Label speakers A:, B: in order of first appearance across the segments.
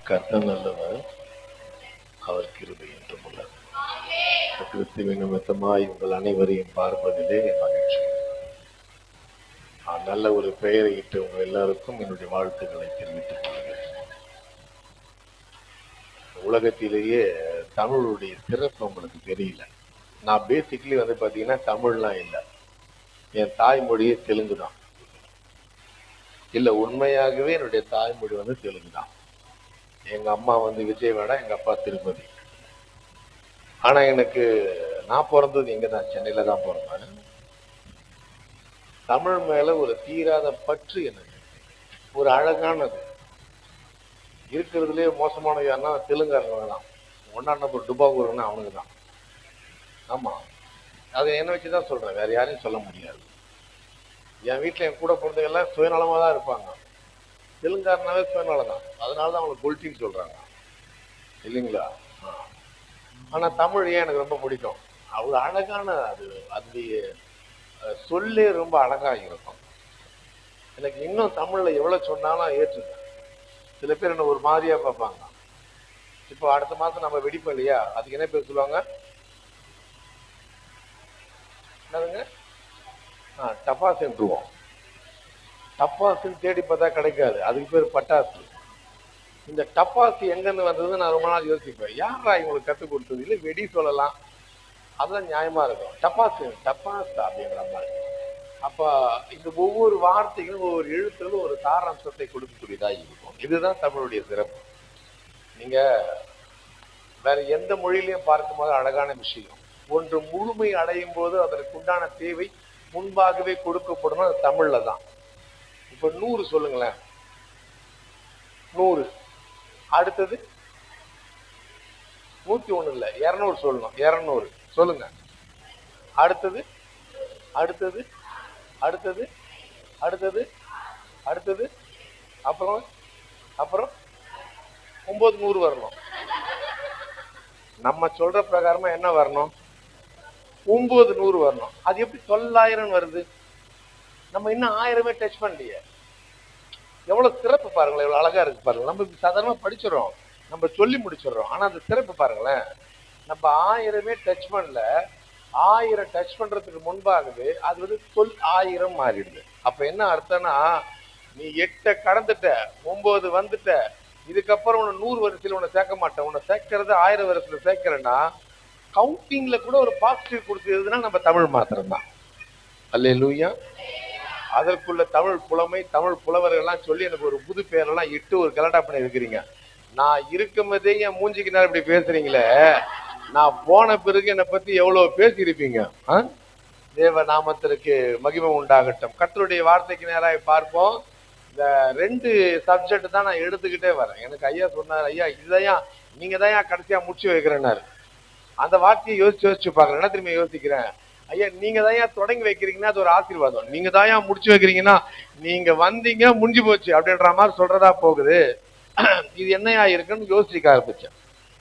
A: கர்த்தர் நல்லவர், அவர் கிருபை என்றும் உள்ளது. கிறிஸ்துவின் நிமித்தமாய் உங்கள் அனைவரையும் பார்ப்பதிலே மகிழ்ச்சி. நல்ல ஒரு பெயரை இட்டு உங்கள் எல்லாருக்கும் என்னுடைய வாழ்த்துக்களை தெரிவித்துக் கொள்கிறேன். உலகத்திலேயே தமிழுடைய சிறப்பு உங்களுக்கு தெரியல. நான் பேசிக்கலி பார்த்தீங்கன்னா தமிழ்லாம் இல்லை, என் தாய்மொழியே தெலுங்கு தான். இல்லை, உண்மையாகவே என்னுடைய தாய்மொழி தெலுங்கு தான். எங்க அம்மா விஜயவாடா, எங்க அப்பா திருப்பதி. ஆனா எனக்கு நான் பிறந்தது எங்க தான், சென்னையில தான் பிறந்தேன். தமிழ் மேல ஒரு தீராத பற்று எனக்கு, ஒரு அழகானது. இருக்கிறதுலே மோசமான யாருன்னா தெலுங்காரங்க தான். 1ஆம் நம்பர் டுபாகூர்னா அவனுக்கு தான். ஆமா, அதை என்ன வச்சுதான் சொல்றேன், வேற யாரையும் சொல்ல முடியாது. என் வீட்டுல என் கூட பிறந்தவங்கெல்லாம் சுயநலமா தான் இருப்பாங்க. தெலுங்காரனாவே சுயநலம் தான், அதனாலதான் அவங்களுக்கு பொலிட்டின்னு சொல்றாங்க இல்லைங்களா. ஆனா தமிழ் ஏன் எனக்கு ரொம்ப பிடிக்கும், அவ்வளவு அழகான அது, அந்த சொல்லே ரொம்ப அழகா இருக்கும். எனக்கு இன்னும் தமிழ்ல எவ்வளவு சொன்னாலும் ஏற்றுங்க. சில பேர் என்ன ஒரு மாதிரியா பார்ப்பாங்க. இப்போ அடுத்த மாசம் நம்ம வெடிப்போம் இல்லையா, அதுக்கு என்ன பேர் சொல்லுவாங்க, என்னதுங்க, டப்பாசுன்றுவோம். டப்பாசுன்னு தேடி பார்த்தா கிடைக்காது, அதுக்கு பேர் பட்டாசு. இந்த டப்பாசு எங்கன்னு வந்தது நான் ரொம்ப நாள் யோசிப்பேன். யாரா இவங்களுக்கு கற்றுக் கொடுத்தது? இல்லை வெடி சொல்லலாம், அதெல்லாம் நியாயமா இருக்கும். டப்பாசு டப்பாசு அப்படிங்கிற மாதிரி. அப்ப இந்த ஒவ்வொரு வார்த்தைகளும் ஒவ்வொரு எழுத்துகளும் ஒரு சாராம்சத்தை கொடுக்கக்கூடியதா இருக்கும். இதுதான் தமிழுடைய சிறப்பு. நீங்க வேற எந்த மொழியிலையும் பார்க்கும்போது அழகான விஷயம், ஒன்று முழுமை அடையும் போது அதற்கு உண்டான தேவை முன்பாகவே கொடுக்கப்படும். அது தமிழ்ல தான். இப்ப 100 சொல்லுங்களேன், 100. அடுத்தது 101 இல்ல, 200 சொல்லணும். 200 சொல்லுங்க. அடுத்தது அடுத்தது அடுத்தது அடுத்தது அடுத்தது அப்புறம் அப்புறம் 900 வரணும். நம்ம சொல்ற பிரகாரமா என்ன வரணும், 900 வரணும். அது எப்படி 900 வருது? நம்ம இன்னும் 1000மே டச் பண்ணலையே. எவ்வளவு சிறப்பு பாருங்களேன், எவ்வளவு அழகா இருக்கு பாருங்க. நம்ம சாதாரணமா படிச்சிடறோம், நம்ம சொல்லி முடிச்சிடறோம். ஆனா அந்த சிறப்பு பாருங்களேன், நம்ம 1000மே டச் பண்ணல. 1000 டச் பண்றதுக்கு முன்பாகவே அது சொல் 1000 மாறிடுது. அப்ப என்ன அர்த்தம்னா, நீ 8 கடந்துட்ட, 9 வந்துட்ட, இதுக்கப்புறம் உன்னை 100 வரிசையில் உன்னை சேர்க்க மாட்டேன். உன்னை சேர்க்கறது 1000 வரிசையில் சேர்க்கிறேன்னா கவுண்டிங்ல கூட ஒரு பாசிட்டிவ் கொடுத்ததுன்னா நம்ம தமிழ் மாத்திரம் தான். அல்லேலூயா. அதற்குள்ள தமிழ் புலமை, தமிழ் புலவர்கள்லாம் சொல்லி எனக்கு ஒரு புது பேரெல்லாம் இட்டு ஒரு கலண்டா பண்ணி இருக்கிறீங்க. நான் இருக்கும் போதே என் மூஞ்சிக்கு நேரம் இப்படி பேசுறீங்களே, நான் போன பிறகு என்னை பத்தி எவ்வளவு பேசியிருப்பீங்க. தேவ நாமத்திற்கு மகிமை உண்டாகட்டும். கர்த்தருடைய வார்த்தைக்கு நேராக பார்ப்போம். இந்த 2 சப்ஜெக்ட் தான் நான் எடுத்துக்கிட்டே வரேன். எனக்கு ஐயா சொன்னார், ஐயா இதுதான் நீங்க தான் கடைசியா முடிச்சு வைக்கிறேன்னாரு. அந்த வார்த்தையை யோசிச்சு பாக்குறேன். என்ன திரும்ப யோசிக்கிறேன், ஐயா நீங்க தான் தொடங்கி வைக்கிறீங்கன்னா அது ஒரு ஆசீர்வாதம், நீங்க தான் முடிச்சு வைக்கிறீங்கன்னா நீங்க வந்தீங்க முடிஞ்சு போச்சு அப்படின்ற மாதிரி சொல்றதா போகுது. இது என்னையா இருக்குன்னு யோசிக்க ஆரம்பிச்சேன்.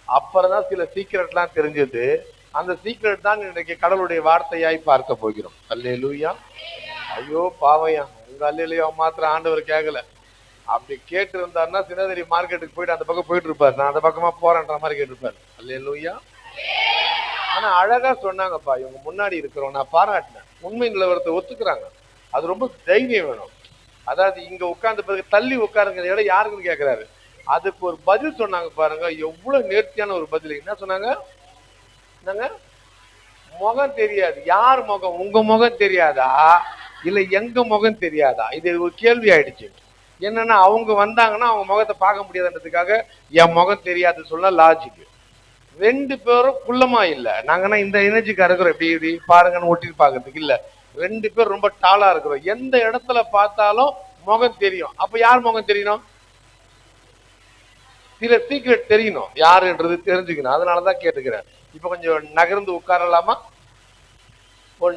A: அப்புறம் தான் சில சீக்கிரட்லாம் தெரிஞ்சது. அந்த சீக்கிரட் தான் இன்றைக்கு கடவுளுடைய வார்த்தையாய் பார்க்க போகிறோம். அல்லேலூயா. ஐயோ பாவையா, உங்க அல்லேலூயா மாத்திரம் ஆண்டவர் கேட்கல. அப்படி கேட்டு இருந்தாருன்னா சின்னதரி மார்க்கெட்டுக்கு போயிட்டு அந்த பக்கம் போயிட்டு இருப்பாரு, நான் அந்த பக்கமா போறேன்ற மாதிரி கேட்டிருப்பாரு. அல்லேலூயா. ஆனா அழகா சொன்னாங்கப்பா, இவங்க முன்னாடி இருக்கிறோம், நான் பாராட்டினேன். உண்மை நிலவரத்தை ஒத்துக்கிறாங்க, அது ரொம்ப தைரியம் வேணும். அதாவது இங்க உட்கார்ந்த பிறகு தள்ளி உட்காருங்க இடம் யாருக்குன்னு கேட்கிறாரு, அதுக்கு ஒரு பதில் சொன்னாங்க பாருங்க, எவ்வளவு நேர்த்தியான ஒரு பதில். என்ன சொன்னாங்க, என்னங்க, முகம் தெரியாது. யார் முகம்? உங்க முகம் தெரியாதா இல்ல எங்க முகம் தெரியாதா? இது ஒரு கேள்வி ஆயிடுச்சு. என்னன்னா அவங்க வந்தாங்கன்னா அவங்க முகத்தை பார்க்க முடியாதுன்றதுக்காக என் முகம் தெரியாது சொல்ல லாஜிக். 2 பேரும் குள்ளமா இல்ல, நாங்கன்னா இந்த எனர்ஜிக்கா இருக்கிறோம், இப்படி இப்படி பாருங்கன்னு ஒட்டி பாக்குறதுக்கு இல்ல. 2 பேர் ரொம்ப டாலா இருக்கிறோம், எந்த இடத்துல பார்த்தாலும் முகம் தெரியும். அப்ப யார் முகம் தெரியணும்? சில சீக்ரெட் தெரியணும், யாருன்றது தெரிஞ்சுக்கணும். அதனாலதான் கேட்டுக்கிறேன். இப்ப கொஞ்சம் நகர்ந்து உட்காரலாமா? ஒரு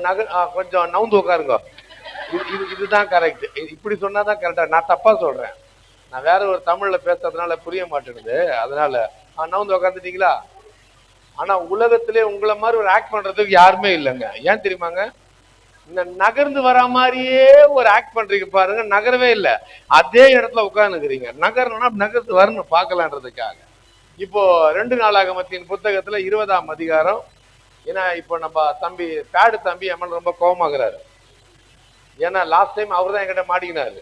A: கொஞ்சம் நவுந்து உட்காருங்க. இதுதான் கரெக்ட். இப்படி சொன்னாதான் கரெக்டா. நான் தப்பா சொல்றேன், நான் வேற ஒரு தமிழ்ல பேசுறதுனால புரிய மாட்டேங்குது. அதனால நவுந்து உட்காந்துட்டீங்களா? ஆனா உலகத்திலே உங்களை மாதிரி ஒரு ஆக்ட் பண்றதுக்கு யாருமே இல்லைங்க. ஏன் தெரியுமாங்க? இந்த நகர்ந்து வர மாதிரியே ஒரு ஆக்ட் பண்றீங்க பாருங்க, நகரவே இல்லை, அதே இடத்துல உட்கார்ந்துக்கிறீங்க. நகரணும்னா நகர்ந்து வரணும் பார்க்கலான்றதுக்காக. இப்போ 2 நாளாகமத்தின் புத்தகத்துல 20ஆம் அதிகாரம். ஏன்னா இப்போ நம்ம தம்பி பேடு தம்பி அம்மன் ரொம்ப கோபமாகிறாரு. ஏன்னா லாஸ்ட் டைம் அவர் தான் என்கிட்ட மாட்டிக்கினாரு.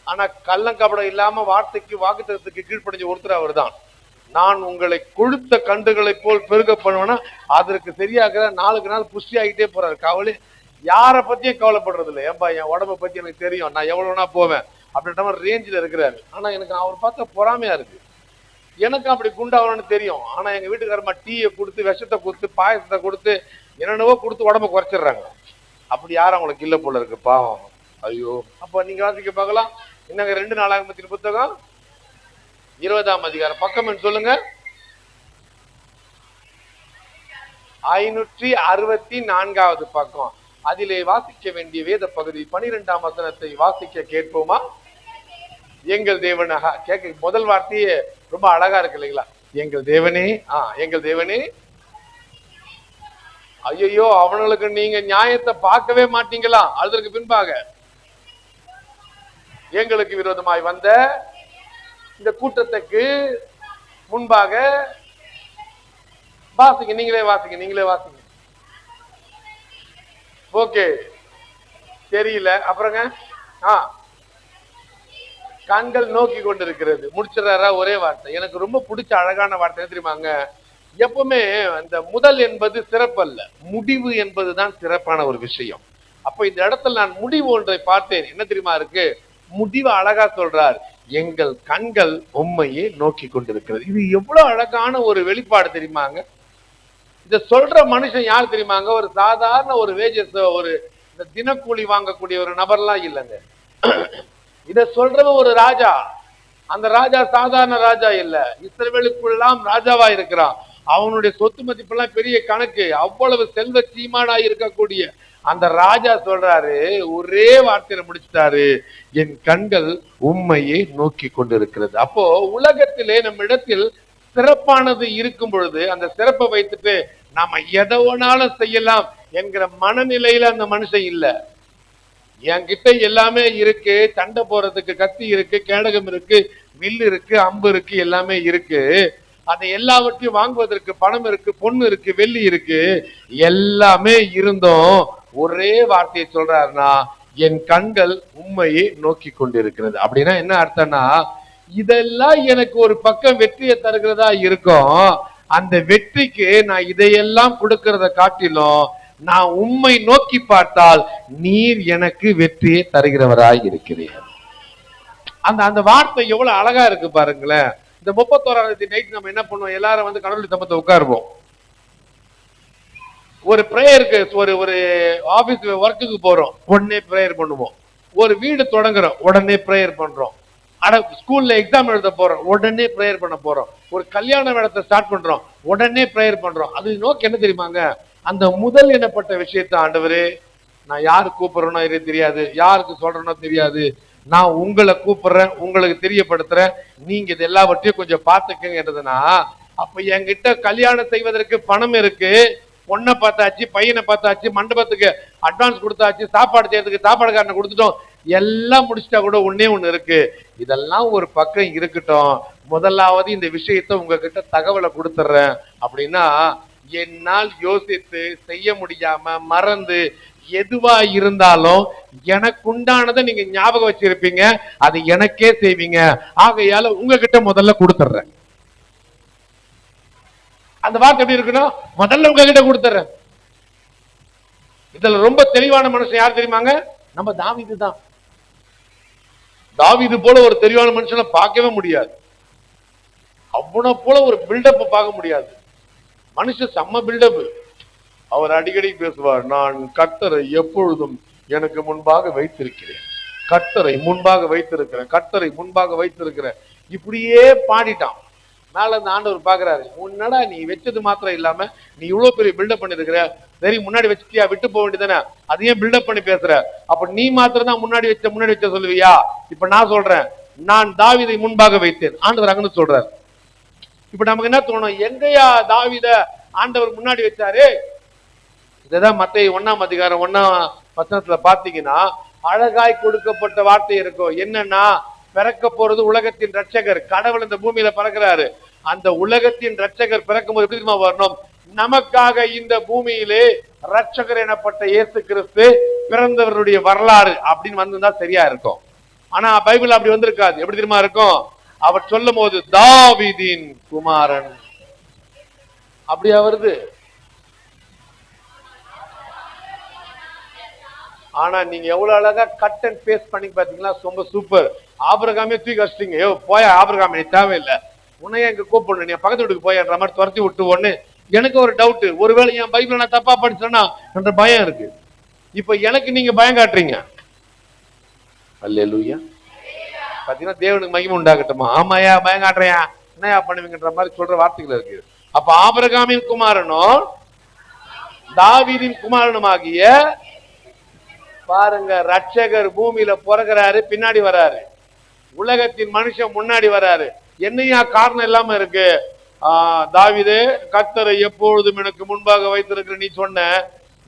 A: ஆனா கள்ளங்கபடம் இல்லாம வார்த்தைக்கு வாக்குத்தத்தத்துக்கு கீழ்ப்படிஞ்ச ஒருத்தர் அவர் தான். நான் உங்களை கொழுத்த கண்டுகளை போல் பெருக பண்ணுவேன்னா அதற்கு சரியாக நாளுக்கு நாள் புஷ்டி ஆகிட்டே போறாரு. கவலை யாரை பத்தியும் கவலைப்படுறது இல்லை. ஏன்பா என் உடம்பை பத்தி எனக்கு தெரியும், நான் எவ்வளவுனா போவேன் அப்படின்ற மாதிரி ரேஞ்சில் இருக்கிறாரு. ஆனா எனக்கு அவர் பார்த்தா பொறாமையா இருக்கு. எனக்கும் அப்படி குண்டாகணும்னு தெரியும். ஆனா எங்க வீட்டுக்காரமா டீயை கொடுத்து, விஷத்தை கொடுத்து, பாயசத்தை கொடுத்து, என்னென்னவோ கொடுத்து உடம்ப குறைச்சிடுறாங்க. அப்படி யாரும் அவங்களுக்கு இல்ல போல இருக்கு, பாவம். ஐயோ. அப்ப நீங்க வாசிக்க பார்க்கலாம். என்னங்க 2 நாளாகமத்தின் புத்தகம் 20ஆம் அதிகாரம் பக்கம் சொல்லுங்க. 564வது பக்கம். அதிலே வாசிக்க வேண்டிய வேத பகுதி 12ஆம் வசனத்தை வாசிக்க கேட்போமா? எங்கள் தேவனாக கேட்க முதல் வார்த்தையே ரொம்ப அழகா இருக்கு இல்லைங்களா? எங்கள் தேவனே. எங்கள் தேவனே. ஐயோ, அவனுக்கு நீங்க நியாயத்தை பார்க்கவே மாட்டீங்களா? அதற்கு பின்பாக எங்களுக்கு விரோதமாய் வந்த இந்த கூட்டத்துக்கு முன்பாக வாசிங்க, நீங்களே வாசிங்க, நீங்களே வாசிங்க. ஓகே, தெரியல. அப்புறங்க கண்கள் நோக்கி கொண்டிருக்கிறது. முடிச்சிடறாரா? ஒரே வார்த்தை. எனக்கு ரொம்ப பிடிச்ச அழகான வார்த்தை தெரியுமாங்க? எப்பவுமே அந்த முதல் என்பது சிறப்பு அல்ல, முடிவு என்பதுதான் சிறப்பான ஒரு விஷயம். அப்ப இந்த இடத்துல நான் முடிவு ஒன்றை பார்த்தேன். என்ன தெரியுமா இருக்கு? முடிவு அழகா சொல்றார், எங்கள் கண்கள் உம்மையே நோக்கி கொண்டிருக்கிறது. இது எவ்வளவு அழகான ஒரு வெளிப்பாடு தெரியுமாங்க? இத சொல்ற மனுஷன் யார் தெரியுமாங்க? ஒரு சாதாரண ஒரு வேஜஸ், ஒரு தினக்கூலி வாங்கக்கூடிய ஒரு நபர்லாம் இல்லைங்க. இத சொல்றவன் ஒரு ராஜா. அந்த ராஜா சாதாரண ராஜா இல்ல, இஸ்ரவேலுக்குள்ளாம் ராஜாவா இருக்கிறான். அவனுடைய சொத்து மதிப்பெல்லாம் பெரிய கணக்கு. அவ்வளவு செல்வ சீமானா இருக்கக்கூடிய அந்த ராஜா சொல்றாரு, ஒரே வார்த்தையில முடிச்சிட்டாரு, என் கண்கள் உண்மையை நோக்கி கொண்டிருக்கிறது. அப்போ உலகத்திலே நம்ம இடத்தில் சிறப்பானது இருக்கும் பொழுது அந்த சிறப்பை வைத்துட்டு நாம எதை வேணாலும் செய்யலாம் என்கிற மனநிலையில அந்த மனுஷன் இல்ல. என்கிட்ட எல்லாமே இருக்கு, சண்டை போறதுக்கு கத்தி இருக்கு, கேடகம் இருக்கு, வில் இருக்கு, அம்பு இருக்கு, எல்லாமே இருக்கு. அதை எல்லாவற்றையும் வாங்குவதற்கு பணம் இருக்கு, பொண்ணு இருக்கு, வெள்ளி இருக்கு, எல்லாமே இருந்தோம் ஒரே வார்த்தையை சொல்றாருன்னா, என் கண்கள் உண்மையை நோக்கி கொண்டிருக்கிறது. அப்படின்னா என்ன அர்த்தம்னா, இதெல்லாம் எனக்கு ஒரு பக்கம் வெற்றியை தருகிறதா இருக்கும். அந்த வெற்றிக்கு நான் இதையெல்லாம் கொடுக்கறத காட்டிலும் நான் உண்மை நோக்கி பார்த்தால் நீர் எனக்கு வெற்றியை தருகிறவராய் இருக்கிறீர். அந்த அந்த வார்த்தை எவ்வளவு அழகா இருக்கு பாருங்களேன். இந்த 31ஆம் தேதி நைட் நம்ம என்ன பண்ணுவோம்? எல்லாரும் வந்து கடவுள் சம்பத்தை உட்காருவோம். ஒரு பிரேயருக்கு, ஒரு ஆபீஸ் ஒர்க்குக்கு போறோம், உடனே பிரேயர் பண்ணுவோம். ஒரு வீடு தொடங்குறோம், உடனே பிரேயர் பண்றோம். ஸ்கூல்ல எக்ஸாம் எழுத போறோம், உடனே பிரேயர் பண்ண போறோம். ஒரு கல்யாண வேடத்தை ஸ்டார்ட் பண்றோம், உடனே பிரேயர் பண்றோம். அது நோக்கி என்ன தெரியுமாங்க? அந்த முதல் எனப்பட்ட விஷயத்தை, ஆண்டவரே நான் யாரு கூப்பிடுறேனோ தெரியாது, யாருக்கு சொல்றேனோ தெரியாது, நான் உங்களை கூப்பிடுறேன், உங்களுக்கு தெரியப்படுத்துறேன், நீங்க இது எல்லாவற்றையும் கொஞ்சம் பார்த்துக்கன்றதுனா, அப்ப என்கிட்ட கல்யாணம் செய்வதற்கு பணம் இருக்கு, பொண்ணை பார்த்தாச்சு, பையனை பார்த்தாச்சு, மண்டபத்துக்கு அட்வான்ஸ் கொடுத்தாச்சு, சாப்பாடு செய்யறதுக்கு சாப்பாடுக்காரனை கொடுத்துட்டோம், எல்லாம் முடிச்சிட்டா கூட ஒன்னே ஒண்ணு இருக்கு. இதெல்லாம் ஒரு பக்கம் இருக்கட்டும், முதலாவது இந்த விஷயத்த உங்ககிட்ட தகவலை கொடுத்துட்றேன் அப்படின்னா, என்னால் யோசித்து செய்ய முடியாம மறந்து எதுவா இருந்தாலும் எனக்கு உண்டானதை நீங்க ஞாபகம் வச்சிருப்பீங்க, அது எனக்கே செய்வீங்க, ஆகையால உங்ககிட்ட முதல்ல கொடுத்துட்றேன். அந்த வார்த்தை எப்படி இருக்கணும்? முதல்ல உங்ககிட்ட கொடுத்துட்றேன். இதுல ரொம்ப தெளிவான மனுஷன் யார் தெரியுமாங்க? நம்ம தாவீது தான். தாவீது போல ஒரு தெளிவான மனுஷனை பார்க்கவே முடியாது. அவனை போல ஒரு பில்டப் பார்க்க முடியாது. மனுஷன் செம்ம பில்டப். அவர் அடிக்கடி பேசுவார், நான் கர்த்தரை எப்பொழுதும் எனக்கு முன்பாக வைத்திருக்கிறேன், கர்த்தரை முன்பாக வைத்திருக்கிறேன், கர்த்தரை முன்பாக வைத்திருக்கிறேன், இப்படியே பாடிட்டான். மேல அந்த ஆண்டவர் பாக்குறாரு, உன்னடா நீ வச்சது மாத்திரம் இல்லாம நீ இவ்வளவு பெரிய பில்டப் பண்ணிருக்கிற, சரி முன்னாடி வச்சுட்டியா, விட்டு போக வேண்டியதானே, அதையும் பில்டப் பண்ணி பேசுற, அப்ப நீ மாத்திரம் தான் முன்னாடி வச்ச சொல்லுவியா? இப்ப நான் சொல்றேன், நான் தாவீதை முன்பாக வைத்தேன், ஆண்டவர் அங்கன்னு சொல்றாரு. இப்ப நமக்கு என்ன தோணும்? எங்கயா தாவீத ஆண்டவர் முன்னாடி வச்சாரு? இதுதான் மத்தேயு 1ஆம் அதிகாரம் 1ஆம் வசனத்துல பாத்தீங்கன்னா அழகாய் கொடுக்கப்பட்ட வார்த்தை இருக்கும். என்னன்னா, பிறக்க போறது உலகத்தின் ரட்சகர். கடவுள் இந்த பூமியில பிறக்கிறாரு. அந்த உலகத்தின் ரட்சகர் பிறக்கும் போது எப்படி வரணும்? நமக்காக இந்த பூமியிலே ரட்சகர் எனப்பட்ட இயேசு கிறிஸ்து பிறந்தவருடைய வரலாறு அப்படின்னு வந்திருந்தா சரியா இருக்கும். ஆனா பைபிள் அப்படி வந்திருக்காது. எப்படி தெரியுமா இருக்கும்? அவர் சொல்லும் போது தாவீதின் குமாரன் அப்படியா வருது. ஆனா நீங்க எவ்வளவு அழகா கட் அண்ட் பேஸ்ட் பண்ணி பாத்தீங்களா? ரொம்ப சூப்பர். ஆபிரகாமே தூக்கி வச்சிட்டீங்க. ஏ போயா ஆபிரகாம், நீ தேவையில்லை, உன்னைய எங்க கூப்பிடணும், நீ பக்கத்து வீட்டுக்கு போயன்ற மாதிரி துரத்தி விட்டு. ஒண்ணு எனக்கு ஒரு டவுட், ஒருவேளை என் பைபிள் நான் தப்பா படிச்சேன்னா என்ற பயம் இருக்கு. இப்ப எனக்கு நீங்க பயம் காட்டுறீங்க. அல்லேலூயா. பாத்தீங்கன்னா தேவனுக்கு மகிமை உண்டாகட்டுமா? ஆமாயா பயம் காட்டுறியா, என்னையா பண்ணுவீங்கன்ற மாதிரி சொல்ற வார்த்தைகள் இருக்கு. அப்ப ஆபிரகாமின் குமாரனும் தாவீதின் குமாரனுமாகிய பாருங்க ரட்சகர் பூமியில பிறகுறாரு, பின்னாடி வராரு. உலகத்தின் மனுஷன் முன்னாடி வராரு. என்னையா காரணம் இல்லாம இருக்கு? தாவீதே, கர்த்தரை எப்பொழுதும் எனக்கு முன்பாக வைத்திருக்கிற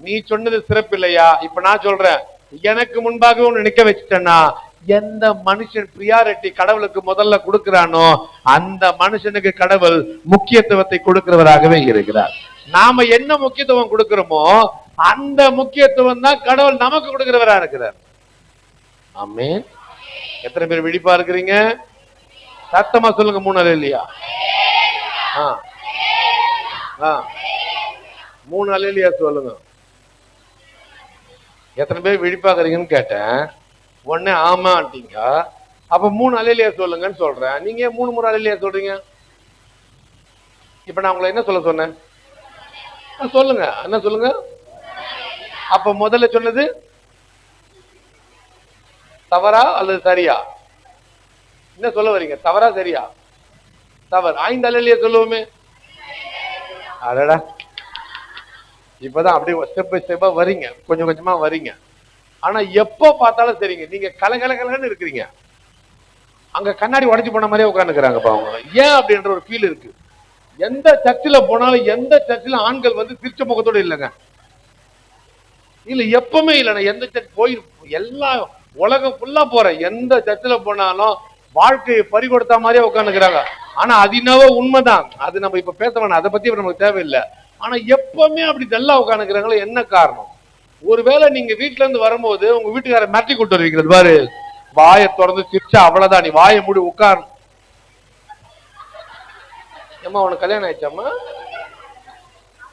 A: நீ சொன்னது சிறப்பு இல்லையா? இப்ப நான் சொல்றேன், எனக்கு முன்பாக ஒண்ணு நிக்க வச்சுட்டேன்னா, எந்த மனுஷன் பிரியாரிட்டி கடவுளுக்கு முதல்ல கொடுக்கிறானோ அந்த மனுஷனுக்கு கடவுள் முக்கியத்துவத்தை கொடுக்கிறவராகவே இருக்கிறார். நாம என்ன முக்கியத்துவம் கொடுக்கிறோமோ அந்த முக்கியத்துவம் தான் கடவுள் நமக்கு கொடுக்கிறவரா இருக்கிறார். ஆமென். எத்தனை பேர் விழிப்பா இருக்கிறீங்க? சத்தமா சொல்லுங்க. 3 அல்லேலூயா. 3 அல்லேலூயா சொல்லுங்க. எத்தனை பேர் விழிப்பாக்குறீங்கன்னு கேட்டேன். உடனே ஆமாட்டீங்க. அப்ப 3 அல்லேலூயா சொல்லுங்கன்னு சொல்றேன். நீங்க 3 முறை அல்லேலூயா சொல்றீங்க. இப்ப நான் உங்களை என்ன சொல்ல சொன்னேன்? சொல்லுங்க, என்ன சொல்லுங்க? அப்ப முதல்ல சொன்னது தவறா அல்லது சரியா? என்ன சொல்ல வரீங்க? தவறா சரியா? தவறு. 5 அல்லேலூயா சொல்லுவோமே. அடடா, இப்பதான் அப்படியே ஸ்டெப் பை ஸ்டெப்பா வரீங்க, கொஞ்சம் கொஞ்சமா வரீங்க. ஆனா எப்ப பார்த்தாலும் சரிங்க, நீங்க கலகலகலன்னு இருக்கிறீங்க. அங்க கண்ணாடி உடைஞ்சு போன மாதிரியே உட்காந்துக்கிறாங்க பாவங்க. ஏன் அப்படின்ற ஒரு ஃபீல் இருக்கு. எந்த சர்ச்சில் போனாலும், எந்த சர்ச்சில் ஆண்கள் வந்து சிரிச்ச முகத்தோடு இல்லைங்க. இல்ல எப்பவுமே இல்லைண்ணா. எந்த சர்ச் போய் எல்லா உலகம் ஃபுல்லா போற எந்த சர்ச்சில் போனாலும் வாழ்க்கையை பறி கொடுத்த மாதிரியே உட்காந்துக்கிறாங்க. ஆனா அது என்னவோ உண்மைதான். அது நம்ம இப்ப பேச வேணாம், அதை பத்தி நமக்கு தேவையில்லை. ஆனா எப்பவுமே அப்படி நல்லா உட்காந்துக்கிறாங்களே, என்ன காரணம்? ஒருவேளை நீங்க வீட்டுல இருந்து வரும்போது உங்க வீட்டுக்கார மிரட்டி கூட்டு வருவீங்க பாரு, வாயை திறந்து சிரிச்சா அவ்வளவுதான், நீ வாயை மூடி உட்காரணும். ஏமா உனக்கு கல்யாணம் ஆயிடுச்சாமா?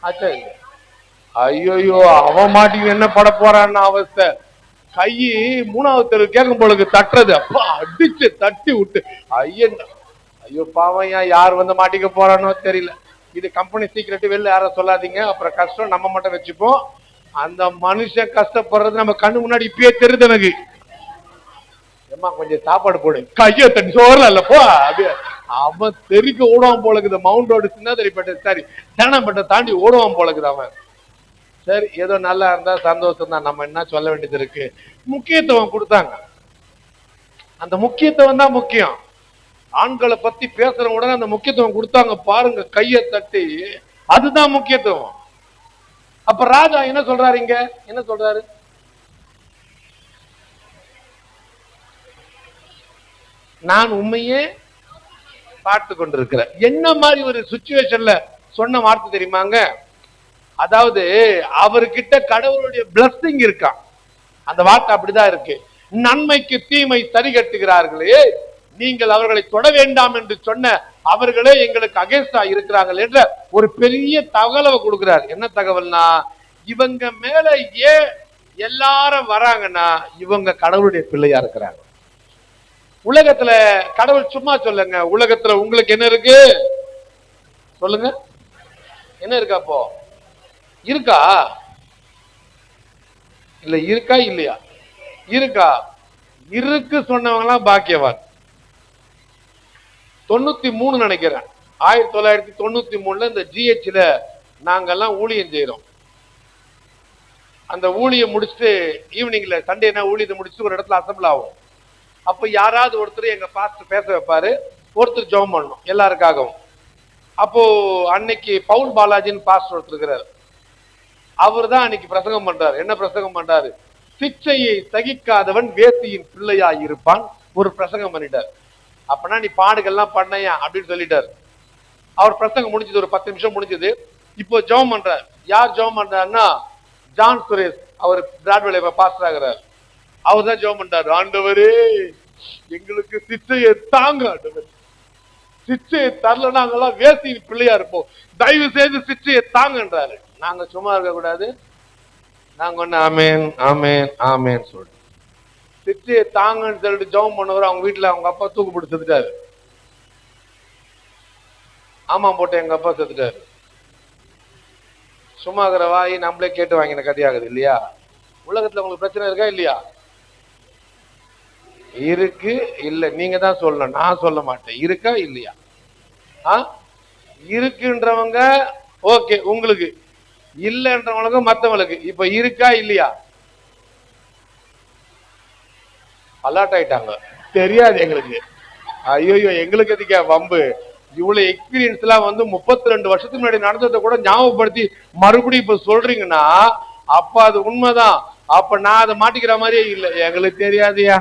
A: ஆச்சா இல்ல? ஐயோ, அவன் மாட்டிங்க என்ன பட போறான்னு அவஸ்தை. கை 3வது தெரு கேட்கும் பொழுது தட்டுறது, அப்பா அடிச்சு தட்டி விட்டு ஐயோ பாவம், யார் வந்து மாட்டிக்க போறானோ தெரியல. இது கம்பெனி சீக்கிரட்டு, வெளில யாரும் சொல்லாதீங்க, அப்புறம் கஷ்டம் நம்ம மட்டும் வச்சுப்போம். அந்த மனுஷன் கஷ்டப்படுறது நம்ம கண்ணு முன்னாடி இப்பயே தெரியுது எனக்கு. ஏமா கொஞ்சம் சாப்பாடு போடு, கையை தட்டி சோறல இல்ல போ. அப்படியே அவன் தெறிக்க ஓடுவான் போலக்குது. மவுண்ட் ரோடு சின்ன தெரியப்பட்ட சரி தேனப்பட்ட தாண்டி ஓடுவான் போலக்குது அவன். சரி, ஏதோ நல்லா இருந்தா சந்தோஷம் தான். நம்ம என்ன சொல்ல வேண்டியது இருக்கு? முக்கியத்துவம் கொடுத்தாங்க. அந்த முக்கியத்துவம் தான் முக்கியம். ஆண்களை பத்தி பேசுற உடனே அந்த முக்கியத்துவம் கொடுத்தாங்க பாருங்க, கையை தட்டி. அதுதான் முக்கியத்துவம். அப்ப ராஜா என்ன சொல்றாரு? இங்க என்ன சொல்றாரு? நான் உண்மையே பார்த்து கொண்டிருக்கிறேன். என்ன மாதிரி ஒரு சிச்சுவேஷன்ல சொன்ன வார்த்தை தெரியுமாங்க? அதாவது அவர்கிட்ட கடவுளுடைய பிளஸிங் இருக்கான். அந்த வார்த்தை அப்படிதான் இருக்கு. நன்மைக்கு தீமை சரி கட்டுகிறார்களே, நீங்கள் அவர்களை தொட வேண்டாம் என்று சொன்ன அவர்களே எங்களுக்கு அகேன்ஸ்டா இருக்கிறார்கள் என்ற ஒரு பெரிய தகவலை கொடுக்கிறார். என்ன தகவல்னா, இவங்க மேல ஏன் எல்லாரும் வராங்கன்னா, இவங்க கடவுளுடைய பிள்ளையா இருக்கிறாங்க. உலகத்துல கடவுள் சும்மா சொல்லுங்க, உலகத்துல உங்களுக்கு என்ன இருக்கு சொல்லுங்க? என்ன இருக்கா? அப்போ இருக்கா இல்ல? இருக்கா இல்லையா? இருக்கா? இருக்கு சொன்னவங்களாம் பாக்கியவான். 93 நினைக்கிறேன், 1993 இந்த ஜிஹெச்ல நாங்கெல்லாம் ஊழியம் செய்யறோம். அந்த ஊழியம் முடிச்சுட்டு ஈவினிங்ல சண்டேனா ஊழியத்தை முடிச்சுட்டு ஒரு இடத்துல அசம்பிள் ஆகும். அப்ப யாராவது ஒருத்தர் எங்க பாஸ்டர் பேச வைப்பாரு, ஒருத்தர் ஜெபம் பண்ணணும் எல்லாருக்காகவும். அப்போ அன்னைக்கு பவுல் பாலாஜின்னு பாஸ்டர் ஒருத்தர் இருக்கிறாரு. அவர் தான் அன்னைக்கு பிரசங்கம் பண்றாரு. என்ன பிரசங்கம் பண்றாரு? சிச்சையை சகிக்காதவன் வேசியின் பிள்ளையாய் இருப்பான். ஒரு பிரசங்கம் பண்ணிட்டார். அப்பனா நீ பாடுகள்லாம் பண்ணையா அப்படின்னு சொல்லிட்டார். அவர் பிரசங்கம் முடிஞ்சது, ஒரு 10 நிமிஷம் முடிஞ்சது. இப்போ ஜெபம் பண்றார். யார் ஜெபம் பண்றாருன்னா ஜான் சுரேஷ், அவர் பிராட்வேல பாஸ்டர் ஆகிறார். அவர் தான் ஜெபம் பண்றாரு. ஆண்டவரே எங்களுக்கு சிச்சையை தாங்க, ஆண்டவர் சிச்சையை தரல நாங்கெல்லாம் வேசியின் பிள்ளையா இருப்போம், தயவு செய்து சிச்சையை தாங்கன்றாரு. நாங்க சும்மா இருக்க கூடாது. நாங்க ஒண்ணு ஆமேன் ஆமேன் ஆமேன் சொல்லிட்டு சிச்சையை தாங்கன்னு சொல்லிட்டு ஜெபம் பண்ணவர் அவங்க வீட்டுல அவங்க அப்பா தூக்கு போட்டு செத்துட்டாரு. ஆமா போட்டு எங்க அப்பா செத்துட்டாரு. சும்மா இருக்கிற வாய் நம்மளே கேட்டு வாங்கின கதையாகுது இல்லையா? உலகத்துல உங்களுக்கு பிரச்சனை இருக்கா இல்லையா? இருக்கு இல்ல, நீங்க தான் சொல்லணும், நான் சொல்ல மாட்டேன். இருக்கா இல்லையா? இருக்குன்றவங்க ஓகே உங்களுக்கு, இல்லன்றவங்களுக்கு மத்தவங்களுக்கு. இப்ப இருக்கா இல்லையா? அலர்ட் ஆயிட்டாங்க. தெரியாது எங்களுக்கு. ஐயோ எங்களுக்கு எதுக்கா வம்பு? இவ்வளவு எக்ஸ்பீரியன்ஸ் எல்லாம் 32 வருஷத்துக்கு முன்னாடி நடந்ததை கூட ஞாபகப்படுத்தி மறுபடியும் இப்ப சொல்றீங்கன்னா அப்ப அது உண்மைதான். அப்ப நான் அதை மாட்டிக்கிற மாதிரியே இல்லை. எங்களுக்கு தெரியாதுயா,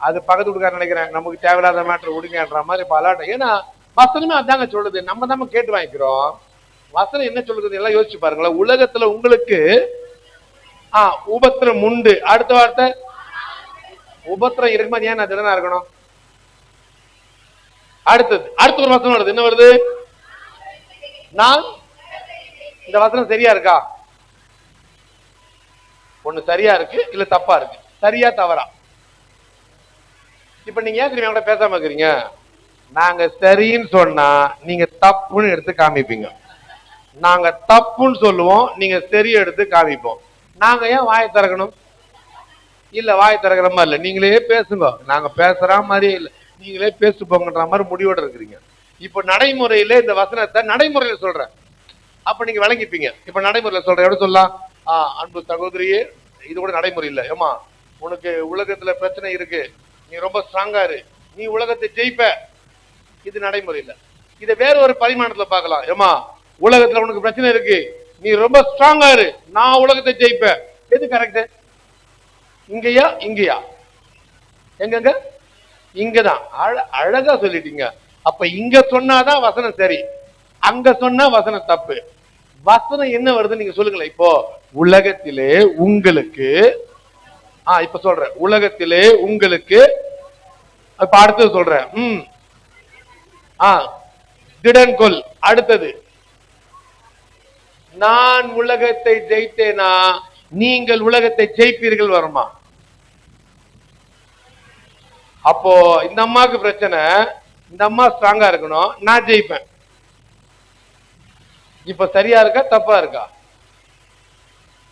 A: அது பக்கத்து வீட்டுக்கார நினைக்கிறேன், நமக்கு தேவையில்லாத மேட்டர் விடுங்கன்ற மாதிரி இப்ப அலர்ட். ஏன்னா வசனமே அதாங்க சொல்லுது, நம்ம தான் கேட்டு வாங்கிக்கிறோம். வசனம் என்ன சொல்லுது எல்லாம் யோசிச்சு பாருங்களேன். உலகத்துல உங்களுக்கு உபத்திரம் உண்டு. அடுத்த வார்த்தை உபத்திரம் இருக்குமா? ஏன் நான் திடனா இருக்கணும்? அடுத்த ஒரு வசனம் வருது. என்ன வருது? நான் இந்த வசனம் சரியா இருக்கா? ஒண்ணு சரியா இருக்கு, இல்ல தப்பா இருக்கு. சரியா தவறா? இப்ப நீங்க ஏன் தெரியுமா பேசாம இருக்கிறீங்க? நாங்க சரின்னு சொன்னா நீங்க தப்புன்னு எடுத்து காமிப்பீங்க. நாங்க தப்புன்னு சொல்லுவோம், நீங்க சரியா எடுத்து காமிப்போம். நாங்க ஏன் வாயை திறக்கணும்? இல்ல வாயை திறக்கிற மாதிரி இல்ல, நீங்களே பேசுங்க. நாங்க பேசுற மாதிரியே இல்ல, நீங்களே பேசு போங்கன்ற மாதிரி முடிவோட இருக்கிறீங்க. இப்ப நடைமுறையில இந்த வசனத்தை நடைமுறையில சொல்றேன், அப்ப நீங்க விளங்கிப்பீங்க. இப்ப நடைமுறையில சொல்றேன். எப்படி சொல்லலாம்? அன்பு சகோதரியே, இது கூட நடைமுறை இல்ல. ஏமா உனக்கு உலகத்துல பிரச்சனை இருக்கு, நீ ரொம்ப ஸ்ட்ராங்கா இரு, நீ உலகத்தை ஜெயிப்ப. இது நடைமுறை இல்ல. இதை வேற ஒரு பரிமாணத்துல பார்க்கலாம். ஏமா உலகத்துல உனக்கு பிரச்சனை இருக்கு, நீ ரொம்ப ஸ்ட்ராங்கா இரு, நான் உலகத்தை ஜெயிப்ப. எது கரெக்ட்? இங்கயா இங்கயா? எங்க? இங்கதான். அழகா சொல்லிட்டீங்க. அப்ப இங்க சொன்னாதான் வசனம் சரி, அங்க சொன்னா வசனம் தப்பு. வசனம் என்ன வருது நீங்க சொல்லுங்களேன். இப்போ உலகத்திலே உங்களுக்கு, இப்ப சொல்றேன், உலகத்திலே உங்களுக்கு, இப்ப அடுத்தது சொல்றேன். திடன்கொள். அடுத்தது, நான் உலகத்தை ஜெயித்தேனா நீங்கள் உலகத்தை ஜெயிப்பீர்கள் வருமா? அப்போ இந்த அம்மாவுக்கு பிரச்சனை, இந்த அம்மா ஸ்ட்ராங்கா இருக்கணும், நான் ஜெயிப்பேன். இப்ப சரியா இருக்கா தப்பா இருக்கா?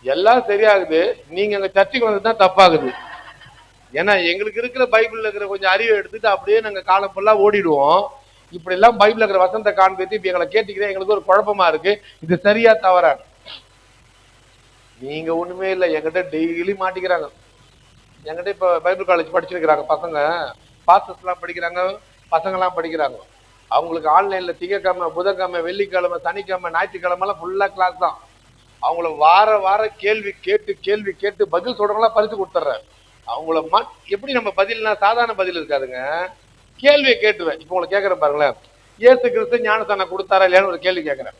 A: எல்லாம் சரியாகுது, நீங்க அங்க சர்ச்சைக்கு வந்ததுதான் தப்பாகுது. ஏன்னா எங்களுக்கு இருக்கிற பைபிள்ல இருக்கிற கொஞ்சம் அறிவை எடுத்துட்டு அப்படியே நாங்க காலம் ஃபுல்லா ஓடிடுவோம். இப்படி எல்லாம் பைபிள்ல இருக்கிற வசனத்தை காண்பித்து இப்ப எங்களை கேட்டுக்கிறேன். எங்களுக்கு ஒரு குழப்பமா இருக்கு, இது சரியா தவறா? நீங்க ஒண்ணுமே இல்லை, என்கிட்ட டெய்லி மாட்டிக்கிறாங்க. என்கிட்ட இப்ப பைபிள் காலேஜ் படிச்சிருக்கிறாங்க பசங்க, பாஸ்டர்ஸ் எல்லாம் படிக்கிறாங்க, பசங்க எல்லாம் படிக்கிறாங்க. அவங்களுக்கு ஆன்லைன்ல திங்கக்கிழமை, புதன்கிழமை, வெள்ளிக்கிழமை, சனிக்கிழமை, ஞாயிற்றுக்கிழமை எல்லாம் ஃபுல்லா கிளாஸ் தான். அவங்கள வார கேள்வி கேட்டு பதில் சொல்றவங்களா பரிசு கொடுத்துட்றேன். அவங்கள எப்படி நம்ம பதில்னா சாதாரண பதில் இருக்காதுங்க, கேள்வியை கேட்டுவேன். இப்ப உங்களை கேட்கறேன் பாருங்களேன், இயேசு கிறிஸ்து ஞானஸ்நானம் கொடுத்தாரா இல்லையான்னு ஒரு கேள்வி கேட்கிறேன்.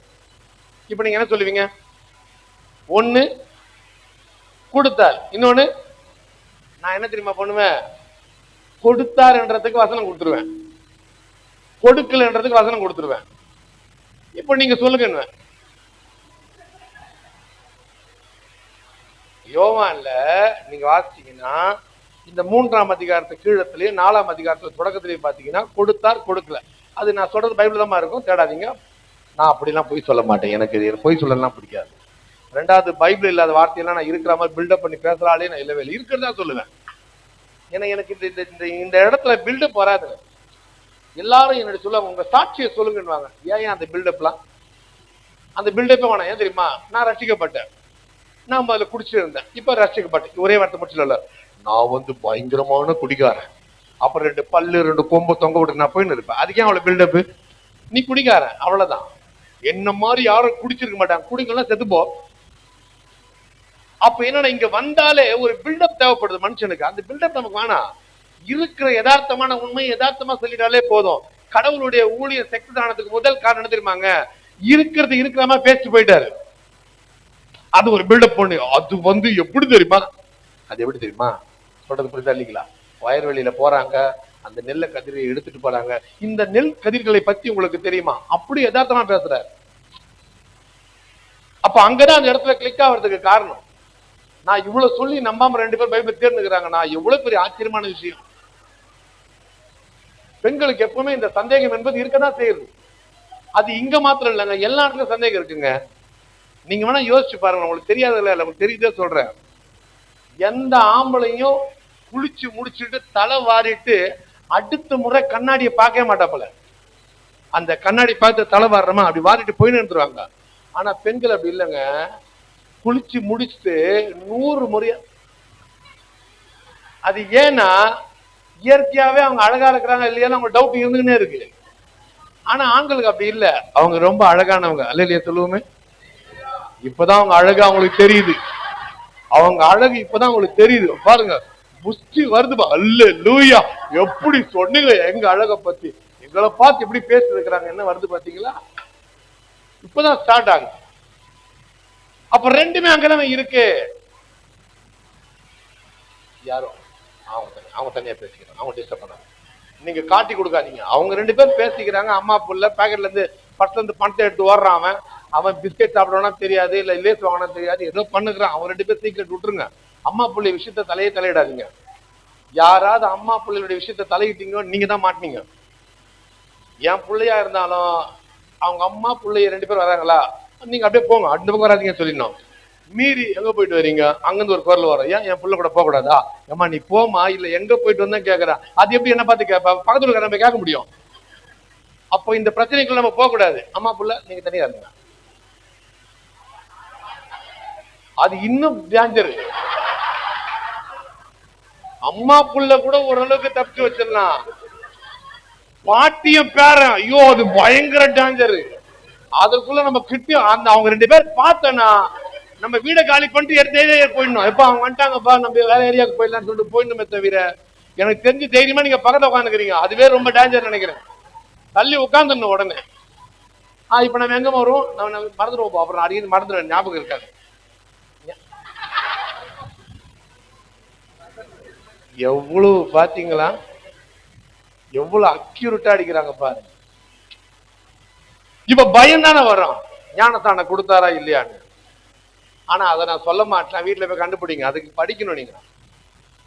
A: இப்ப நீங்க என்ன சொல்லுவீங்க? ஒண்ணு கொடுத்தார், இன்னொன்னு நான் என்ன தெரியுமா பண்ணுவேன்? கொடுத்தாருன்றதுக்கு வசனம் கொடுத்துருவேன், கொடுக்கலன்றதுக்கு வசனம் கொடுத்துருவேன். இப்ப நீங்க சொல்லுங்க. யோவான்ல நீங்க வாசிச்சீங்கன்னா இந்த 3ஆம் அதிகாரத்து கீழத்திலேயே 4ஆம் அதிகாரத்துல தொடக்கத்திலேயே பாத்தீங்கன்னா கொடுத்தார் கொடுக்கல. அது நான் சொல்றது பைபிள் தான் இருக்கும், தேடாதீங்க. நான் அப்படிலாம் பொய் சொல்ல மாட்டேன், எனக்கு பொய் சொல்லலாம் பிடிக்காது. ரெண்டாவது, பைபிள் இல்லாத வார்த்தையெல்லாம் நான் இருக்கிற மாதிரி பில்டப் பண்ணி பேசுறாலே நான் இல்லவே இல்லை, இருக்கிறதா சொல்லுவேன். ஏன்னா எனக்கு இந்த இடத்துல பில்டப் வராது. எல்லாரும் என்னோட சொல்லுவாங்க, உங்க சாட்சியை சொல்லுங்கன்னு. ஏன் அந்த பில்டப்லாம்? அந்த பில்டப்பே வேணாம். ஏன் தெரியுமா? நான் ரசிக்கப்பட்டேன், நான் முதல்ல குடிச்சிட்டு இருந்தேன், இப்ப ரசிக்கப்பட்டேன். ஒரே வார்த்தை மட்டும் இல்ல, நான் பயங்கரமான குடிக்காரன், அப்புறம் 2 பல்லு 2 கொம்பு தொங்க விட்டு நான் போயின்னு இருப்பேன். அதுக்கே அவ்வளவு பில்டப்பு? நீ குடிக்காரன், அவ்வளவுதான். என்ன மாதிரி யாரும் குடிச்சிருக்க மாட்டாங்க, குடிக்கலாம் செத்துப்போ. அப்ப என்னன்னா இங்க வந்தாலே ஒரு பில்டப் தேவைப்படுது மனுஷனுக்கு. அந்த பில்டப் நமக்கு வேணாம். இருக்கிற யதார்த்தமான உண்மை யதார்த்தமா சொல்லிட்டாலே போதும். கடவுளுடைய ஊழிய சக்தி தானத்துக்கு முதல் காரணம் என்ன தெரியுமாங்க? இருக்கிறது இருக்கிற மாதிரி பேசிட்டு போயிட்டாரு. அது ஒரு பில்டப் பண்ணு. அது எப்படி தெரியுமா? அது எப்படி தெரியுமா? சொல்றது புரியுதா இல்லைங்களா? வயல்வெளியில போறாங்க, அந்த நெல்லை கதிரை எடுத்துட்டு போறாங்க. இந்த நெல் கதிர்களை பத்தி உங்களுக்கு தெரியுமா? அப்படி யதார்த்தமா பேசுறாரு. அப்ப அங்கதான் அந்த இடத்துல கிளிக் ஆகிறதுக்கு காரணம். நான் இவ்வளவு சொல்லி நம்பாம 2 பேர் பைபிள் தேர்ந்துக்கிறாங்க. நான் எவ்வளவு பெரிய ஆச்சரியமான விஷயம். பெண்களுக்கு எப்பவுமே இந்த சந்தேகம் என்பது இருக்கதான் செய்யுது. அது இங்க மாத்திரம் இல்லைங்க, எல்லா இடத்துலயும் சந்தேகம் இருக்குங்க. நீங்க வேணா யோசிச்சு பாருங்க. உங்களுக்கு தெரியாதுல்ல, உங்களுக்கு தெரியுதே சொல்றேன். எந்த ஆம்பளையும் குளிச்சு முடிச்சுட்டு தலை வாரிட்டு அடுத்த முறை கண்ணாடியை பார்க்கவே மாட்டாப்பல. அந்த கண்ணாடி பார்த்து தலை வாடுறமா அப்படி வாரிட்டு போயின்னு இருந்துருவாங்க. ஆனா பெண்கள் அப்படி இல்லைங்க. குளிச்சு முடிச்சுட்டு 100 முறையா. அது ஏன்னா இயற்கையாவே அவங்க அழகா இருக்கிறாங்க இல்லையா அவங்க டவுட் இருந்துன்னே இருக்கு. ஆனா ஆண்களுக்கு அப்படி இல்ல. அவங்க ரொம்ப அழகானவங்க இல்லையா சொல்லுவோமே. இப்பதான் அவங்க அழகா அவங்களுக்கு தெரியுது. அவங்க அழகு இப்பதான் அவங்களுக்கு தெரியுது. பாருங்க புஷ்டி வருதுப்பா. அல்லேலூயா. எப்படி சொன்னீங்க எங்க அழக பத்தி. எங்களை பார்த்து எப்படி பேசி இருக்கிறாங்க. என்ன வருது பாத்தீங்களா? இப்பதான் ஸ்டார்ட் ஆகுது. அப்ப ரெண்டுமே அங்கதான் இருக்கு. யாரும் அவங்க தனியா பேசிக்கிறாங்க. அவங்க டிஸ்டர்ப் பண்ணாங்க. நீங்க காட்டி கொடுக்காதீங்க. அவங்க 2 பேரும் பேசிக்கிறாங்க. அம்மா புள்ள பேக்கெட்ல இருந்து பர்ஸ்ல இருந்து பணத்தை எடுத்து ஓடுறான். அவன் பிஸ்கெட் சாப்பிடறானா தெரியாது, இல்ல லேஸ் வாங்கினா தெரியாது, ஏதோ பண்ணுகிறான். அவன் 2 பேர் சீக்கிரம் விட்டுருங்க. அம்மா பிள்ளை விஷயத்த தலையிடாதீங்க. யாராவது அம்மா பிள்ளையுடைய விஷயத்த தலையிட்டீங்க நீங்க தான் மாட்டீங்க. என் பிள்ளையா இருந்தாலும் அவங்க அம்மா பிள்ளைய 2 பேர் வராங்களா, நீங்க அப்படியே போங்க, அந்த பக்கம் வராதீங்க சொல்லிடணும். மீறி எங்க போயிட்டு வரீங்க? அங்கிருந்து ஒரு குரல் வரும். ஏன் என் பிள்ளை கூட போக கூடாதா? ஏமா நீ போமா, இல்ல எங்க போயிட்டு வந்தா கேக்குறா. அது எப்படி என்ன பார்த்து கேட்பா? பக்கத்துல நம்ம கேட்க முடியும். அப்போ இந்த பிரச்சனைக்குள்ள நம்ம போக கூடாது. அம்மா புள்ள நீங்க தனியா இருங்க. அது இன்னும் டேஞ்சர். அம்மா புள்ள கூட ஓரளவுக்கு தப்பிச்சு வச்சிடலாம். பாட்டியும் பேரன், ஐயோ அது பயங்கர டேஞ்சர். அதுக்குள்ள நம்ம கிட்ட அந்த அவங்க 2 பேர் பார்த்தனா நம்ம வீடை காலி பண்ணிட்டு எடுத்து போயிடணும். எப்ப அவங்க வந்துட்டாங்கப்பா நம்ம வேற ஏரியாவுக்கு போயிடலாம்னு சொல்லிட்டு போயிடணுமே தவிர, எனக்கு தெரிஞ்சு தைரியமா நீங்க பக்கத்துல உட்காந்துக்கிறீங்க. அதுவே ரொம்ப டேஞ்சர் நினைக்கிறேன். தள்ளி உட்காந்துடணும் உடனே. இப்ப நம்ம எங்க வரும்? நம்ம மறந்துடுவோம். அப்புறம் அடிக்கடி மறந்துடுவேன், ஞாபகம் இருக்காது. எவ்வளவு பாத்தீங்களா? எவ்வளவு அக்யூரேட்டா அடிக்கிறாங்க பாருங்க. இப்ப பயம் தானே வரும், ஞானத்தான கொடுத்தாரா இல்லையான்னு. ஆனா அதை நான் சொல்ல மாட்டேன். வீட்டுல போய் கண்டுபிடிங்க. அதுக்கு படிக்கணும். நீங்க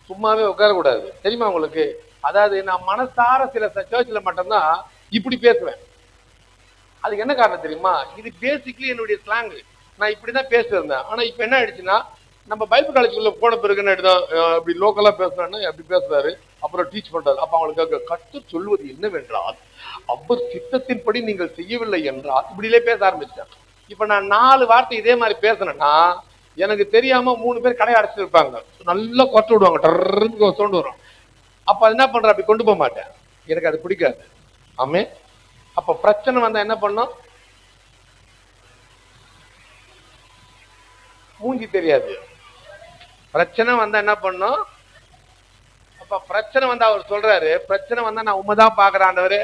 A: சும்மாவே உட்காரக்கூடாது. தெரியுமா உங்களுக்கு? அதாவது நான் மனசார சில சர்ச்சில் மட்டும்தான் இப்படி பேசுவேன். அதுக்கு என்ன காரணம் தெரியுமா? இது பேசிக்கலி என்னுடைய ஸ்லாங். நான் இப்படிதான் பேசிருந்தேன். ஆனா இப்ப என்ன ஆயிடுச்சுன்னா, நம்ம பைபிள் காலேஜுக்குள்ள போன பிறகு என்ன ஆயிடுதான், அப்படி லோக்கலா பேசுறான்னு அப்படி பேசுறாரு. அப்புறம் டீச் பண்றாரு. அப்ப அவங்களுக்கு கர்த்தர் சொல்வது என்னவென்றால், அவர் சித்தத்தின்படி நீங்கள் செய்யவில்லை என்றால் இப்படிலே பேச ஆரம்பிச்சேன். இப்ப நான் 4 வார்த்தை இதே மாதிரி பேசினேன்னா எனக்கு தெரியாம 3 பேர் கடையை அடைச்சிருப்பாங்க. நல்லா கொட்ட விடுவாங்க, டர்ன்னு சவுண்ட் வரும். அப்ப அது என்ன பண்ற, அப்படி கொண்டு போக மாட்டேன். எனக்கு அது பிடிக்காது. ஆமே. அப்ப பிரச்சனை வந்தா என்ன பண்ணும்? மூஞ்சி தெரியாது. பிரச்சனை வந்தா என்ன பண்ணும்? அப்ப பிரச்சனை வந்தா அவர் சொல்றாரு, பிரச்சனை வந்தா நான் உண்மைதான் பாக்குறாண்டவரு,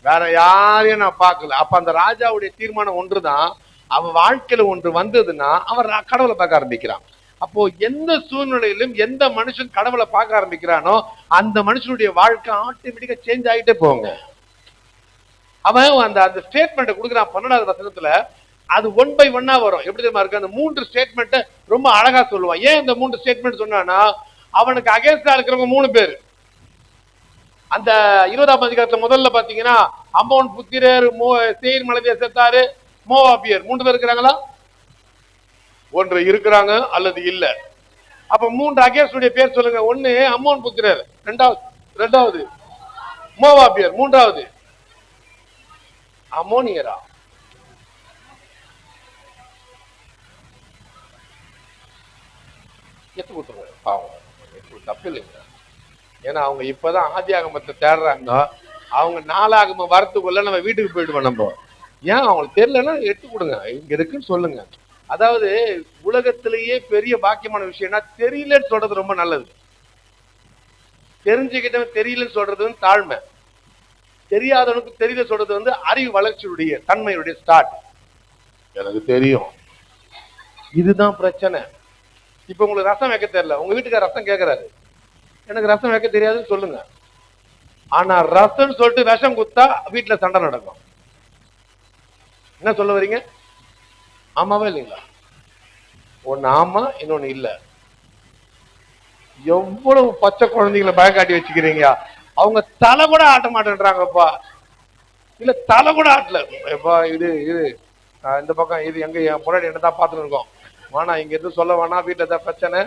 A: வேற யாரையும் நான் பார்க்கல. அப்ப அந்த ராஜாவுடைய தீர்மானம் ஒன்றுதான். அவன் வாழ்க்கையில ஒன்று வந்ததுன்னா அவன் கடவுளை பார்க்க ஆரம்பிக்கிறான். அப்போ எந்த சூழ்நிலையிலும் எந்த மனுஷன் கடவுளை பார்க்க ஆரம்பிக்கிறானோ அந்த மனுஷனுடைய வாழ்க்கை ஆட்டோமேட்டிக்கா சேஞ்ச் ஆகிட்டே போங்க. அவன் அந்த அந்த ஸ்டேட்மெண்ட் கொடுக்குறான் 12வது வசனத்துல. அது 1 by 1 வரும். எப்படி தெரியுமா இருக்கு? அந்த 3 ஸ்டேட்மெண்ட் ரொம்ப அழகா சொல்லுவான். ஏன் இந்த 3 ஸ்டேட்மெண்ட் சொன்னானா, அவனுக்கு அகேன்ஸ்டா இருக்கிறவங்க 3 பேர். அந்த 20ஆம் அதிகாரத்துல முதல்ல பாத்தீங்கன்னா அம்மோன் புத்திரர், சேயீர் மலை தேசத்தாரு, மோவாபியர் 3 பேர் இருக்கிறாங்களா? 1 இருக்கிறாங்க அல்லது இல்ல. அப்ப 3 அகேன்ஸ்டுடைய பேர் சொல்லுங்க. 1 அம்மோன் புத்திரர், 2வது மோவாபியர், 3வது அம்மோனியரா. எத்து கொடுத்துருங்க பாவம், தப்பு இல்லைங்க. ஏன்னா அவங்க இப்பதான் ஆதியாகமத்தை தேடுறாங்க. அவங்க 4ஆகமம் வரத்துக்குள்ள நம்ம வீட்டுக்கு போயிடுவோம். நம்ம ஏன் அவங்களுக்கு தெரியலன்னா எடுத்து கொடுங்க, இங்க இருக்குன்னு சொல்லுங்க. அதாவது உலகத்திலேயே பெரிய பாக்கியமான விஷயம்னா தெரியலன்னு சொல்றது ரொம்ப நல்லது. தெரிஞ்சுக்கிட்டவன் தெரியலன்னு சொல்றது வந்து தாழ்மை. தெரியாதவனுக்கு தெரியல சொல்றது வந்து அறிவு வளர்ச்சியுடைய தன்மையுடைய ஸ்டார்ட். எனக்கு தெரியும், இதுதான் பிரச்சனை. இப்ப உங்களுக்கு ரசம் வைக்க தெரியல, உங்க வீட்டுக்கு ரசம் கேட்கிறாரு, எனக்கு ரசம் வைக்க தெரியாதுன்னு சொல்லுங்க. ஆனா ரசம் சொல்லிட்டு விஷம் குத்தா வீட்டுல சண்டை நடக்கும். என்ன சொல்ல வரீங்க? ஆமாவா இல்லைங்களா? ஒன்னு ஆமா, இன்னொன்னு இல்ல. எவ்வளவு பச்சை குழந்தைங்களை பயக்காட்டி வச்சுக்கிறீங்க. அவங்க தலை கூட ஆட்ட மாட்டேன்றாங்கப்பா. இல்ல தலை கூட ஆட்டல. இது இது இந்த பக்கம் இது எங்க என் முன்னாடி என்னதான் பார்த்துட்டு இருக்கோம். வேணா இங்க எதுவும் சொல்ல வேணா, வீட்டுல ஏதாவது பிரச்சனை.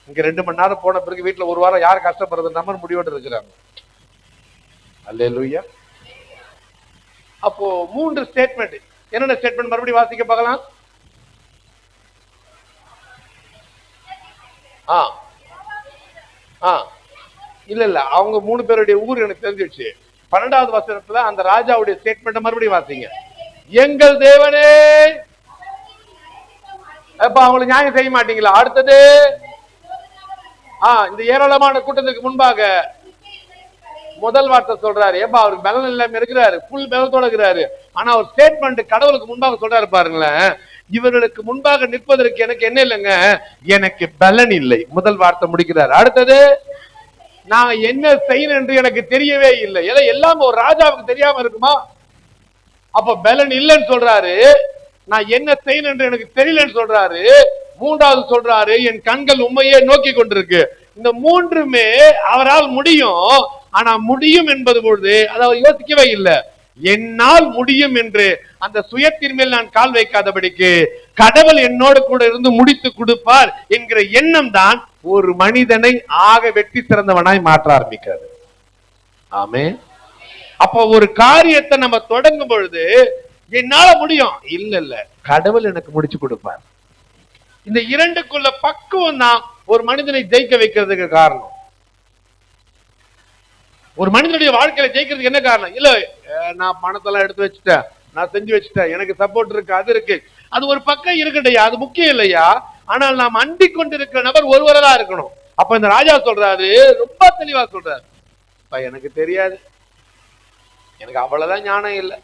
A: இங்க 2 மணி நேரம் போன பிறகு வீட்டுல ஒரு வாரம் யாரு கஷ்டப்படுறது நம்ம முடிவோடு இருக்கிறாங்க. அல்லேலூயா. அப்போ 3 ஸ்டேட்மெண்ட். என்னென்ன ஸ்டேட்மெண்ட் மறுபடியும் வாசிக்க பார்க்கலாம். இல்ல இல்ல, அவங்க 3 பேருடைய ஊர் எனக்கு தெரிஞ்சிடுச்சு. 12வது வசனத்துல அந்த ராஜாவுடைய ஸ்டேட்மெண்ட் மறுபடியும் வாசிங்க. எங்கள் தேவனே. அப்ப அவங்களை நியாயம் செய்ய மாட்டீங்களா? அடுத்தது இந்த ஏராளமான கூட்டத்துக்கு முன்பாக முதல் வார்த்தை சொல்றாரு. ஏப்பா அவருக்கு பலன் இல்லாம இருக்கிறாரு, புல் பலத்தோட இருக்கிறாரு. ஆனா அவர் ஸ்டேட்மெண்ட் கடவுளுக்கு முன்பாக சொல்றாரு பாருங்களேன். இவர்களுக்கு முன்பாக நிற்பதற்கு எனக்கு என்ன இல்லைங்க, எனக்கு பலன் இல்லை. முதல் வார்த்தை முடிக்கிறார். அடுத்தது நான் என்ன செய்யணும் என்று எனக்கு தெரியவே இல்லை. எல்லாம் ஒரு ராஜாவுக்கு தெரியாம இருக்குமா? அப்ப பலன் இல்லைன்னு சொல்றாரு. நான் என்ன செய்யணும் என்று எனக்கு தெரியலன்னு சொல்றாரு. 3வது சொல்றாரு, என் கண்கள் உண்மையே நோக்கி கொண்டிருக்கு. இந்த 3மே அவரால் முடியும். ஆனா முடியும் என்பது பொழுது அதை அவர் யோசிக்கவே இல்லை. என்னால் முடியும் என்று அந்த சுயத்தின் மேல் நான் கால் வைக்காதபடிக்கு கடவுள் என்னோடு கூட இருந்து முடித்து கொடுப்பார் என்கிற எண்ணம் தான் ஒரு மனிதனை ஆக வெற்றி சிறந்தவனாய் மாற்ற ஆரம்பிக்கிறது. ஆமே. அப்ப ஒரு காரியத்தை நம்ம தொடங்கும் பொழுது என்னால முடியும் இல்ல இல்ல, கடவுள் எனக்கு முடிச்சு கொடுப்பார். இந்த 2க்குள்ள பக்குவம் தான் ஒரு மனிதனை ஜெயிக்க வைக்கிறதுக்கு காரணம். ஒரு மனிதனுடைய வாழ்க்கையில ஜெயிக்கிறதுக்கு என்ன காரணம்? இல்ல நான் பணத்தெல்லாம் எடுத்து வச்சுட்டேன், நான் செஞ்சு வச்சுட்டேன், எனக்கு சப்போர்ட் இருக்கு, அது இருக்கு. அது ஒரு பக்கம் இருக்கட்டையா, அது முக்கியம் இல்லையா. ஆனால் நாம் அண்டிக் கொண்டிருக்கிற நபர் ஒருவரா இருக்கணும். அப்ப இந்த ராஜா சொல்றாரு, ரொம்ப தெளிவா சொல்றாரு, எனக்கு தெரியாது, எனக்கு அவ்வளவுதான் ஞானம் இல்லை,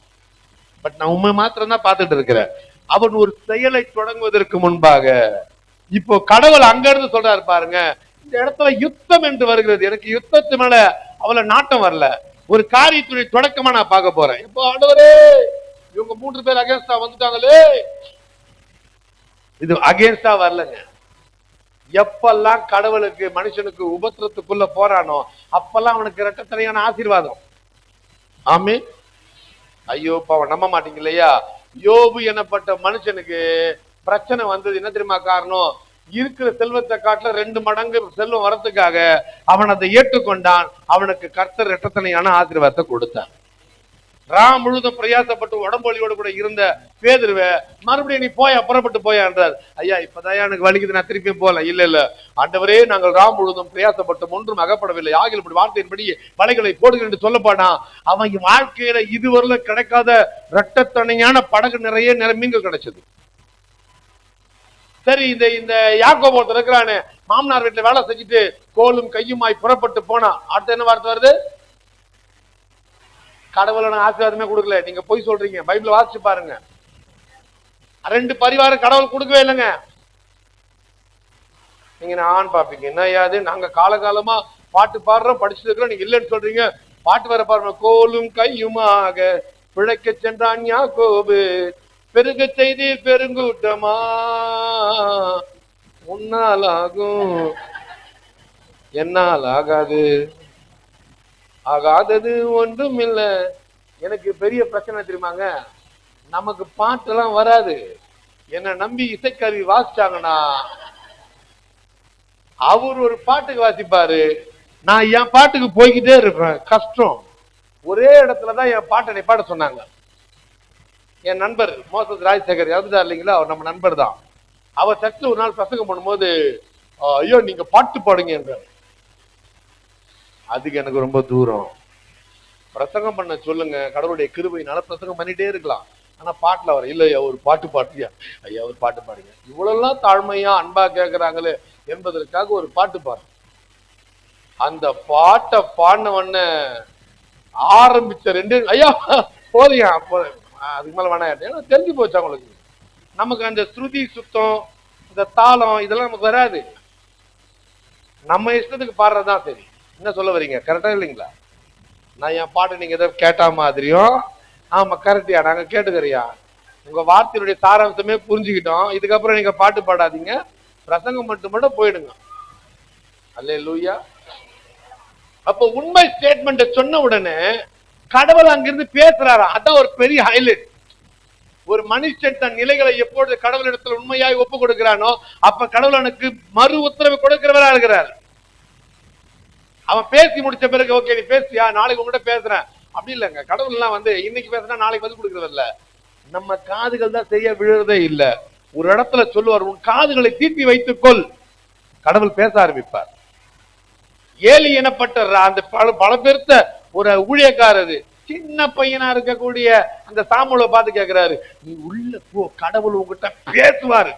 A: பட் நான் உண்மை மாத்திரம் தான் பார்த்துட்டு இருக்கிறேன். அவன் ஒரு செயலை தொடங்குவதற்கு முன்பாக இப்போ கடவுள் அங்க இருந்து சொல்றாரு பாருங்க, இந்த இடத்துல யுத்தம் என்று வருகிறது, எனக்கு யுத்தத்து மேல அவ்வளவு நாட்டம் வரல, ஒரு காரியத்துடைய தொடக்கமா நான் பார்க்க போறேன். இப்போ ஆண்டவரே இவங்க 3 பேர் அகேன்ஸ்டா வந்துட்டாங்களே, இது அகேன்ஸ்டா வரலங்க. எப்பெல்லாம் கடவுளுக்கு மனுஷனுக்கு உபத்திரத்துக்குள்ள போறானோ அப்பெல்லாம் அவனுக்கு இரட்டத்தனையான ஆசீர்வாதம். ஆமே. ஐயோ பாவம், நம்ப மாட்டீங்க இல்லையா? யோபு எனப்பட்ட மனுஷனுக்கு பிரச்சனை வந்தது என்ன தெரியுமா காரணம்? இருக்கிற செல்வத்தை காட்டுல 2 மடங்கு செல்வம் வரத்துக்காக அவன் அதை ஏற்றுக்கொண்டான். அவனுக்கு கர்த்தர் இரட்டத்தனையான ஆசீர்வாதத்தை கொடுத்தான். ராம் முழுதும் பிரயாசப்பட்டு உடம்பொலியோடு கூட இருந்த பேதுருவ மறுபடியும் நீ போய் புறப்பட்டு போயான்றார். ஐயா இப்பதான் எனக்கு வலிக்குது, நான் திருப்பியும் போல. இல்ல இல்ல ஆண்டவரே, நாங்கள் ராம் முழுதும் பிரயாசப்பட்டு ஒன்றும் அகப்படவில்லை, ஆகிய வார்த்தையின்படி வலைகளை போடுகிறேன் என்று சொல்லப்பானா. அவன் வாழ்க்கையில இதுவரை கிடைக்காத இரட்டத்தனையான படகு நிறைய மீன்கள் கிடைச்சது. சரி, இந்த யாக்கோபு ஒருத்தர் இருக்கிறானே, மாமனார் வீட்டுல வேலை செஞ்சுட்டு கோலும் கையுமாய் புறப்பட்டு போனா. அடுத்த என்ன வார்த்தை வருது? கடவுளை ஆசீர்வாதமே கொடுக்கல. நீங்க போய் சொல்றீங்க, பைபிள் வாசிச்சு பாருங்க. 2 பரிவாரம் கடவுள் கொடுக்கவே இல்லைங்க. நீங்க நான் பாப்பீங்க, என்ன யாது நாங்க காலகாலமா பாட்டு பாடுறோம், படிச்சுட்டு இருக்கிறோம், நீங்க இல்லைன்னு சொல்றீங்க. பாட்டு வர பாருங்க, கோலும் கையுமாக பிழைக்க சென்றான் யாக்கோபு, பெருக செய்தி பெருங்கூட்டமா உன்னால் ஆகும், என்னால் ஆகாது, ஆகாதது ஒன்றும் இல்லை. எனக்கு பெரிய பிரச்சனை தெரியுமாங்க, நமக்கு பாட்டெல்லாம் வராது. என்ன நம்பி இசைக்கருவி வாசிச்சாங்கன்னா அவர் ஒரு பாட்டுக்கு வாசிப்பாரு, நான் என் பாட்டுக்கு போய்கிட்டே இருப்பேன். கஷ்டம். ஒரே இடத்துலதான் என் பாட்டை நிப்பாட்ட சொன்னாங்க. என் நண்பர் மோசஸ் ராஜசேகர் இறந்துட்டார் இல்லைங்களா, அவர் நம்ம நண்பர் தான். அவர் சர்ச்சில் ஒரு நாள் பிரசங்கம் பண்ணும்போது, ஐயோ நீங்க பாட்டு பாடுங்க என்றார். அதுக்கு எனக்கு ரொம்ப தூரம். பிரசங்கம் பண்ண சொல்லுங்க, கடவுளுடைய கிருபையினால பிரசங்கம் பண்ணிட்டே இருக்கலாம். ஆனா பாட்டுல வர இல்லையா ஒரு பாட்டு பாட்டியா, ஐயா ஒரு பாட்டு பாடுங்க, இவ்வளவு தாழ்மையா அன்பா கேட்கிறாங்களே என்பதற்காக ஒரு பாட்டு பாடு. அந்த பாட்டை பாடினவன ஆரம்பிச்ச 2 ஐயா போதையா அதுக்கு மேல வேணாம், தெரிஞ்சு போச்சு அவங்களுக்கு. நமக்கு அந்த ஸ்ருதி சுத்தம், இந்த தாளம் இதெல்லாம் நமக்கு வராது. நம்ம இஷ்டத்துக்கு பாடுறதுதான் சரி. என்ன சொல்ல வரீங்க? கரெக்டா இல்லைங்களா? நான் என் பாட்டு நீங்க எதாவது கேட்டா மாதிரியும், ஆமா கரெக்டியா நாங்க கேட்டுக்கிறியா, உங்க வார்த்தையுடைய சாராம்சமே புரிஞ்சுக்கிட்டோம், இதுக்கப்புறம் நீங்க பாட்டு பாடாதீங்க, பிரசங்கம் மட்டும் போயிடுங்க. அல்லேலூயா. அப்ப உண்மை ஸ்டேட்மெண்ட் சொன்ன உடனே கடவுள் அங்கிருந்து பேசுறாரா, அதான் ஒரு பெரிய ஹைலைட். ஒரு மனுஷன் தன் நிலைகளை எப்பொழுது கடவுளிடத்தில் உண்மையாய் ஒப்பு கொடுக்கிறானோ அப்ப கடவுள் எனக்கு மறு உத்தரவு கொடுக்கிறவரா இருக்கிறார். அவன் பேசி முடிச்ச பிறகு ஓகே நீ பேசியா, நாளைக்கு உங்ககிட்ட பேசுறேன் அப்படி இல்லைங்க. கடவுள் எல்லாம் இன்னைக்கு பேசுனா நாளைக்கு பதில் கொடுக்கறது இல்ல. நம்ம காதுகள் தான் செய்ய விழுறதே இல்ல. ஒரு இடத்துல சொல்லுவார், உன் காதுகளை தீட்டி வைத்துக்கொள், கடவுள் பேச ஆரம்பிப்பார். ஏலி எனப்பட்ட அந்த பல பெருத்த ஒரு ஊழியக்காரரு சின்ன பையனா இருக்கக்கூடிய அந்த சாமுவேலை பார்த்து கேட்கிறாரு, நீ உள்ள போ, கடவுள் உங்ககிட்ட பேசுவாரு.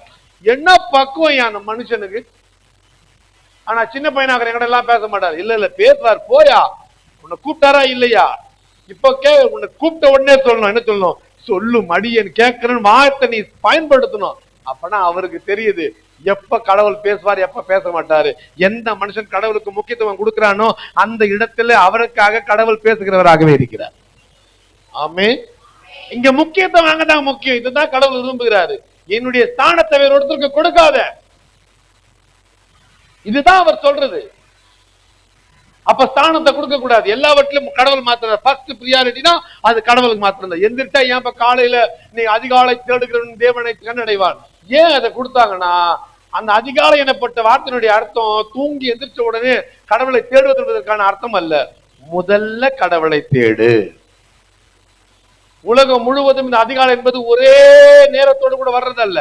A: என்ன பக்குவம் அந்த மனுஷனுக்கு. ஆனா சின்ன பையனா எங்கட எல்லாம் பேச மாட்டாரு. இல்ல பேசுவார். போயா, உன்னை கூப்பிட்டாரா இல்லையா, இப்ப உன்னை கூப்பிட்ட உடனே சொல்லணும். என்ன சொல்லணும்? சொல்லு மடியன் கேட்கிறேன்னு வார்த்தை நீ பயன்படுத்தணும். அப்பனா அவருக்கு தெரியுது எப்ப கடவுள் பேசுவார், எப்ப பேச மாட்டாரு. எந்த மனுஷன் கடவுளுக்கு முக்கியத்துவம் கொடுக்கிறானோ அந்த இடத்துல அவருக்காக கடவுள் பேசுகிறவராகவே இருக்கிறார். ஆமே. இங்க முக்கியத்துவம் அங்கதான் முக்கியம். இதுதான் கடவுள் விரும்புகிறாரு. என்னுடைய ஸ்தானத்தை வேற ஒருத்தருக்கு கொடுக்காத, இதுதான் அவர் சொல்றது. அப்ப ஸ்தானத்தை கொடுக்க கூடாது. எல்லாவற்றிலும் கடவுள் மாத்திர ஃபர்ஸ்ட் பிரியாரிட்டினா அது கடவுளுக்கு மாத்திரம். எந்திரிட்டா ஏன் காலையில நீ அதிகாலை தேடுகிறவன் தேவனை கண்டடைவான். ஏன் அதை கொடுத்தாங்கன்னா அந்த அதிகாலை எனப்பட்ட வார்த்தையினுடைய அர்த்தம் தூங்கி எந்திரிச்ச உடனே கடவுளை தேடுவதற்கான அர்த்தம் அல்ல. முதல்ல கடவுளை தேடு. உலகம் முழுவதும் இந்த அதிகாலை என்பது ஒரே நேரத்தோடு கூட வர்றதல்ல.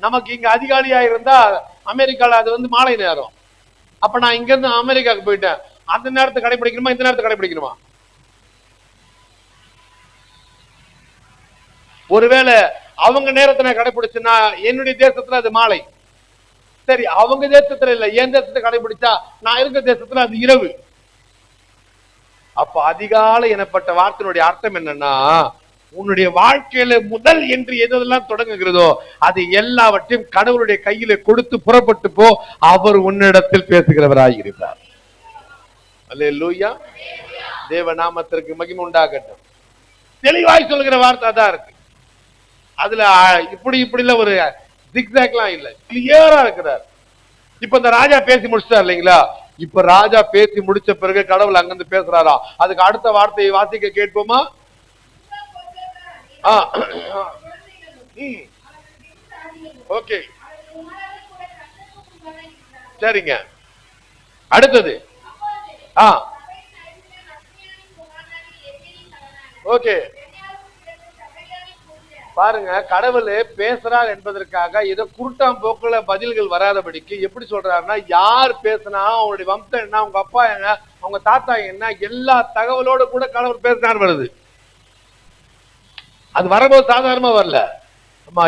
A: நமக்கு இங்க அதிகாலியா இருந்தா அமெரிக்கால அது மாலை நேரம். அப்ப நான் இங்க இருந்து அமெரிக்காவுக்கு போயிட்டேன், அந்த நேரத்தை கடைபிடிக்கணுமா இந்த நேரத்தை கடைபிடிக்கணுமா? ஒருவேளை அவங்க நேரத்தை நான் கடைபிடிச்சுன்னா என்னுடைய தேசத்துல அது மாலை. சரி, அவங்க தேசத்துல இல்ல, என் தேசத்தை கடைபிடிச்சா நான் இருக்க தேசத்துல அது இரவு. அப்ப அதிகாலை எனப்பட்ட வார்த்தையினுடைய அர்த்தம் என்னன்னா, உன்னுடைய வாழ்க்கையில முதல் என்று எதெல்லாம் தொடங்குகிறதோ அது எல்லாவற்றையும் கடவுளுடைய கையில கொடுத்து புறப்பட்டு போ, அவர் உன்னிடத்தில் பேசுகிறவராய் இருக்கிறார். அல்லேலூயா. தேவ நாமத்திற்கு மகிமை உண்டாகட்டும். தெளிவாய் சொல்கிற வார்த்தை தான் இருக்கு. அதுல இப்படி ஒரு ஜிக்ஸாக்லாம் இல்ல, கிளியரா இருக்கிறார். இப்ப இந்த ராஜா பேசி முடிச்சார் இல்லைங்களா? இப்ப ராஜா பேசி முடிச்ச பிறகு கடவுள் அங்கிருந்து பேசுறாரா, அதுக்கு அடுத்த வார்த்தையை வாசிக்க கேட்போமா? ஓகே, சரிங்க. அடுத்தது ஓகே பாருங்க, கடவுள் பேசுறார் என்பதற்காக ஏதோ குருட்டாம் போக்குல பதில்கள் வராதபடிக்கு எப்படி சொல்றாருன்னா, யார் பேசினா அவங்களுடைய வம்சம் என்ன, அவங்க அப்பா என்ன, அவங்க தாத்தா என்ன, எல்லா தகவலோடு கூட கடவுள் பேசினார் வருது. அது வரும்போது சாதாரணமா வரல.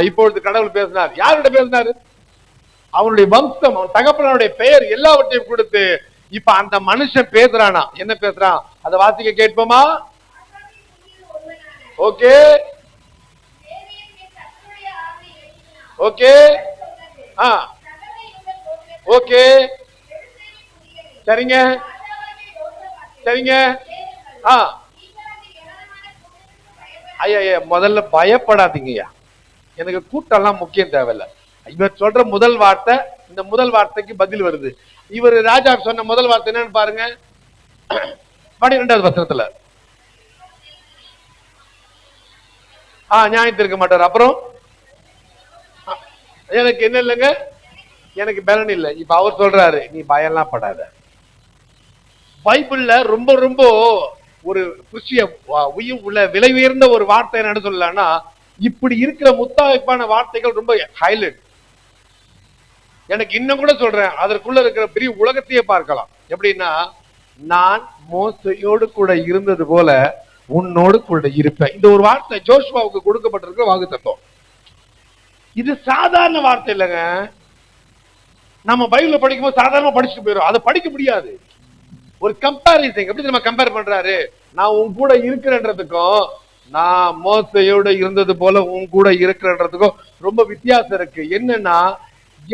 A: இப்பொழுது கடவுள் பேசினார். யார்கிட்ட பேசினாரு? அவனுடைய வம்சம், அவன் தகப்பனுடைய பெயர் எல்லாவற்றையும் கொடுத்து இப்ப அந்த மனுஷன் பேசுறானா. என்ன பேசுறான் அதை வாசிக்க கேட்போமா? ஓகே ஓகே ஓகே சரிங்க சரிங்க. ஐயா முதல்ல பயப்படாதீங்கய்யா, எனக்கு கூட்டம்லாம் முக்கியம் தேவையில்லை. இவர் சொல்ற முதல் வார்த்தை, இந்த முதல் வார்த்தைக்கு பதில் வருது. இவர் ராஜா சொன்ன முதல் வார்த்தை என்னன்னு பாருங்க, 12வது வசனத்துல. நியாயம் இருக்க மாட்டார். அப்புறம் எனக்கு என்ன இல்லைங்க, எனக்கு பலன் இல்லை. இப்ப அவர் சொல்றாரு, நீ பயம்லாம் படாத. பைபிள்ல ரொம்ப ரொம்ப ஒரு உயிர் உள்ள விலை உயர்ந்த ஒரு வார்த்தை என்ன சொல்லலாம்னா, இப்படி இருக்கிற முத்தாய்ப்பான வார்த்தைகள் ரொம்ப ஹைலைட். எனக்கு இன்னும் கூட சொல்றேன், அதற்குள்ள இருக்கிற பெரிய உலகத்தையே பார்க்கலாம். எப்படின்னா, நான் மோசையோடு கூட இருந்தது போல உன்னோடு கூட இருப்பேன். இந்த ஒரு வார்த்தை ஜோஷுவாவுக்கு கொடுக்கப்பட்டிருக்கிற வாக்குத்தத்தம். இது சாதாரண வார்த்தை இல்லைங்க. நம்ம பைபிள் படிக்கும்போது சாதாரணமா படிச்சுட்டு போயிடும். அதை படிக்க முடியாது. ஒரு கம்பேரிசன் எப்படி நம்ம கம்பேர் பண்றாரு, நான் உன் கூட இருக்கிறன்றதுக்கும் நான் மோசையோட இருந்தது போல உன் கூட இருக்கிறன்றதுக்கும் ரொம்ப வித்தியாசம் இருக்கு. என்னன்னா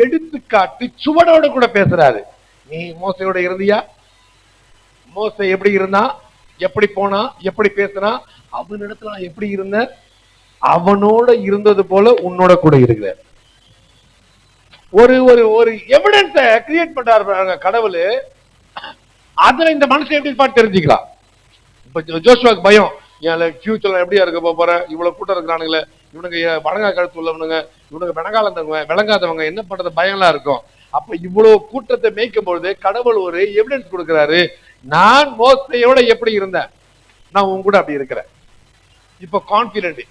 A: எடுத்துக்காட்டு சுவடோட கூட பேசுறாரு. நீ மோசையோட இருந்தியா? மோசை எப்படி இருந்தா, எப்படி போனா, எப்படி பேசினா, அவனிடத்துல நான் எப்படி இருந்தேன், அவனோட இருந்தது போல உன்னோட கூட இருக்கிற ஒரு ஒரு ஒரு எவிடன்ஸ கிரியேட் பண்றாரு கடவுள். அதுல இந்த மனுஷன் எப்படி பார்த்து தெரிஞ்சுக்கலாம். இப்ப ஜோஷுவாக்கு பயம், என் ஃபியூச்சர்ல எப்படியா இருக்க போறேன், இவ்வளவு கூட்டம் இருக்கிறானுங்களே, இவனுக்கு வடங்கா கழுத்து உள்ளவனுங்க, இவனுக்கு விளங்காதவங்க விளங்காதவங்க, என்ன பண்றது பயம்லாம் இருக்கும். அப்ப இவ்வளவு கூட்டத்தை மேய்க்கும் பொழுது கடவுள் ஒரு எவிடன்ஸ் கொடுக்கிறாரு. நான் மோசையோட எப்படி இருந்தேன், நான் உன் கூட அப்படி இருக்கிறேன். இப்ப கான்பிடென்ட்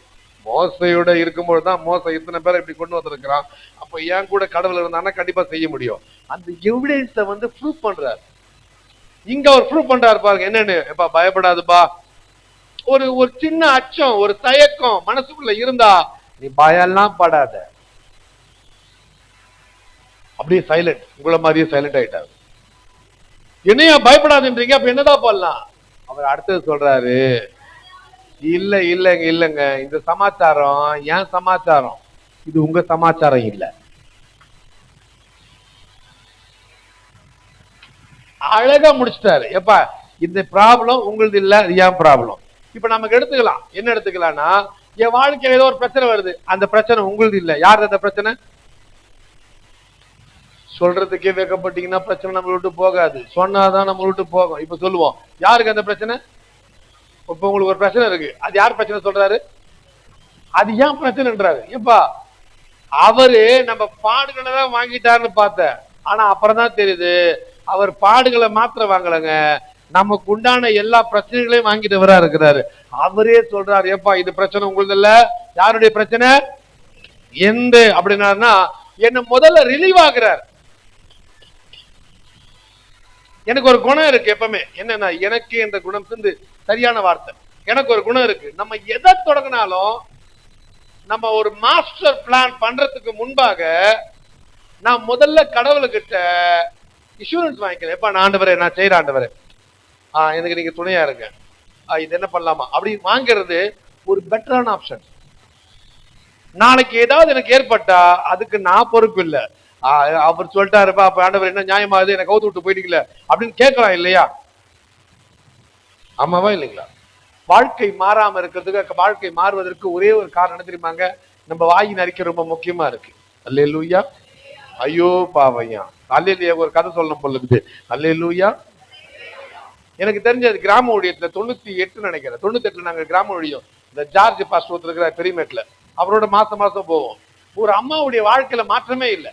A: மோசையோட இருக்கும்போது தான் மோசை இத்தனை பேரை இப்படி கொண்டு வந்திருக்கிறான். அப்ப என் கூட கடவுள் இருந்தானா கண்டிப்பா செய்ய முடியும். அந்த எவிடன்ஸை வந்து ப்ரூவ் பண்றாரு. இங்க அவர் ப்ரூவ் பண்றாரு பாருங்க. என்னன்னு, எப்பா பயப்படாதுப்பா, ஒரு ஒரு சின்ன அச்சம், ஒரு தயக்கம் மனசுக்குள்ள இருந்தா நீ பயம்லாம் படாத. அப்படியே சைலண்ட், உங்களை மாதிரியே சைலண்ட் ஆயிட்டாரு. என்னையா பயப்படாதுன்றீங்க, அப்ப என்னதான் பண்ணலாம்? அவர் அடுத்தது சொல்றாரு, இல்ல இல்லங்க இல்லங்க, இந்த சமாச்சாரம் ஏன் சமாச்சாரம், இது உங்க சமாச்சாரம் இல்ல. அழகா முடிச்சிட்டாரு. எப்பா இந்த ப்ராப்ளம் உங்களது இல்ல, அது ஏன் ப்ராப்ளம். இப்ப நமக்கு எடுத்துக்கலாம், என்ன எடுத்துக்கலாம்னா, என் வாழ்க்கையில ஏதோ ஒரு பிரச்சனை வருது, அந்த பிரச்சனை உங்களது இல்ல. யாரு அந்த பிரச்சனை? சொல்றதுக்கே வைக்கப்பட்டீங்கன்னா பிரச்சனை நம்ம விட்டு போகாது, சொன்னாதான் நம்ம விட்டு போகும். இப்ப சொல்லுவோம், யாருக்கு அந்த பிரச்சனை? இப்ப உங்களுக்கு ஒரு பிரச்சனை இருக்கு, அது யார் பிரச்சனை சொல்றாரு? அது ஏன் பிரச்சனைன்றாரு. எப்பா அவரு நம்ம பாடுகளை தான் வாங்கிட்டாருன்னு பார்த்தேன், ஆனா அப்புறம் தான் தெரியுது அவர் பாடுகளை மாத்திர வாங்கலங்க, நமக்கு உண்டான எல்லா பிரச்சனைகளையும் வாங்கிட்டவரா இருக்கிறாரு. அவரே சொல்றாரு, ஏப்பா இது பிரச்சனை உங்களது இல்ல, யாருடைய பிரச்சனை எந்த அப்படின்னா என்ன முதல்ல ரிலீவ் ஆகுறார். எனக்கு ஒரு குணம் இருக்கு எப்பவுமே, என்னன்னா எனக்கு என்ற குணம் வந்து சரியான வார்த்தை. எனக்கு ஒரு குணம் இருக்கு, நம்ம எதை தொடங்கினாலும் நம்ம ஒரு மாஸ்டர் பிளான் பண்றதுக்கு முன்பாக நான் முதல்ல கடவுள்கிட்ட இன்சூரன்ஸ் வாங்கிக்கிறேன். எப்ப நான் ஆண்டவரே நான் செய்யற ஆண்டவரே, எனக்கு நீங்க துணையா இருங்க, இது என்ன பண்ணலாமா அப்படி வாங்கிறது ஒரு பெட்டரான ஆப்ஷன். நாளைக்கு ஏதாவது எனக்கு ஏற்பட்டா அதுக்கு நான் பொறுப்பு இல்லை. அவர் சொல்லிட்டாருப்பா, அப்ப ஆண்டவர் என்ன நியாயமாகுது, எனக்கு கவுத்து விட்டு போயிட்டீங்களே அப்படின்னு கேட்கலாம் இல்லையா? ஆமாவா இல்லைங்களா? வாழ்க்கை மாறாம இருக்கிறதுக்கு, வாழ்க்கை மாறுவதற்கு ஒரே ஒரு காரணம் தெரியுமாங்க, நம்ம வாயின் அறிக்கை ரொம்ப முக்கியமா இருக்கு. அல்லேலூயா, ஐயோ பாவையா, அல்லேலூயா. ஒரு கதை சொல்லணும் போல இருக்குது. அல்லேலூயா. எனக்கு தெரிஞ்சது கிராம ஊழியத்துல 98 நினைக்கிறேன், 98 நாங்க கிராம ஊழியம் இந்த ஜார்ஜ் பாஸ்டர் இருக்கிற பெரியமேட்ல, அவரோட மாசம் மாசம் போவோம். ஒரு அம்மாவுடைய வாழ்க்கையில மாற்றமே இல்லை.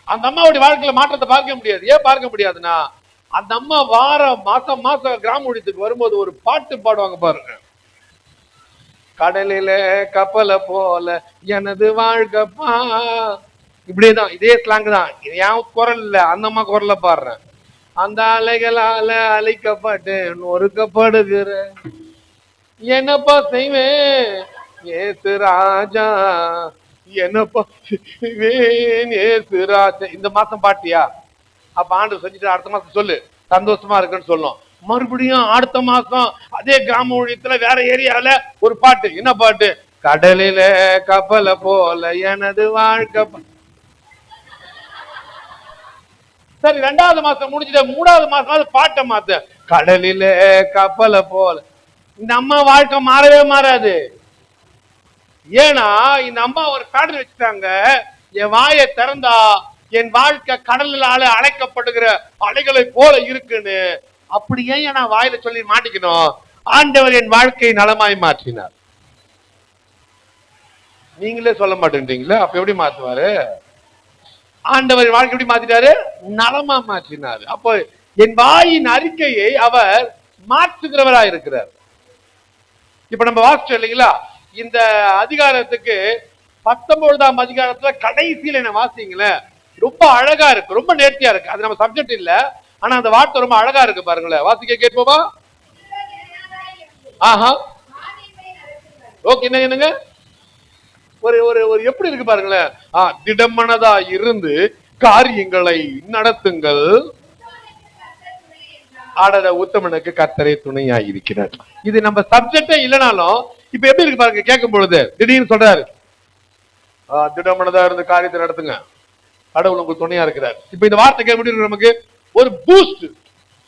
A: அந்த அம்மாவுடைய வாழ்க்கையில மாற்றத்தை பார்க்க முடியாது. ஏன் பார்க்க முடியாதுன்னா, அந்த அம்மா மாசம் மாசம் கிராம ஊழியத்துக்கு வரும்போது ஒரு பாட்டு பாடுவாங்க பாருங்க, கடலில கப்பலை போல எனது வாழ்க்கப்பா, இப்படியேதான், இதே ஸ்லாங் தான். என் குரல் இல்ல, அந்த அம்மா குரல்ல பாடுறேன். அந்த அலைகளால அழைக்கப்பட்டு நொறுக்கப்படுகிற என்னப்பா செய்வேன் ஏசு ராஜா, என்னப்பா செய்வேன் ஏசு ராஜா. இந்த மாசம் பாட்டியா, அப்ப ஆண்டு செஞ்சுட்டு அடுத்த மாசம் சொல்லு சந்தோஷமா இருக்குன்னு சொல்லணும். மறுபடியும் அடுத்த மாசம் அதே கிராம ஊழியத்துல வேற ஏரியால ஒரு பாட்டு, என்ன பாட்டு, கடலில கப்பலை போல எனது வாழ்க்கை. சரி, 2வது மாசம் முடிஞ்சுட்டு 3வது மாசம் பாட்டை மாத்த, கடலில கப்பலை போல. இந்த அம்மா வாழ்க்கை மாறவே மாறாது. ஏன்னா இந்த அம்மா ஒரு பேட்டர்ன் வச்சுட்டாங்க, என் வாயை திறந்தா என் வாழ்க்கை கடலால அழைக்கப்படுகிற அலைகளை போல இருக்குன்னு. அப்படி ஏன் நான் வாயில சொல்லி மாட்டிக்கணும்? ஆண்டவர் என் வாழ்க்கையை நலமாய் மாற்றினார். நீங்களே சொல்ல மாட்டேன்றீங்களா? அப்ப எப்படி மாத்துவாரு? ஆண்டவர் வாழ்க்கை எப்படி மாத்திட்டாரு? நலமா மாற்றினார். அப்போ என் வாயின் அறிக்கையை அவர் மாற்றுகிறவரா இருக்கிறார். இப்ப நம்ம வாசிச்சோம் இல்லைங்களா, இந்த அதிகாரத்துக்கு 19ஆம் அதிகாரத்துல கடைசியில என்ன வாசிங்களேன், ரொம்ப அழகா இருக்கு, ரொம்ப நேர்த்தியா இருக்கு. அது நம்ம சப்ஜெக்ட் இல்ல, ஆனா அந்த வார்த்தை ரொம்ப அழகா இருக்கு பாருங்களேன். வாசிக்க கேட்போமா? ஆஹா, ஓகே. என்னங்க ஒரு ஒரு ஒரு எப்படி இருக்கு பாருங்களேன். திடமனதா இருந்து காரியங்களை நடத்துங்கள். ஆடத உத்தமனுக்கு கர்த்தரே துணையாய் இருக்கிறார். இது நம்ம சப்ஜெக்டே இல்லைனாலும் இப்ப எப்படி இருக்கு பாருங்க. கேட்கும் பொழுது திடீர்னு சொல்றாரு, திடமனதா இருந்து காரியத்தை நடத்துங்க, கடவுள் உங்களுக்கு துணையா இருக்கிறார். இப்ப இந்த வார்த்தை கேட்க நமக்கு ஒரு பூஸ்ட்.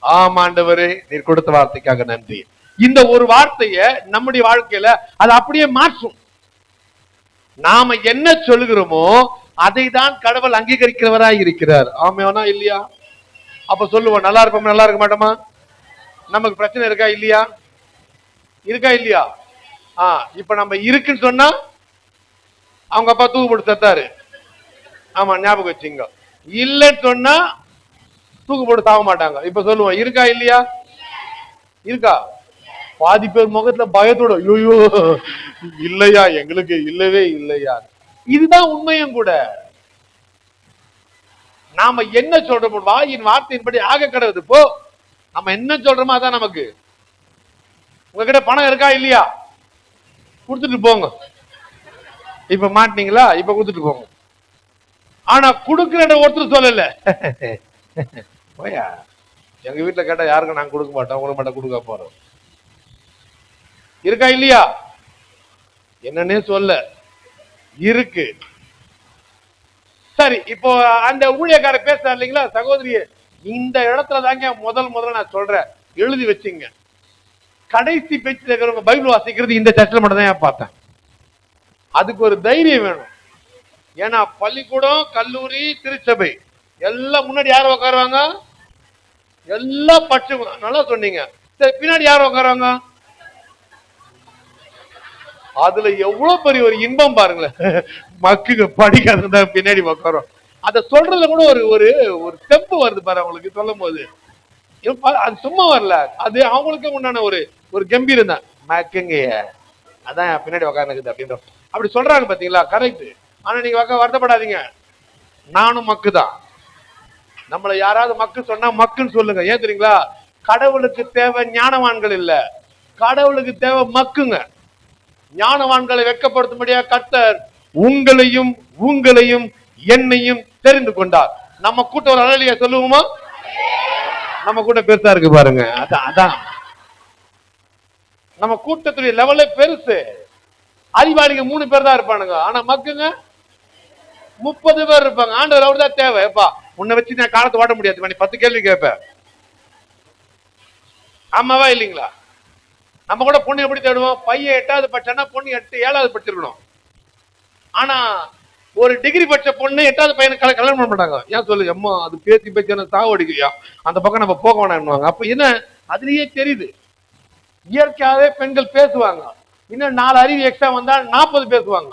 A: ஆமாண்டவரே, நீர் கொடுத்த வார்த்தைக்காக நன்றி. இந்த ஒரு வார்த்தைய நம்முடைய வாழ்க்கையில அது அப்படியே மாற்றும். நாம என்ன சொல்லுகிறோமோ அதை தான் கடவுள் அங்கீகரிக்கிறவராய் இருக்கிறார். ஆமானா இல்லையா? அப்ப சொல்லுவோம், நல்லா இருப்போம், நல்லா இருக்க மாட்டோமா? நமக்கு பிரச்சனை இருக்கா இல்லையா? இருக்கா இல்லையா? இப்ப நம்ம இருக்குன்னு சொன்னா அவங்க அப்பா தூக்கு போட்டு செத்தாரு. ஆமா, ஞாபகம் வச்சுங்க. இல்லன்னு சொன்னா தூக்கு போட்டு சாக மாட்டாங்க. இப்ப சொல்லுவோம், இருக்கா இல்லையா? இருக்கா? பாதி பேர் முகத்துல பயத்தோட, ஐயோ இல்லையா, எங்களுக்கு இல்லவே இல்லையா. இதுதான் உண்மையும் கூட. நாம என்ன சொல்றோம், வாயின் வார்த்தையின்படி ஆக கடவுது போ. நம்ம என்ன சொல்றோமோ அதான் நமக்கு. உங்ககிட்ட பணம் இருக்கா இல்லையா? கொடுத்துட்டு போங்க. இப்ப மாட்டீங்களா? இப்ப கொடுத்துட்டு போங்க. ஆனா கொடுக்கிற ஒருத்தர் சொல்லல, போயா எங்க வீட்டுல கேட்டா யாருக்கும் நாங்க கொடுக்க மாட்டோம், உங்களுக்கு மட்டும் கொடுக்க போறோம். இருக்கா இல்லையா? என்னன்னே சொல்ல இருக்கு. சரி, இப்போ அந்த ஊழியக்கார பேசுறாரு இல்லைங்களா, சகோதரியே, இந்த இடத்துல தாங்க முதல்ல நான் சொல்றேன், எழுதி வச்சுங்க. கடைசி பேச்சுல இருக்கிறவங்க பைபிள் வாசிக்கிறது இந்த சர்ச்சில் மட்டும் தான் பார்த்தேன். அதுக்கு ஒரு தைரியம் வேணும். ஏன்னா பள்ளிக்கூடம், கல்லூரி, திருச்சபை எல்லாம் முன்னாடி யாரும் உட்காருவாங்க? எல்லாம் பட்ச. நல்லா சொன்னீங்க. சரி, பின்னாடி யாரும் உட்காருவாங்க? அதுல எவ்வளவு பெரிய ஒரு இன்பம் பாருங்களேன். மக்குங்க படிக்காத பின்னாடி உட்காரும். அத சொல்றதுல கூட ஒரு ஒரு ஒரு தெம்பு வருது பாரு அவங்களுக்கு சொல்லும் போது. அது சும்மா வரல, அது அவங்களுக்கு உண்டான ஒரு ஒரு கம்பீரம் தான். மக்குங்க அதான் பின்னாடி உட்கார்ந்து அப்படின்ற அப்படி சொல்றாங்க பாத்தீங்களா? கரெக்ட். ஆனா நீங்க வருத்தப்படாதீங்க, நானும் மக்கு தான். நம்மள யாராவது மக்கு சொன்னா மக்குன்னு சொல்லுங்க. ஏன் தெரியுங்களா? கடவுளுக்கு தேவை ஞானவான்கள் இல்ல, கடவுளுக்கு தேவை மக்குங்க. ஞானவான்களை வெட்கப்படுத்தும்படியா கர்த்தர் உங்களையும் என்னையும் தெரிந்து கொண்டார். நம்ம கூட்டம் ஒரு அழலியா சொல்லுவோமா? நம்ம கூட்டம் பெருசா இருக்கு பாருங்க. அதான் நம்ம கூட்டத்துடைய லெவலே பெருசு. அறிவாளிங்க 3 பேர் தான் இருப்பானுங்க, ஆனா மக்குங்க 30 பேர் இருப்பாங்க. ஆண்டவர் அவர் தான் தேவை. எப்பா உன்னை வச்சு நான் காலத்தை ஓட்ட முடியாது, நீ 10 கேள்வி கேட்ப. ஆமாவா இல்லைங்களா? நம்ம கூட பொண்ணு எப்படி தேடுவோம்? பையன் 8வது படிச்சானா பொண்ணு 7வது படிச்சிருக்கணும். ஆனா ஒரு டிகிரி படிச்ச பொண்ணு 8வது பையனுக்கு கல்யாணம் பண்ண மாட்டாங்க. ஏன் சொல்லு, அம்மா அது பேசி பேச்சு சாவடிக்கிறியா, அந்த பக்கம் நம்ம போக வேணாம்னுவாங்க. அப்ப என்ன, அதுலயே தெரியுது. இயற்கையாவே பெண்கள் பேசுவாங்க. இன்னும் 4 அறிவு எக்ஸ்ட்ரா வந்தா 40 பேசுவாங்க.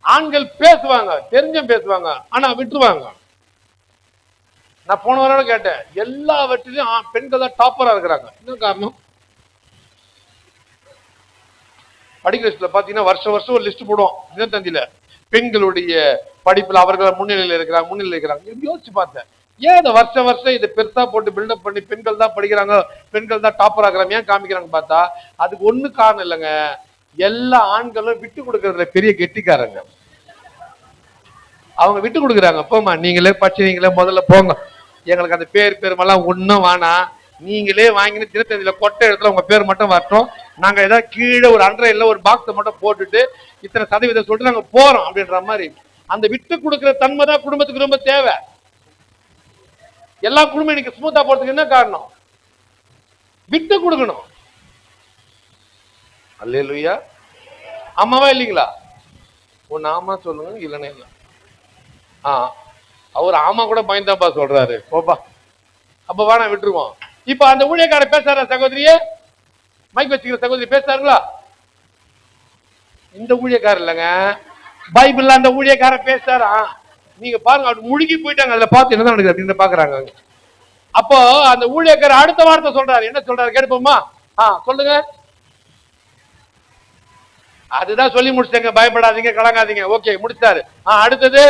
A: ஆண்கள் பேசுவாங்க, தெரிஞ்சும் பேசுவாங்க, ஆனா விட்டுருவாங்க. நான் போன வாரம் கேட்டேன், எல்லாவற்றிலும் பெண்கள் தான் டாப்பரா இருக்கிறாங்க. என்ன காரணம்? படிக்கிற லிஸ்ட்ல பாத்தீங்கன்னா வருஷம் ஒரு லிஸ்ட் போடுவோம் தினத்தந்தியில. பெண்களுடைய படிப்புல அவர்கள் முன்னிலையில் இருக்கிறாங்க. யோசிச்சு பார்த்தேன், ஏன் இந்த வருஷம் இதை பெருசா போட்டு பில்டப் பண்ணி பெண்கள் தான் படிக்கிறாங்க, பெண்கள் தான் டாப்பர் ஆகிறாங்க, ஏன் காமிக்கிறாங்க பார்த்தா அதுக்கு ஒண்ணு காரணம் இல்லைங்க. எல்லா ஆண்களும் விட்டு கொடுக்கறதுல பெரிய கெட்டிக்காரங்க. அவங்க விட்டு கொடுக்குறாங்க. போமா நீங்களே படிச்சு நீங்களே முதல்ல போங்க, எங்களுக்கு அந்த பெருமெல்லாம் ஒன்னும் வேணாம், நீங்களே வாங்கின தினத்தந்தியில கொட்டை இடத்துல உங்க பேர் மட்டும் வரட்டும், நாங்க ஏதாவது கீழே ஒரு அண்டர்லைன்ல ஒரு பாக்ஸை மட்டும் போட்டுட்டு இத்தனை சதவீதம் சொல்லிட்டு நாங்க போறோம் அப்படின்ற மாதிரி. அந்த விட்டு கொடுக்கிற தன்மை தான் குடும்பத்துக்கு ரொம்ப தேவை. எல்லா குடும்பம் இன்னைக்கு ஸ்மூத்தா போறதுக்கு என்ன காரணம்? விட்டு கொடுக்கணும். அல்லேலூயா. ஆமாவா இல்லைங்களா? ஒன்னு ஆமா சொல்லுங்க, இல்லைன்னா இல்ல. அவர் ஆமா கூட பயந்தாப்பா சொல்றாரு, போப்பா அப்ப வேணா விட்டுருவோம். இப்ப அந்த ஊழியக்கார பேசார சகோதரியே, மைக் வச்சுக்கிற சகோதரி பேசாருங்களா? இந்த ஊழியக்கார இல்லைங்க, பைபிள்ல அந்த ஊழியக்கார பேசாரா? நீங்க பாருங்க, அவர் முழுகி போயிட்டாங்க, அதுல பார்த்து என்னதான் நடக்குது அப்படின்னு பாக்குறாங்க. அப்போ அந்த ஊழியக்கார அடுத்த வார்த்தை சொல்றாரு. என்ன சொல்றாரு கேட்போமா? சொல்லுங்க. அதுதான் சொல்லி முடிச்சாங்க, பயப்படாதீங்க கலங்காதீங்க. ஓகே முடிச்சாரு. அடுத்தது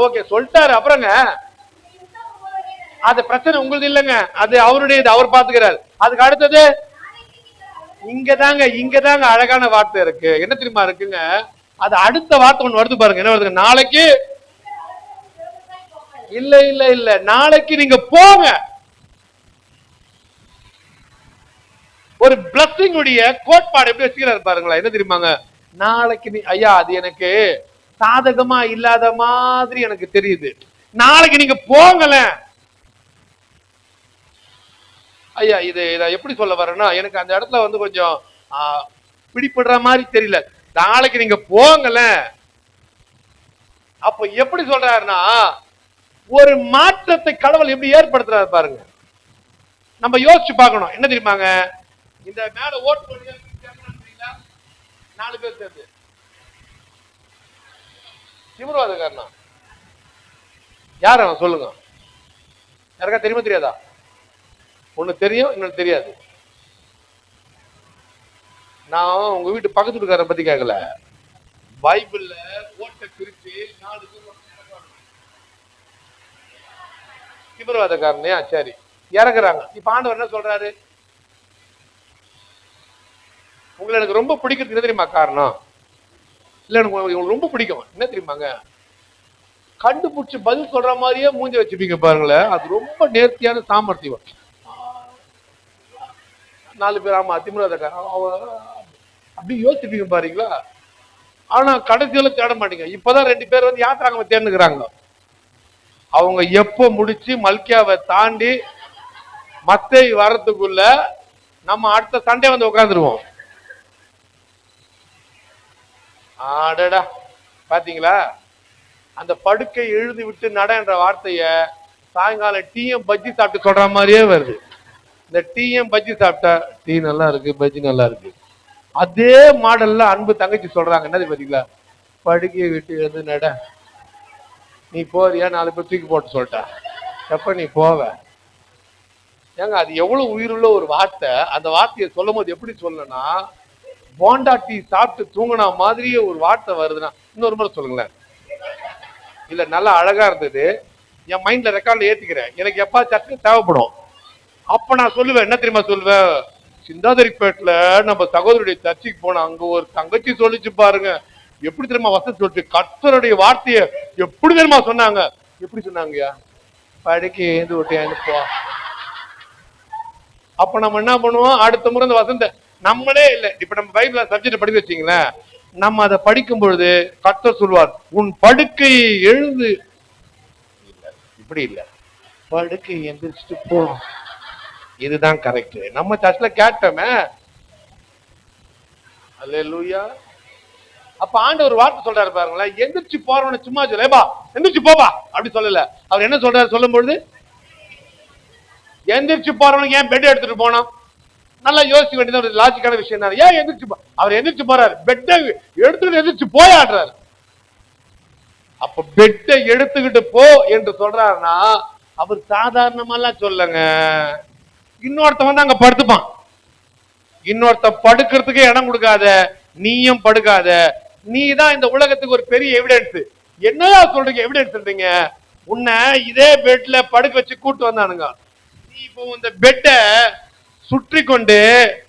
A: ஓகே சொல்லிட்டாரு. அப்புறங்க அது பிரச்சனை உங்களுக்கு இல்லைங்க, அது அவருடையது, அவர் பாத்துக்கிறார். அதுக்கு அடுத்தது இங்கதாங்க அழகான வார்த்தை இருக்கு. என்ன தெரியுமா இருக்குங்க, அது அடுத்த வார்த்தை ஒண்ணு வருது பாருங்க. என்ன வருதுங்க? நாளைக்கு இல்ல இல்ல இல்ல, நாளைக்கு நீங்க போங்க. ஒரு பிளஸிங் உடைய கோட்பாடு எப்படி வச்சுக்கிறாரு பாருங்களா. என்ன தெரியுமாங்க, நாளைக்கு நீ ஐயா அது எனக்கு சாதகமா இல்லாத மாதிரி எனக்கு தெரியுது, நாளைக்கு நீங்க போங்கல ஐயா. இது எப்படி சொல்ல வரேன்னா, எனக்கு அந்த இடத்துல வந்து கொஞ்சம் பிடிப்படுற மாதிரி தெரியல. நாளைக்கு நீங்க போங்கல. அப்ப எப்படி சொல்றாருன்னா, ஒரு மாற்றத்தை கடவுள் எப்படி ஏற்படுத்துறாரு பாருங்க. நம்ம யோசிச்சு பார்க்கணும். என்ன தெரியுமாங்க, இந்த மேல ஓட்டு 4 பேர் சேர்ந்து திமிர்வாதக்காரனா யார் அவன் சொல்லுங்க. யாருக்கா தெரியுமா தெரியாதா? ஒண்ணு தெரியும், இன்னொன்னு தெரியாது. நான் உங்க வீட்டு பக்கத்து வீட்டுக்கார பத்தி கேட்கல. பைபிள்ல ஓட்டை பிரிச்சு 4 பேர் திமிர்வாதக்காரனையா சரி இறங்குறாங்க. இப்ப ஆண்டவர் என்ன சொல்றாரு, உங்களை எனக்கு ரொம்ப பிடிக்கிறது என்ன தெரியுமா காரணம்? இல்ல எனக்கு ரொம்ப பிடிக்கும். என்ன தெரியுமாங்க, கண்டுபிடிச்சு பதில் சொல்ற மாதிரியே மூஞ்சி வச்சுப்பீங்க பாருங்களேன். அது ரொம்ப நேர்த்தியான சாமர்த்தியம். 4 பேர் ஆமா திமிர்வாதக்காரன் அப்படி யோசிப்பீங்க பாருங்களா. ஆனா கடைசியில தேட மாட்டீங்க. இப்பதான் 2 பேர் வந்து யாத்திராங்க தேர்ந்துக்கிறாங்க. அவங்க எப்ப முடிச்சு மல்கியாவை தாண்டி மத்தை வரத்துக்குள்ள நம்ம அடுத்த சண்டே வந்து உட்காந்துருவோம். ஆடடா பாத்தீங்களா, அந்த படுக்கை எழுதி விட்டு நட என்ற வார்த்தைய சாயங்காலம் டீயும் பஜ்ஜி சாப்பிட்டு சொல்ற மாதிரியே வருது. இந்த டீயும் பஜ்ஜி சாப்பிட்டா டீ நல்லா இருக்கு, பஜ்ஜி நல்லா இருக்கு. அதே மாடல்ல அன்பு தங்கச்சி சொல்றாங்க. என்னது பாத்தீங்களா, படுக்கையை விட்டு எழுந்து நட, நீ போறியா 4 பேர் தூக்கி போட்டு சொல்லிட்டா எப்ப நீ போவ. ஏங்க அது எவ்வளவு உயிருள்ள ஒரு வார்த்தை. அந்த வார்த்தையை சொல்லும் போது எப்படி சொல்லணும்னா, போண்டா டீ சாப்பிட்டு தூங்கினா மாதிரியே ஒரு வார்த்தை வருதுன்னா. இன்னொரு முறை சொல்லுங்களேன். இல்ல நல்லா அழகா இருந்தது, என் மைண்ட்ல ரெக்கார்ட்ல ஏத்திக்கிறேன். எனக்கு எப்ப சட்னி தேவைப்படும் அப்ப நான் சொல்லுவேன். என்ன தெரியுமா சொல்லுவேன், சிந்தாதிரிப்பேட்டில் நம்ம சகோதரருடைய சர்ச்சைக்கு போன அங்க ஒரு தங்கச்சி சொல்லிச்சு பாருங்க, எப்படி தெரியுமா வசதி சொல்லிச்சு, கர்த்தருடைய வார்த்தைய எப்படி தெரியுமா சொன்னாங்க. எப்படி சொன்னாங்க, படுக்கை ஏந்து விட்டு போ. அப்ப நம்ம என்ன பண்ணுவோம், அடுத்த முறை இந்த வசந்த நம்மளே இல்ல, இப்ப நம்ம பைபிள் சப்ஜெக்ட் படிக்க வச்சீங்களேன், நம்ம அதை படிக்கும் பொழுது கர்த்தர் சொல்வார், உன் படுக்கை எழுந்து இப்படி இல்ல, படுக்கை எந்திரிச்சிட்டு போ. இதுதான் கரெக்ட். நம்ம சர்ச்ல கேட்டோமே. அல்லேலூயா. அப்ப ஆண்டவர் வார்த்தை சொல்றாரு பாருங்களேன், எந்திரிச்சு போறவன சும்மா சொல்லேபா எந்திரிச்சு போபா அப்படி சொல்லல. அவர் என்ன சொல்றாரு சொல்லும் பொழுது, எந்திரிச்சு போறவனுக்கு ஏன் பெட் எடுத்துட்டு போனோம், நல்லா யோசிக்க வேண்டியது ஒரு லாஜிக்கான விஷயம் தான். ஏன் எந்திரிச்சு அவர் எந்திரிச்சு போறாரு, பெட்டை எடுத்துக்கிட்டு எந்திரிச்சு போயாடுறாரு. அப்ப பெட்டை எடுத்துக்கிட்டு போ என்று சொல்றாருன்னா அவர் சாதாரணமாலாம் சொல்லுங்க. இன்னொருத்த வந்து அங்க படுத்துப்பான், இன்னொருத்த படுக்கிறதுக்கு இடம் கொடுக்காத, நீயும் படுக்காத. நீ தான் இந்த உலகத்துக்கு ஒரு பெரிய எவிடன்ஸ். என்னயா சொல்றீங்க எவிடன்ஸ் சொல்றீங்க, உன்னை இதே பெட்ல படுக்க வச்சு கூட்டு வந்தானுங்க, நீ இப்போ இந்த பெட்டை சுற்றி கொண்டு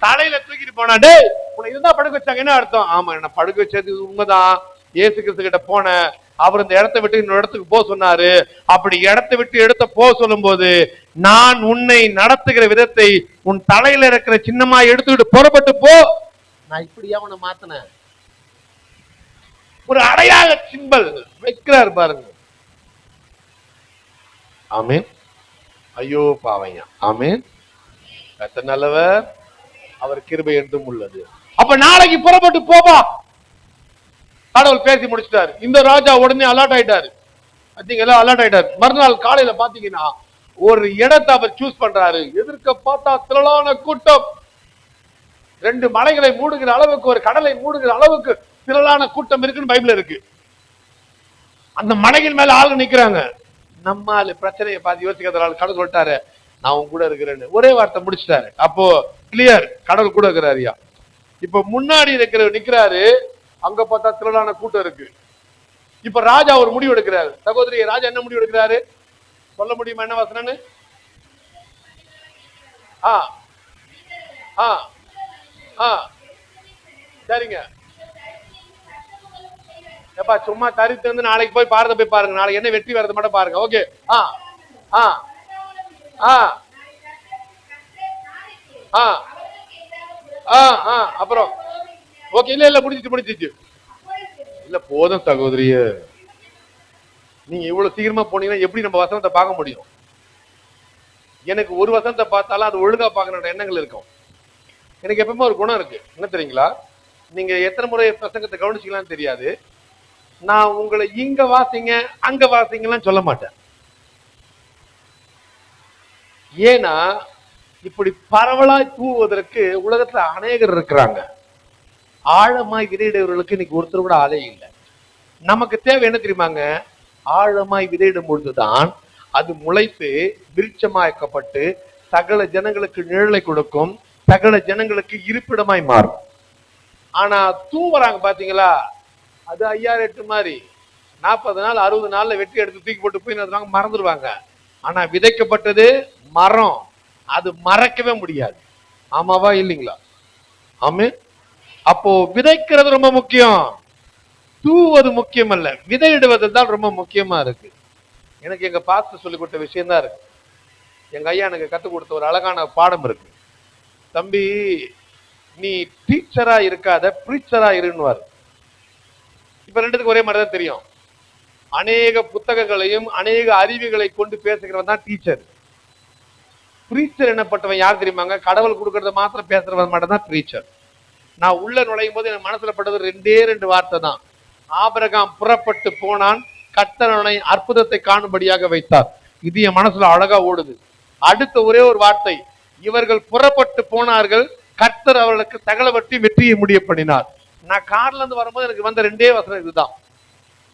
A: தலையில தூக்கிட்டு போனா, டே உன்னை இதுதான் படுக்க வச்சாங்க என்ன அர்த்தம்? ஆமா என்ன படுக்க வச்சது உண்மைதான், இயேசு கிறிஸ்து கிட்ட போன, அவர் இந்த இடத்தை விட்டு இன்னொரு இடத்துக்கு போக சொன்னாரு. அப்படி இடத்தை விட்டு எடுத்த போக சொல்லும் போது, நான் உன்னை நடத்துகிற விதத்தை உன் தலையில இருக்கிற சின்னமா எடுத்துக்கிட்டு புறப்பட்டு போ. நான் இப்படியா உன்னை மாத்தினேன், ஒரு அடையாள சிம்பல் வைக்கிறார் பாருங்க. ஆமீன். ஐயோ பாவையா. ஆமீன். கர்த்தர் நல்லவர், அவர் கிருபை என்றும் உள்ளது. அப்ப நாளைக்கு புறப்பட்டு போபா. கடவுள் பேசி முடிச்சிட்டாரு. இந்த ராஜா உடனே அலர்ட் ஆயிட்டாரு. அலர்ட் ஆயிட்டாரு. மறுநாள் காலையில பாத்தீங்கன்னா ஒரு இடத்தை அவர் சூஸ் பண்றாரு. எதிர்க்க பார்த்தா திரளான கூட்டம், 2 மலைகளை மூடுகிற அளவுக்கு, ஒரு கடலை மூடுகிற அளவுக்கு திரளான கூட்டம் இருக்குன்னு பைபிள் இருக்கு. அந்த மலையின் மேல ஆளு நிக்கிறாங்க. நம்மால பிரச்சனையை பார்த்து யோசிக்கிறதுனால கடவுள் சொல்லிட்டாரு, நான் உன் கூட இருக்கிறேன்னு ஒரே வார்த்தை முடிச்சிட்டாரு. அப்போ கிளியர், கடவுள் கூட இருக்கிறாரியா. இப்ப முன்னாடி இருக்கிற நிக்கிறாரு, அங்க பார்த்தா திரளான கூட்டம் இருக்கு. இப்ப ராஜா ஒரு முடிவு எடுக்கிறாரு. சகோதரி, ராஜா என்ன முடிவு எடுக்கிறாரு சொல்ல முடியுமா? என்ன வசனம்னு ஆ ஆ ஆ சரிங்க. எப்பா சும்மா தரித்து வந்து நாளைக்கு போய் பாரத போய் பாருங்க, நாளைக்கு என்ன வெற்றி வரது மட்டும் பாருங்க. ஓகே. ஆ ஆ ஆ ஆ ஆ ஆ அப்புறம் ஓகே. இல்ல இல்ல முடிச்சிச்சு முடிச்சிச்சு. இல்ல போதும் சகோதரிய, நீங்க இவ்வளவு சீக்கிரமா போனீங்கன்னா எப்படி நம்ம வசனத்தை பார்க்க முடியும்? எனக்கு ஒரு வசனத்தை பார்த்தாலும் அது ஒழுங்கா பார்க்கற எண்ணங்கள் இருக்கும். எனக்கு எப்பவுமே ஒரு குணம் இருக்கு, என்ன தெரியுங்களா? நீங்க எத்தனை முறை பிரசங்கத்தை கவனிச்சீங்களான்னு தெரியாது. நான் உங்களை இங்க வாசிங்க அங்க வாசிங்கலாம் சொல்ல மாட்டேன். ஏன்னா இப்படி பரவலாய் தூவுவதற்கு உலகத்துல அநேகர் இருக்கிறாங்க. ஆழமாய் விதையிடுவர்களுக்கு இன்னைக்கு ஒருத்தர் கூட ஆளே இல்லை. நமக்கு தேவை என்ன தெரியுமாங்க? ஆழமாய் விதையிடும் பொழுதுதான் அது முளைத்து விருட்சமாக்கப்பட்டு சகல ஜனங்களுக்கு நிழலை கொடுக்கும், சகல ஜனங்களுக்கு இருப்பிடமாய் மாறும். ஆனா தூவுறாங்க பாத்தீங்களா, அது 5008 மாதிரி 40 நாள் 60 நாள்ல வெட்டி எடுத்து தூக்கி போட்டு போய் மறந்துடுவாங்க. ஆனா விதைக்கப்பட்டது மரம், அது மறக்கவே முடியாது. ஆமாவா இல்லைங்களா? ஆமே. அப்போ விதைக்கிறது ரொம்ப முக்கியம், தூவது முக்கியம் அல்ல, விதையிடுவது தான் ரொம்ப முக்கியமா இருக்கு. எனக்கு எங்க பாஸ்டர் சொல்லி கொடுத்த விஷயம் தான் இருக்கு. எங்க ஐயா எனக்கு கத்துக் கொடுத்த ஒரு அழகான பாடம் இருக்கு. தம்பி, நீ டீச்சரா இருக்காத பிரீச்சரா இருன்னுவார். இப்ப ரெண்டுத்துக்கு ஒரே மாதிரி தான் தெரியும். அநேக புத்தகங்களையும் அநேக அறிவுகளை கொண்டு பேசுகிறவன் தான் டீச்சர். பிரீச்சர் என்னப்பட்டவன் யார் தெரியுமாங்க? கடவுள் கொடுக்கறத மாத்திரம் பேசுறவன் மட்டும் தான் பிரீச்சர். நான் உள்ள நுழையும் போது என் மனசுல பட்டது 2 வார்த்தை தான். ஆபிரகாம் புறப்பட்டு போனான், கர்த்தர் அவனை அற்புதத்தை காணும்படியாக வைத்தார். இது என் மனசுல அழகா ஓடுது. அடுத்த ஒரே ஒரு வார்த்தை, இவர்கள் புறப்பட்டு போனார்கள், கர்த்தர் அவர்களுக்கு சகலவற்றை வெற்றியை முடிய பண்ணினார். நான் கார்ல இருந்து வரும்போது எனக்கு வந்த 2 வசனம் இதுதான்.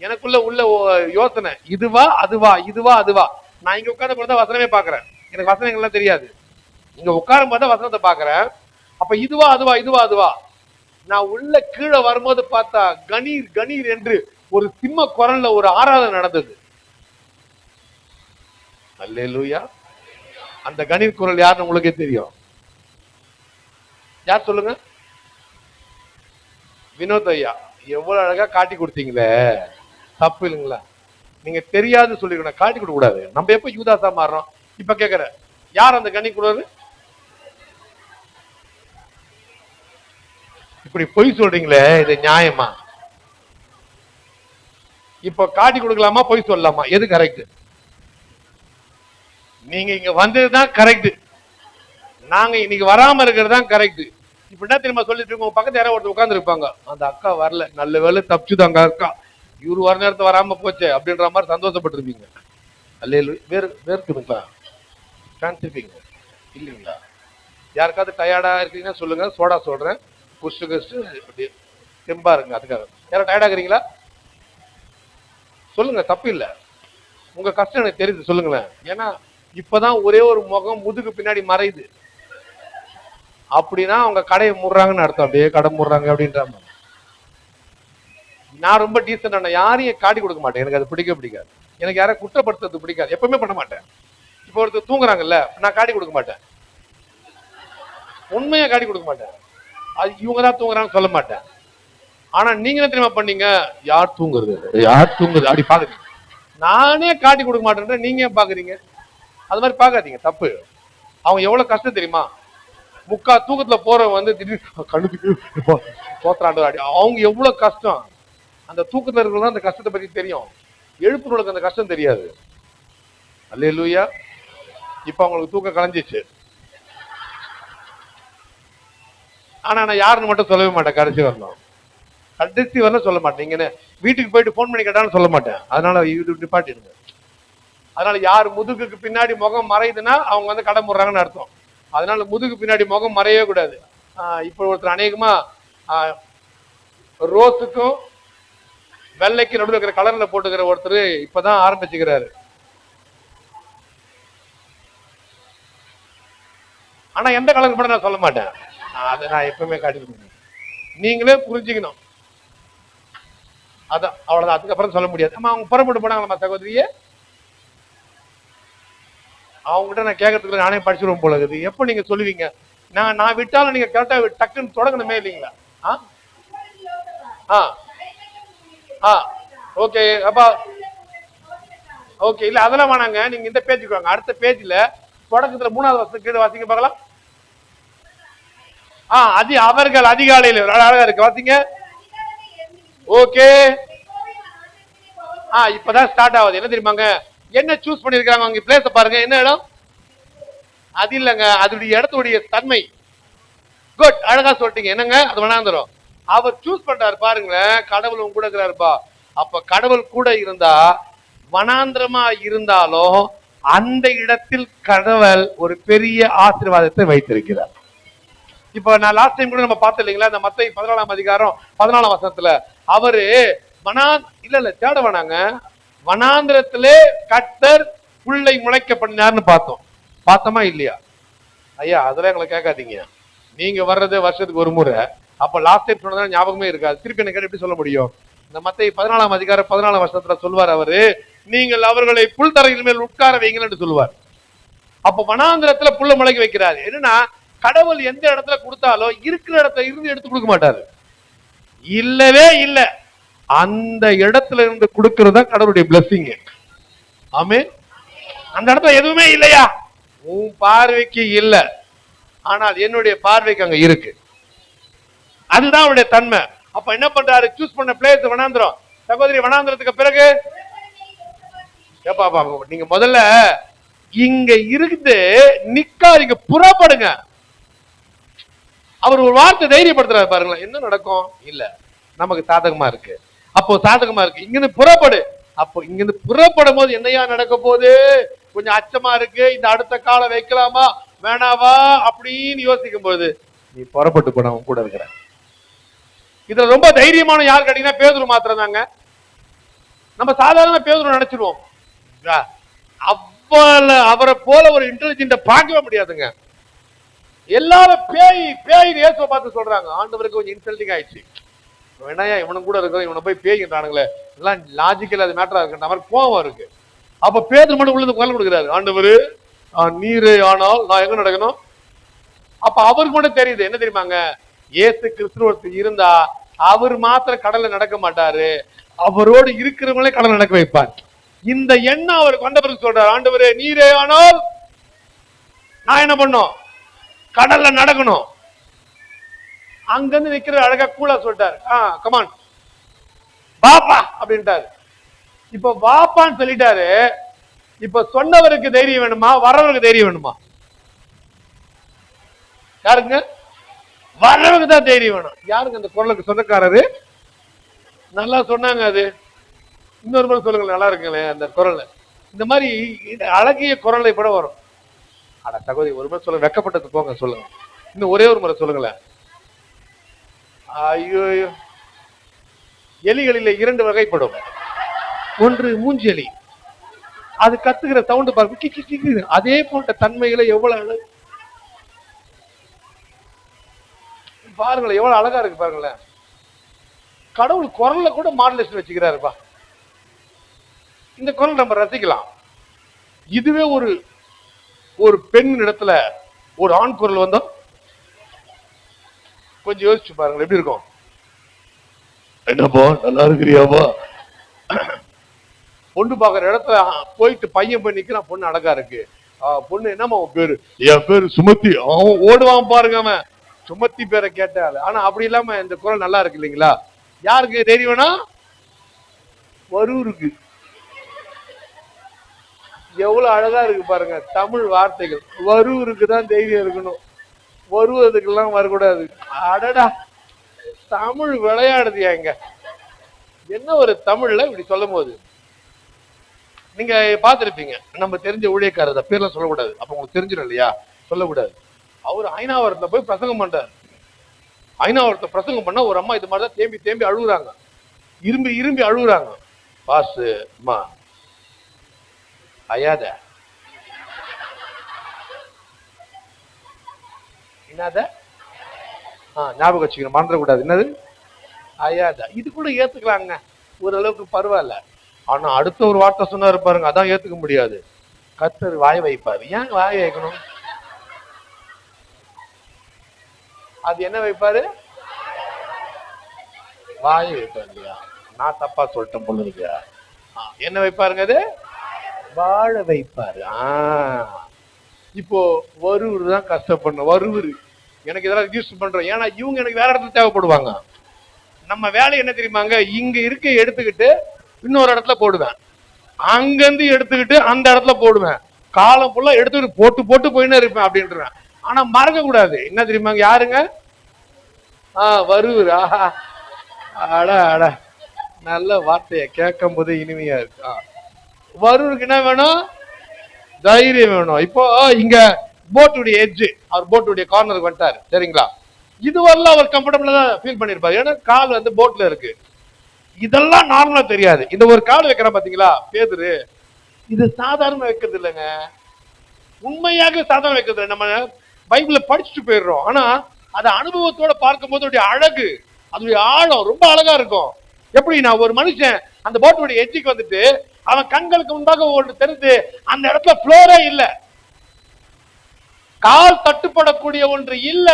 A: எனக்குள்ள உள்ள யோசனை, இதுவா அதுவா, இதுவா அதுவா. நான் இங்க உட்கார்ந்து போது வசனமே பாக்குறேன், எனக்கு வசனங்கள்லாம் தெரியாது. இங்க உட்காரும் போது வசனத்தை பாக்குறேன். அப்ப இதுவா அதுவா, இதுவா அதுவா. நான் உள்ள கீழே வரும்போது பார்த்தா கணீர் கணீர் என்று ஒரு சிம்ம குரல்ல ஒரு ஆராதனை நடந்தது. அல்லேலூயா. அந்த கணீர் குரல் யாருன்னு உங்களுக்கே தெரியும். யார் சொல்லுங்க? வினோத் ஐயா. எவ்வளவு அழகா காட்டி கொடுத்தீங்களே, தப்பு இல்லைங்களா? நீங்க தெரியாது சொல்லிக்கணும், காட்டி கொடுக்க கூடாது. நம்ம எப்ப யூதாசா மாறுறோம்? இப்ப கேக்குற யார் அந்த கணி குரல்? இப்படி பொய் சொல்றீங்களே, இது நியாயமா? இப்ப காட்டி கொடுக்கலாமா பொய் சொல்லலாமா? எது கரெக்ட்? நீங்க இங்க வந்ததுதான் கரெக்ட், நாங்க இன்னைக்கு வராம இருக்கிறது தான் கரெக்ட். இப்ப என்ன தெரியுமா சொல்லிட்டு இருக்கோம்? பக்கத்து யாராவது ஒருத்தர் உட்கார்ந்து இருப்பாங்க, அந்த அக்கா வரல, நல்ல வேலை தப்பிச்சுதாங்க அக்கா, இவரு வர நேரத்தை வராம போச்சே அப்படின்ற மாதிரி சந்தோஷப்பட்டு இருப்பீங்க. அல்ல வேர்க்குதுங்களா? இல்லைங்களா? யாருக்காவது டயர்டா இருக்கீங்கன்னா சொல்லுங்க, சோடா சொல்றேன், குஸ்ட் கஸ்ட் தெம்பா இருங்க. அதுக்காக யாரும் டயர்டா இருக்கிறீங்களா? சொல்லுங்க, தப்பு இல்லை. உங்க கஷ்டம் எனக்கு தெரியுது, சொல்லுங்களேன். ஏன்னா இப்பதான் ஒரே ஒரு முகம் முதுகு பின்னாடி மறையுது அப்படின்னா அவங்க கடையை மூடுறாங்கன்னு அர்த்தம். அப்படியே கடை மூடுறாங்க அப்படின்ற மாதிரி. நான் ரொம்ப டீசென்ட், யாரையும் காட்டி கொடுக்க மாட்டேன், எனக்கு அது பிடிக்காது. எனக்கு யாரையும் குற்றப்படுத்துறது பிடிக்காது, எப்பவுமே பண்ண மாட்டேன். இப்போ ஒருத்தர் தூங்குறாங்கல்ல, நான் காட்டி கொடுக்க மாட்டேன், உண்மையா காட்டி கொடுக்க மாட்டேன். அது இவங்க தான் தூங்குறாங்கன்னு சொல்ல மாட்டேன். ஆனா நீங்க என்ன தெரியுமா பண்ணீங்க? யார் தூங்குறது அப்படி பாக்குறீங்க. நானே காட்டி கொடுக்க மாட்டேன், நீங்க பாக்குறீங்க. அது மாதிரி பாக்காதீங்க, தப்பு. அவங்க எவ்வளவு கஷ்டம் தெரியுமா? முக்கா தூக்கத்துல போறவங்க வந்து திடீர்னு கண்ணுக்கு போத்துறாண்டு, அவங்க எவ்வளவு கஷ்டம். அந்த தூக்கத்துல இருக்கிறது அந்த கஷ்டத்தை பத்தி தெரியும், எழுப்புறவங்களுக்கு அந்த கஷ்டம் தெரியாது. அல்லேலூயா. இப்ப அவங்களுக்கு தூக்கம் கலைஞ்சிச்சு. ஆனா நான் யாருன்னு மட்டும் சொல்லவே மாட்டேன், கடைசி வரணும் சொல்ல மாட்டேன். நீங்க வீட்டுக்கு போயிட்டு போன் பண்ணி கேட்டாலும் சொல்ல மாட்டேன். அதனால நிப்பாட்டிடுங்க. அதனால யார் முதுகுக்கு பின்னாடி முகம் மறையுதுன்னா அவங்க வந்து கடை முடுறாங்கன்னு அர்த்தம். அதனால முதுகு பின்னாடி முகம் மறையவே கூடாது. இப்ப ஒருத்தர் அநேகமா ரோஸுக்கும் வெள்ளைக்கு நடுவில் இருக்கிற கலர்ல போட்டுக்கிற ஒருத்தர் இப்பதான் ஆரம்பிச்சுக்கிறாரு. ஆனா எந்த கலருக்கு மட்டும் நான் சொல்ல மாட்டேன், அதை நான் எப்பவுமே காட்டி. நீங்களே புரிஞ்சுக்கணும். அதான், அவ்வளவுதான். அதுக்கப்புறம் சொல்ல முடியாது. ஆமா, அவங்க புறப்பட்டு போனாங்களா சகோதரிய? அவங்ககிட்ட நான் கேட்கறதுக்கு நானே படிச்சிருவோம் போல இருக்குது. எப்ப நீங்க சொல்லுவீங்க? நான் விட்டாலும் நீங்க கரெக்டா டக்குன்னு தொடங்கணுமே இல்லைங்களா? ஓகே அப்பா, ஓகே. இல்ல அதெல்லாம் வேணாங்க, நீங்க இந்த பேஜுக்கு வாங்க. அடுத்த பேஜ்ல தொடக்கத்துல 3வது வருஷம் கீழே வாசிங்க பார்க்கலாம். அவர்கள் அதிகாலையில் அழகா இருக்கு, வாசிங்க. ஓகே. இப்பதான் ஸ்டார்ட் ஆகுது. என்ன தெரியுமாங்க, என்ன சூஸ் பண்ணிருக்காங்க அவங்க பிளேஸ் பாருங்க. என்ன இடம் அது? இல்லங்க, அதோடைய இடத்துடைய தன்மை. குட், அழகா சொல்லிட்டீங்க. என்னங்க அது வனாந்தரம். அவர் சூஸ் பண்றாரு பாருங்களேன். கடவுள் உங்க கூட இருக்கிறாருப்பா. அப்ப கடவுள் கூட இருந்தா வனாந்திரமா இருந்தாலும் அந்த இடத்தில் கடவுள் ஒரு பெரிய ஆசீர்வாதத்தை வைத்திருக்கிறார். இப்ப நான் லாஸ்ட் டைம் கூட நம்ம பார்த்தோம் இல்லைங்களா, இந்த மத்தேயு 14ஆம் அதிகாரம் 14ஆம் வசனத்துல அவரு இல்ல தேட வேணாங்க, வனாந்திரத்திலே கர்த்தர் புல்லை முளைக்க பண்ணினார்னு பார்த்தோமா இல்லையா? ஐயா அதெல்லாம் எங்களை கேட்காதீங்க. நீங்க வர்றது வருஷத்துக்கு ஒரு முறை. அப்ப லாஸ்ட் டைம் சொன்னதா ஞாபகமே இருக்காது. திருப்பி எனக்கு எப்படி சொல்ல முடியும்? இந்த மத்தேயு 14ஆம் அதிகாரம் 14ஆம் வசனத்துல சொல்வார் அவரு, நீங்கள் அவர்களை புல் தரையில் மேல் உட்கார வைங்கன்னு சொல்லுவார். அப்ப வனாந்திரத்துல புல்ல முளைக்க வைக்கிறாரு. என்னன்னா கடவுள் எந்த இடத்துல கொடுத்தாலும் இருக்கிற இடத்துல இருந்து எடுத்து கொடுக்க மாட்டாரு. இல்லவே இல்ல, அந்த இடத்துல இருந்து கொடுக்கறதா கடவுளுடைய பிளஸிங். ஆமென். அந்த இடத்துல எதுவுமே இல்லையா, உன் பார்வைக்கு இல்ல, ஆனால் என்னுடைய பார்வைக்கு அங்க இருக்கு. அதுதான் அவருடைய தன்மை. அப்ப என்ன பண்றாரு, சூஸ் பண்ண பிளேஸ் வனாந்திரம். சகோதரி, வனாந்திரத்துக்கு பிறகு நீங்க முதல்ல இங்க இருந்து நிக்காதீங்க, புறப்படுங்க. அவர் ஒரு வார்த்தை தைரியப்படுத்துறாரு பாருங்களேன். என்ன நடக்கும்? இல்ல நமக்கு சாதகமா இருக்கு. அப்போ சாதகமா இருக்கு, இங்கிருந்து புறப்படு. அப்போ இங்கிருந்து புறப்படும் போது என்னையா நடக்க போகுது? கொஞ்சம் அச்சமா இருக்கு. இந்த அடுத்த காலம் வைக்கலாமா வேணாவா அப்படின்னு யோசிக்கும் போது நீ புறப்பட்டு போன உன் கூட இருக்கிற. இதுல ரொம்ப தைரியமான யார் கேட்டீங்கன்னா பேதுரு மாத்திரம் தாங்க. நம்ம சாதாரண பேதுரு நினைச்சிருவோம். அவரை போல ஒரு இன்டெலிஜென்ட பார்க்கவே முடியாதுங்க. எல்லாரும் பேய் பேய் இயேசுவை பார்த்து சொல்றாங்க. ஆண்டவருக்கு கொஞ்சம் இன்சல்டிங் ஆயிடுச்சு. வேணாயா இவனும் கூட இருக்கிற, இவனை போய் பேய்கின்றானுங்களே, எல்லாம் லாஜிக்கல் அது மேட்டரா இருக்குன்ற மாதிரி கோவம் இருக்கு. அப்ப பேதுரு மட்டும் உள்ள குரல் கொடுக்குறாரு, ஆண்டவரு நீரே ஆனால் நான் எங்க நடக்கணும்? அப்ப அவருக்கு மட்டும் தெரியுது. என்ன தெரியுமாங்க, இயேசு கிறிஸ்து இருந்தா அவர் மாத்திரம் கடல்ல நடக்க மாட்டாரு, அவரோடு இருக்கிறவங்களே கடல் நடக்க வைப்பார். இந்த எண்ணம் அவருக்கு வந்த பிறகு சொல்றாரு, ஆண்டவரே நீரே ஆனால் நான் என்ன பண்ணும்? கடல்ல நடக்கணும். அங்கிருந்து நிக்கிற அழகா கூலா சொல்லிட்டாரு, கமான் வாப்பா அப்படின்ட்டாரு. இப்ப வாப்பான்னு சொல்லிட்டாரு. இப்ப சொன்னவருக்கு தைரியம் வேணுமா, வரவருக்கு தைரியம் வேணுமா? யாருங்க? வரவருக்கு தான் தைரியம் வேணும். யாருங்க அந்த குரலுக்கு சொந்தக்காரரு? நல்லா சொன்னாங்க. அது இன்னொரு முறை சொல்லுங்க, நல்லா இருக்குங்களேன் அந்த குரல். இந்த மாதிரி அழகிய குரலை கூட வரும். அட சகோதரி, ஒரு முறை சொல்ல, வெக்கப்பட்டது போங்க, சொல்லுங்க. இன்னும் ஒரே ஒரு முறை சொல்லுங்களேன். ஐயோ, எலிகளில 2 வகைப்படும். ஒன்று மூஞ்சி எலி, அது கத்துக்கிற சவுண்ட் பாருங்க, அதே போன்ற தன்மைகளை எவ்வளவு பாருங்களேன், எவ்வளவு அழகா இருக்கு பாருங்களேன். கடவுள் குரல்ல கூட மாடுலேஷன் வச்சுக்கிறாருப்பா. இந்த குரல் நம்ம ரசிக்கலாம். இதுவே ஒரு பெண் இடத்துல ஒரு ஆண் குரல் வந்தா கொஞ்சம் யோசிச்சு பாருங்க, எப்படி இருக்கும்? என்னப்பா நல்லா இருக்கிறியாப்பா? பொண்ணு பாக்குற இடத்துல போயிட்டு பையன் போய் நிக்கிறான், பொண்ணு அழகா இருக்கு. பொண்ணு என்னமா உன் பேரு? என் பேரு சுமத்தி. அவன் ஓடுவான் பாருங்க, அவன் சுமத்தி பேரை கேட்டாள். ஆனா அப்படி இல்லாம இந்த குரல் நல்லா இருக்கு இல்லைங்களா? யாருக்கு தைரியம்னா வரூருக்கு. எவ்வளவு அழகா இருக்கு பாருங்க தமிழ் வார்த்தைகள். வரூருக்கு தான் தைரியம் இருக்கணும், வருவதுக்கு எல்லாம் வரக்கூடாது. அடடா, தமிழ் விளையாடுதியா இங்க. என்ன ஒரு தமிழ்ல இப்படி சொல்லும் போது நீங்க பாத்திருப்பீங்க, நம்ம தெரிஞ்ச ஊழியக்காரர் பேர்லாம் சொல்லக்கூடாது. அப்ப உங்களுக்கு தெரிஞ்சிடும் இல்லையா, சொல்லக்கூடாது. அவர் ஐநாவரத்துல போய் பிரசங்கம் பண்றாரு. ஐநாவரத்தை பிரசங்கம் பண்ணா ஒரு அம்மா இது மாதிரிதான் தேம்பி தேம்பி அழுகுறாங்க, இரும்பி இரும்பி அழுகுறாங்க. பாசு அம்மா அயாத என்னத ஞாபகம் வச்சுக்கணும், மறந்துடக்கூடாது. என்னது அயாத, இது கூட ஏத்துக்கலாங்க, ஓரளவுக்கு பரவாயில்ல. ஆனா அடுத்த ஒரு வார்த்தை சொன்னாரு பாருங்க, அதான் ஏத்துக்க முடியாது. கர்த்தர் வாய் வைப்பாரு. ஏன் வாய் வைக்கணும்? அது என்ன வைப்பாரு? வாய் வைப்பாரு இல்லையா? நான் தப்பா சொல்லிட்டேன் போல இருக்கியா? என்ன வைப்பாருங்க அது? வாழ வைப்பாரு. இப்போ வருவர் தான் கஷ்டப்படணும். வருவர் எனக்கு இதெல்லாம் ரிஜிஸ்டர் பண்றோம். ஏன்னா இவங்க எனக்கு வேற இடத்துல தேவைப்படுவாங்க. நம்ம வேலை என்ன தெரியுமாங்க? இங்க இருக்க எடுத்துக்கிட்டு இன்னொரு இடத்துல போடுவேன், அங்கிருந்து எடுத்துக்கிட்டு அந்த இடத்துல போடுவேன், காலம் ஃபுல்லா எடுத்துக்கிட்டு போட்டு போட்டு போயின்னு இருப்பேன் அப்படின்றேன். ஆனா மறக்க கூடாது என்ன தெரியுமாங்க? யாருங்க? வருவரா? அட அட, நல்ல வார்த்தைய கேட்கும் போது இனிமையா இருக்கு. வருவருக்கு என்ன வேணும்? தைரியம் வேணும். இப்போ இங்க போட்டுடைய எட்ஜ், அவர் போட்டுடைய கார்னருக்கு வந்துட்டாரு சரிங்களா? இதுவரையும் அவர் கம்ஃபர்டபுளா ஃபீல் பண்ணிருப்பாரு. ஏன்னா கால் வந்து போட்ல இருக்கு. இதெல்லாம் நார்மலா தெரியாது. இந்த ஒரு கால் வைக்கிற பாத்தீங்களா பேதுரு, இது சாதாரண வைக்கிறது இல்லைங்க. உண்மையாக சாதாரண வைக்கிறது இல்லை. நம்ம பைபிள படிச்சுட்டு போயிடுறோம். ஆனா அதை அனுபவத்தோட பார்க்கும் போது அழகு, அதோடைய ஆழம் ரொம்ப அழகா இருக்கும். எப்படி நான் ஒரு மனுஷன் அந்த போட்டுடைய எட்ஜுக்கு வந்துட்டு அவன் கண்களுக்கு முன்பாக ஒன்று தெரிந்து அந்த இடத்துல ஃப்ளோரே இல்ல, கால் தட்டுப்படக்கூடிய ஒன்று இல்ல.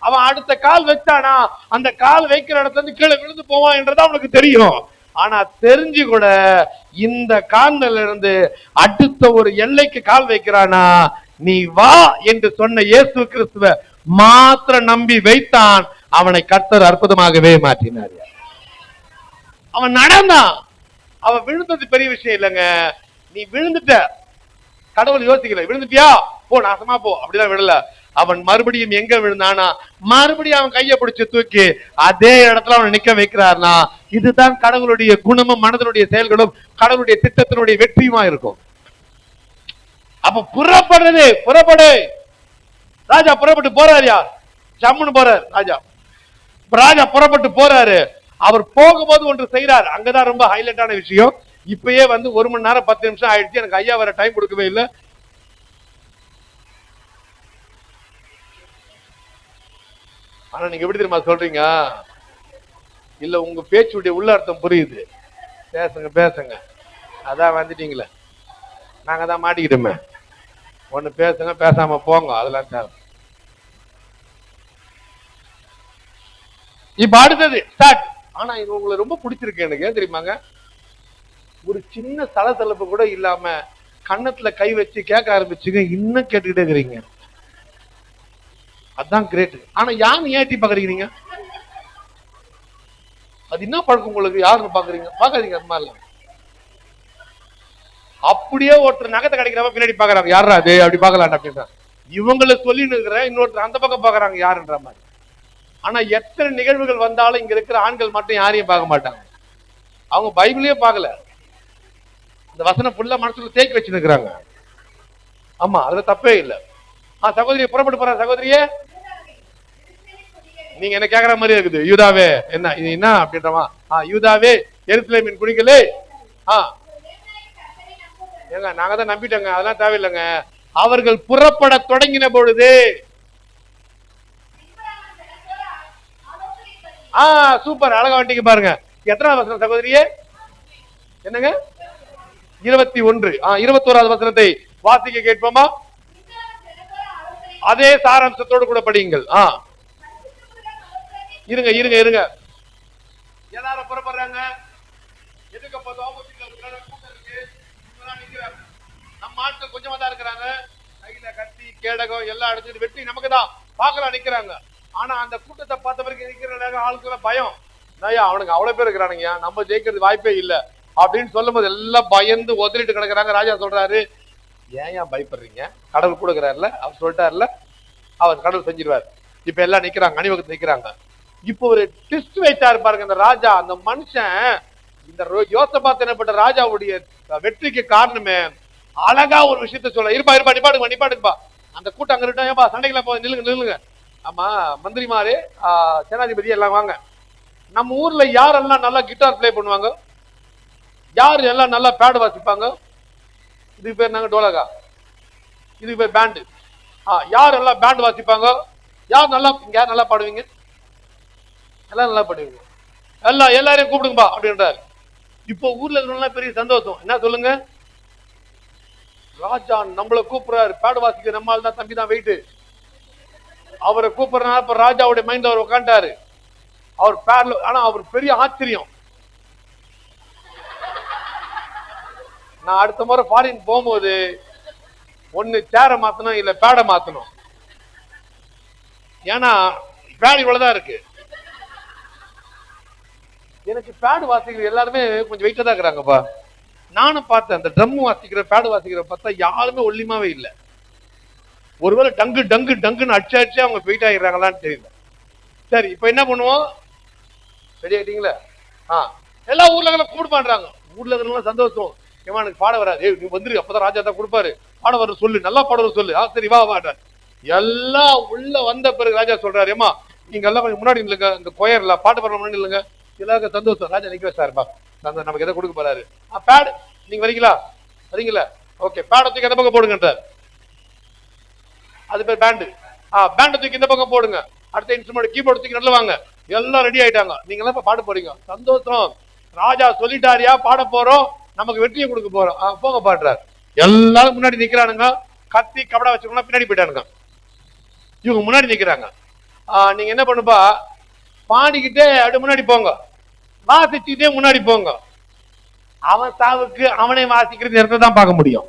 A: அவன் அடுத்த கால் வச்சானா அந்த கால் வைக்கிற இடத்துல இருந்து கீழே விழுந்து போவான் என்றது அவனுக்கு தெரியும். ஆனா தெரிஞ்சு கூட இந்த கால்ல இருந்து அடுத்த ஒரு எல்லைக்கு கால் வைக்கிறானா, நீ வா என்று சொன்ன இயேசு கிறிஸ்துவ மாத்திர நம்பி வைத்தான். அவனை கர்த்தர் அற்புதமாகவே மாற்றினார். அவன் நடந்தான். அவன் விழுந்தது பெரிய விஷயம் இல்லைங்க. நீ விழுந்துட்ட, கடவுள் யோசிக்கல. விழுந்துட்டியா போ, நாசமா போ, அப்படிதான் விடல. அவன் மறுபடியும் எங்க விழுந்தானா, மறுபடியும் அவன் கையை பிடிச்சு தூக்கி அதே இடத்துல அவனை நிக்க வைக்கிறார்னா, இதுதான் கடவுளுடைய குணமும் மனதனுடைய செயல்களும் கடவுளுடைய திட்டத்தினுடைய வெற்றியுமா இருக்கும். அப்ப புறப்படுறது, புறப்படு. ராஜா புறப்பட்டு போறாரு. யார்? ஜம்முன்னு போறாரு ராஜா. ராஜா புறப்பட்டு போறாரு. அவர் போகும்போது ஒன்று செய்யறாரு. அங்கதான் ரொம்ப ஹைலைட்டான விஷயம். இப்பயே வந்து 1 மணி நேரம் 10 நிமிஷம் ஆயிடுச்சு. எனக்கு ஐயா வர டைம் கொடுக்கவே இல்லை. ஆனா நீங்க எப்படி தெரியுமா சொல்றீங்க? இல்ல உங்க பேச்சுடைய உள்ள அர்த்தம் புரியுது. பேசுங்க பேசுங்க, அதான் வந்துட்டீங்களே, நாங்க தான் மாட்டிக்கிட்டோமே. ஒண்ணு பேசுங்க, பேசாம போங்க, அதெல்லாம் தேவை. இப்ப அடுத்தது ஸ்டார்ட். ஆனா இது உங்களுக்கு ரொம்ப பிடிச்சிருக்கு. எனக்கு ஏன் தெரியுமாங்க? ஒரு சின்ன சலசலப்பு கூட இல்லாம கன்னத்துல கை வச்சு கேட்க ஆரம்பிச்சுங்க. இன்னும் கேட்டுக்கிட்டே இருக்கிறீங்க. அதுதான் கிரேட். ஆனா யாரு ஏற்றி பாக்குறீங்க? அது என்ன பழக்கம் உங்களுக்கு? யாருன்னு பாக்குறீங்க? பாக்காதீங்க. அது மாதிரி அப்படியே ஒருத்தர் நகத்தை கிடைக்கிறப்ப பின்னாடி பாக்குறாங்க, யாரா அது அப்படி பாக்கலாம் அப்படின்ற இவங்களை சொல்லின்னு இருக்கிற இன்னொருத்தர் அந்த பக்கம் பாக்குறாங்க யாருன்ற மாதிரி. ஆனா எத்தனை நிகழ்வுகள் வந்தாலும் இங்க இருக்கிற ஆண்கள் மட்டும் யாரையும் பார்க்க மாட்டாங்க. அவங்க பைபிளையே பார்க்கல, இந்த வசனம் ஃபுல்லா மனசுல தேக்கி வச்சு நிற்கிறாங்க. ஆமா, அதுல தப்பே இல்லை. சகோதரியை புறப்பட்டு போற சகோதரியே, நீங்க என்ன கேக்குற மாதிரி இருக்குது. யூதாவே என்ன இது என்ன அப்படின்றமா? யூதாவே எருசலேமின் குடிகளே, ஏங்க நாங்க தான் நம்பிட்டோங்க, அதெல்லாம் தேவையில்லைங்க. அவர்கள் புறப்பட தொடங்கின பொழுது சூப்பர், அழகா வண்டிக்கு பாருங்க. எத்தனாவது வசனம் சகோதரியே? என்னங்க? 21. 21வது வசனத்தை வாசிக்க கேட்போமா? அதே சாராம்சத்தோடு கூட படியுங்கள். இருங்க இருங்க இருங்க. எல்லாரும் புறப்படுறாங்க. எதுக்கு நம்ம ஆட்கள் கொஞ்சமா தான் இருக்கிறாங்க. கையில கத்தி கேடகம் எல்லாம் எடுத்துட்டு வெற்றி நமக்கு தான் பார்க்கலாம் நிக்கிறாங்க. ஆனா அந்த கூட்டத்தை பார்த்த பிறகு இருக்கிற ஆளுக்குள்ள பயம். அவனுக்கு அவ்வளவு பேர் இருக்கிறானுங்க, நம்ம ஜெயிக்கிறது வாய்ப்பே இல்லை அப்படின்னு சொல்லும் போது எல்லாம் பயந்து ஒதறிட்டு கிடக்குறாங்க. ராஜா சொல்றாரு, ஏன் பயப்படுறீங்க? கடவுள் கூட இருக்கிறாருல, அவர் சொல்லிட்டாருல, அவர் கடவுள் செஞ்சிருவார். இப்ப எல்லாம் நிக்கிறாங்க, அணிவகுத்து நிக்கிறாங்க. இப்போ ஒரு ட்விஸ்ட் வைத்தாரு பாருங்க அந்த ராஜா. அந்த மனுஷன் இந்த யோசபாத் எனப்பட்ட ராஜாவுடைய வெற்றிக்கு காரணமே அழகா ஒரு விஷயத்த சொல்ல. இருப்பா இருப்பா, நிப்பாடுப்பா நிப்பாடுப்பா. அந்த கூட்டம் அங்க இருக்கா, சண்டைக்கெல்லாம் போய் நில்லுங்க நில்லுங்க. ஆமா, மந்திரிமாரு சேனாதிபதி எல்லாம் வாங்க. நம்ம ஊர்ல யாரெல்லாம் நல்லா கிட்டார் பிளே பண்ணுவாங்க? யாரு எல்லாம் நல்லா பேடு வாசிப்பாங்க? இதுக்கு பேர் நாங்க டோலகா, இதுக்கு பேர் பேண்டு. யார் எல்லாம் பேண்ட் வாசிப்பாங்க? யார் நல்லா யார் நல்லா பாடுவீங்க? எல்லாம் நல்லா பாடுவீங்க. எல்லாரையும் கூப்பிடுங்கப்பா அப்படின்றாரு. இப்போ ஊர்ல இருக்கவங்க பெரிய சந்தோஷம். என்ன சொல்லுங்க? ராஜா நம்மள கூப்பிடுறாரு, பேடு வாசிக்க நம்மால் தான் தம்பி தான் வெயிட்டு. அவரை கூப்பிடுறா. இப்ப ராஜாவுடைய மைண்ட்ல அவர் உட்காண்டாரு. அவர் பேர்ல, ஆனா அவர் பெரிய ஆச்சரியம். நான் அடுத்த முறை ஃபாரின் போகும்போது ஒண்ணு சேரை மாத்தணும், இல்ல பேடை மாத்தணும். ஏன்னா பேடு இவ்வளவுதான் இருக்கு. எனக்கு பேடு வாசிக்கிற எல்லாருமே கொஞ்சம் வெயிட்டா தான் இருக்கிறாங்கப்பா. நானும் பார்த்தேன், அந்த ட்ரம் வாசிக்கிற பேடு வாசிக்கிற பார்த்தா யாருமே ஒல்லிமாவே இல்லை. ஒருவேளை டங்கு டங்கு டங்குன்னு அடிச்சு அவங்க வெயிட் ஆகிடுறாங்களான்னு தெரியல. சரி, இப்ப என்ன பண்ணுவோம்? ரெடி ஆயிட்டீங்களா? எல்லா ஊர்ல கூப்பிட்டு பண்றாங்க. ஊர்ல இருக்கிறவங்க சந்தோஷம். ஏமா எனக்கு பாட வராது, நீ வந்துரு, அப்பதான் ராஜா தான் கொடுப்பாரு, பாட வர சொல்லு, நல்லா பாட வர சொல்லு. சரி வா வாட்டார். எல்லாம் உள்ள வந்த பிறகு ராஜா சொல்றாரு, ஏமா நீங்க எல்லாம் கொஞ்சம் முன்னாடி இல்லைங்க, இந்த கொயர்ல பாட்டு பாடுற முன்னாடி இல்லைங்க. எல்லாருக்கும் சந்தோஷம். ராஜா நிக்க வச்சாருப்பா, நமக்கு எதை கொடுக்க போறாரு. பேட் நீங்க வரீங்களா? வரீங்களா? ஓகே, பேட தூக்கி எந்த பக்கம் போடுங்கன்றார். அது பேர் பேண்டு. பேண்டை தூக்கி இந்த பக்கம் போடுங்க. அடுத்த இன்ஸ்ட்ருமெண்ட் கீபோர்டு தூக்கி நல்ல வாங்க. எல்லாம் ரெடி ஆயிட்டாங்க. நீங்க எல்லாம் இப்ப பாட போறீங்க. சந்தோஷம், ராஜா சொல்லிட்டாரியா, பாட போறோம், நமக்கு வெற்றியை கொடுக்க போறோம். போங்க பாடுறாரு. எல்லாரும் முன்னாடி நிக்கிறானுங்க. கத்தி கபடா வச்சுக்கோங்க, பின்னாடி போயிட்டானுங்க. இவங்க முன்னாடி நிக்கிறாங்க. நீங்க என்ன பண்ணுப்பா, பாடிக்கிட்டே அப்படி முன்னாடி போங்க, வாசிச்சுக்கிட்டே முன்னாடி போங்க. அவன் சாவுக்கு அவனே வாசிக்கிறது நேரத்தை தான் பார்க்க முடியும்.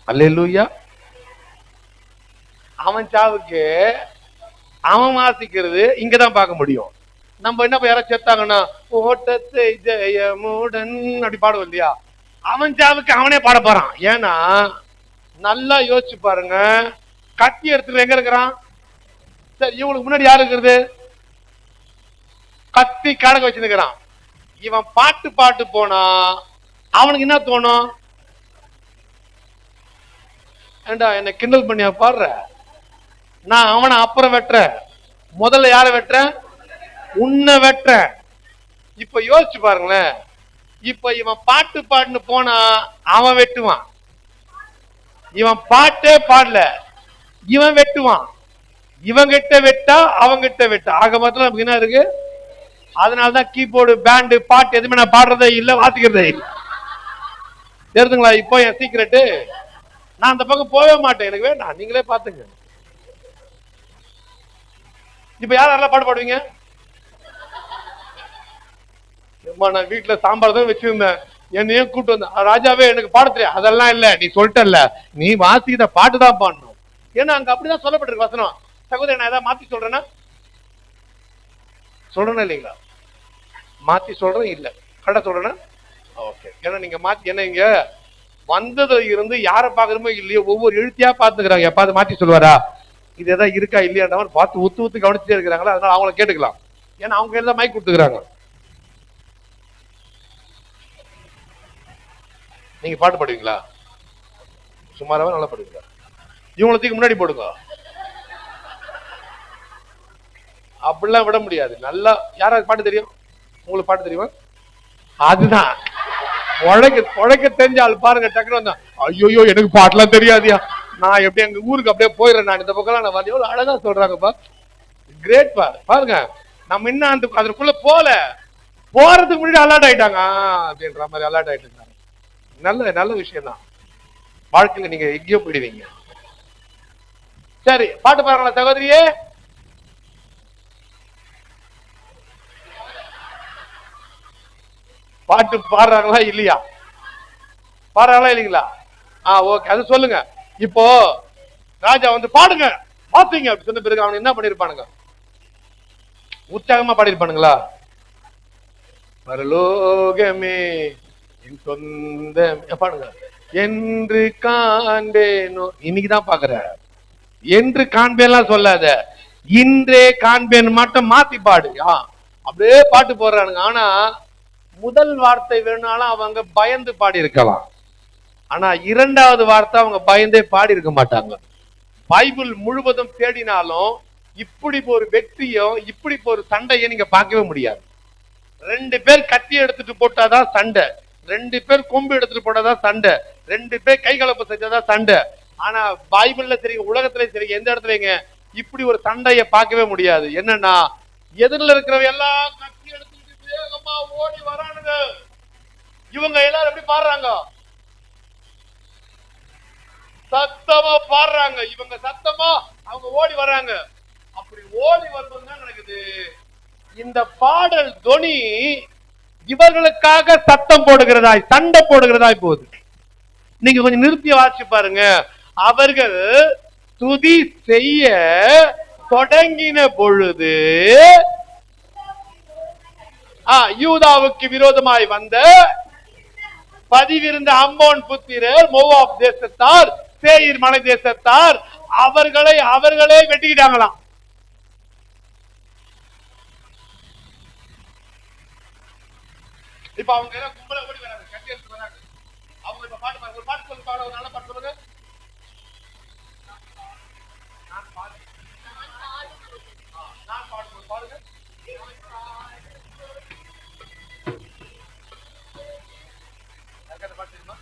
A: அல்லேலூயா. அவன் சாவுக்கு அவன் வாசிக்கிறது இங்கதான் பார்க்க முடியும். நம்ம என்ன யாராவது செத்தாங்கன்னா ஓட்டத்தை ஜெயமுடன் அப்படி பாடுவோம் இல்லையா? அவன் சாவுக்கு அவனே பாட போறான். ஏன்னா நல்லா யோசிச்சு பாருங்க, கத்தி எடுத்துட்டு எங்க இருக்கிறான்? சரி, இவனுக்கு முன்னாடி யாரு இருக்கிறது? கத்தி கடக வச்சிருக்கிறான். இவன் பாட்டு போனா அவனுக்கு என்ன தோணும்? ஏண்டா என்ன கிண்டல் பண்ணியா பாடுற? நான் அவனை அப்புறம் வெட்டுறேன், முதல்ல யார வெட்டுறேன்? உன்னை வெட்டுறேன். இப்ப யோசிச்சு பாருங்களேன். இப்ப இவன் பாட்டுன்னு போனா அவன் வெட்டுவான். இவன் பாட்டே பாடல, இவன் வெட்டுவான். இவங்கிட்ட வெட்டா அவங்கிட்ட வெட்டா. ஆக மொத்தம் நமக்கு என்ன இருக்கு? அதனாலதான் கீபோர்டு பேண்டு பாட்டு எதுவுமே நான் பாடுறதே இல்லை, வாசிக்கிறதே இல்லை. தெரியுதுங்களா? இப்போ என் சீக்கிரட்டு, நான் அந்த பக்கம் போகவே மாட்டேன், எனக்கு வேண்டாம், நீங்களே பாத்துங்க. இப்ப யாரெல்லாம் பாட்டு பாடுவீங்க? நான் வீட்டுல சாம்பார் தான் வச்சிருந்தேன், என்னையும் கூப்பிட்டு வந்தேன். ராஜாவே எனக்கு பாட தெரியும். அதெல்லாம் இல்ல, நீ சொல்லிட்டல்ல, நீ வாசிக்கிற பாட்டு தான் பாடணும். ஏன்னா அங்க அப்படிதான் சொல்லப்பட்டிருக்கு வசனம். சகோதரி, நான் ஏதாவது மாத்தி சொல்றேன்னா சொல்றேன்னா இல்லைங்களா? மாத்தி சொல்றேன் இல்ல, கரெக்டா சொல்றேன்னா ஓகே. ஏன்னா நீங்க மாத்தி, என்ன இங்க வந்ததுல இருந்து யாரை பாக்குறமோ இல்லையோ ஒவ்வொரு எழுத்தியா பாத்துக்கிறாங்க. எப்பாவது மாத்தி சொல்லுவாரா? இது எதாவது இருக்கா இல்லையாண்டவன் பார்த்து ஊத்து கவனிச்சுட்டே இருக்கிறாங்களா? அதனால அவங்கள கேட்டுக்கலாம். ஏன்னா அவங்க எல்லாம் மைக் கொடுத்துக்கிறாங்க. நீங்க பாட்டு பாடுவீங்களா? சுமாராவே நல்லா பாடுவீங்களா? இவங்களுக்கு முன்னாடி போடுங்க. அப்படிலாம் விட முடியாது. நல்லா யாராவது பாட்டு தெரியும்? உங்களுக்கு பாட்டு தெரியுமா? அதுதான் உழைக்க தெரிஞ்சால் பாருங்க. டக்குனு வந்தா ஐயோ எனக்கு பாட்டுலாம் தெரியாதியா, நான் எப்படி எங்க ஊருக்கு அப்படியே போயிடுறேன், நான் இந்த பக்கம் நான் வந்து அழகா சொல்றாங்கப்பா. கிரேட் பா. பாருங்க, நம்ம இன்னும் அந்த அதற்குள்ள போறதுக்கு முன்னாடி அலர்ட் ஆயிட்டாங்க அப்படின்ற மாதிரி அலர்ட் ஆயிட்டு இருந்தாங்க. நல்ல விஷயம் தான். வாழ்க்கையில நீங்க எங்கேயோ போயிடுவீங்க. சரி, பாட்டு பாருங்களா சகோதரியே? பாட்டு பாடுறாங்களா இல்லையா? பாடுறாங்களா இல்லைங்களா? ஓகே, அது சொல்லுங்க. இப்போ ராஜா வந்து பாடுங்க பாத்தீங்க அப்படி சொன்ன பிறகு அவன் என்ன பண்ணிருப்பானுங்க? உற்சாகமா பாடிருப்பானுங்களா? பரலோகமே என் சொந்த பாடுங்க. என்று காண்பேனோ, இன்னைக்குதான் பாக்குற, என்று காண்பேன்லாம் சொல்லாத, இன்றே காண்பேன் மட்டும் மாத்தி பாடு. அப்படியே பாட்டு போடுறானுங்க. ஆனா முதல் வார்த்தை வேணாலும் அவங்க பயந்து பாடி இருக்கலாம். ஆனா இரண்டாவது வார்த்தை அவங்க பயந்தே பாடி இருக்க மாட்டாங்க. பைபிள் முழுவதும் தேடினாலும் இப்படி ஒரு வெற்றியும் இப்படி ஒரு சண்டையை நீங்க பார்க்கவே முடியாது. 2 பேர் கத்தி எடுத்துட்டு போட்டாதான் சண்டை, 2 பேர் கொம்பு எடுத்துட்டு போட்டாதான் சண்டை, 2 பேர் கை கலப்பு செஞ்சாதான் சண்டை. ஆனா பைபிள்ல சரி, உலகத்துல சரி, எந்த இடத்துலங்க இப்படி ஒரு சண்டையை பார்க்கவே முடியாது. என்னன்னா எதிரில் இருக்கிறவங்க எல்லாம் கத்தி எடுத்துட்டு வேகமா ஓடி வரானுங்க. இவங்க எல்லாரும் எப்படி பாடுறாங்க? சத்தமா பாடுறாங்க. இவங்க சத்தமா அவங்க ஓடி வர்றாங்க. அப்படி ஓடி வரும்போது தான் நடக்குது, இந்த பாடல் தொனி இவர்களுக்காக சத்தம் போடுகிறதாய், சண்டை போடுகிறதாய் போகுது. நீங்க கொஞ்சம் நிறுத்தி வாசிச்சு பாருங்க. அவர்கள் துதி செய்ய தொடங்கின பொழுது யூதாவுக்கு விரோதமாய் வந்த பதிவிருந்த அம்மோன் புத்திரர், மோவாப் தேசத்தார், சேயீர் மலை தேசத்தார், அவர்களே வெட்டிக்கிட்டாங்களாம். இப்ப அவங்க கும்பல ஓடி வராங்க, கட்டி எடுத்து வராங்க. அவங்க இப்ப பாட்டு பாருங்க, ஒரு பாட்டு சொல்லி பாட, ஒரு நல்ல பாட்டு சொல்லுங்க. நான் பாடுங்க, பாருங்க. பாட்டு தெரியுமா?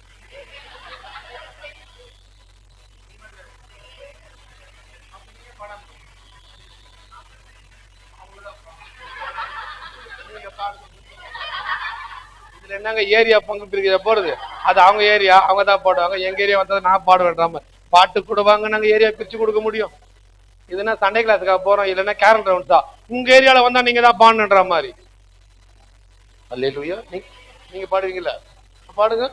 A: இதுல என்னங்க ஏரியா பங்கு பிரிக்கிற போறது? அது அவங்க ஏரியா, அவங்க தான் பாடுவாங்க. எங்க ஏரியா வந்தது நான் பாடுவேன். பாட்டு கொடுவாங்க, நாங்க ஏரியா பிரிச்சு கொடுக்க முடியும்? இதுனா சண்டே கிளாஸுக்காக போறோம், இல்லைன்னா கேரல் ரவுண்ட்ஸா? உங்க ஏரியால வந்தா நீங்க தான் பாடணுன்ற மாதிரி. அல்லேலூயா. நீங்க பாடுவீங்களா? பாடுங்க.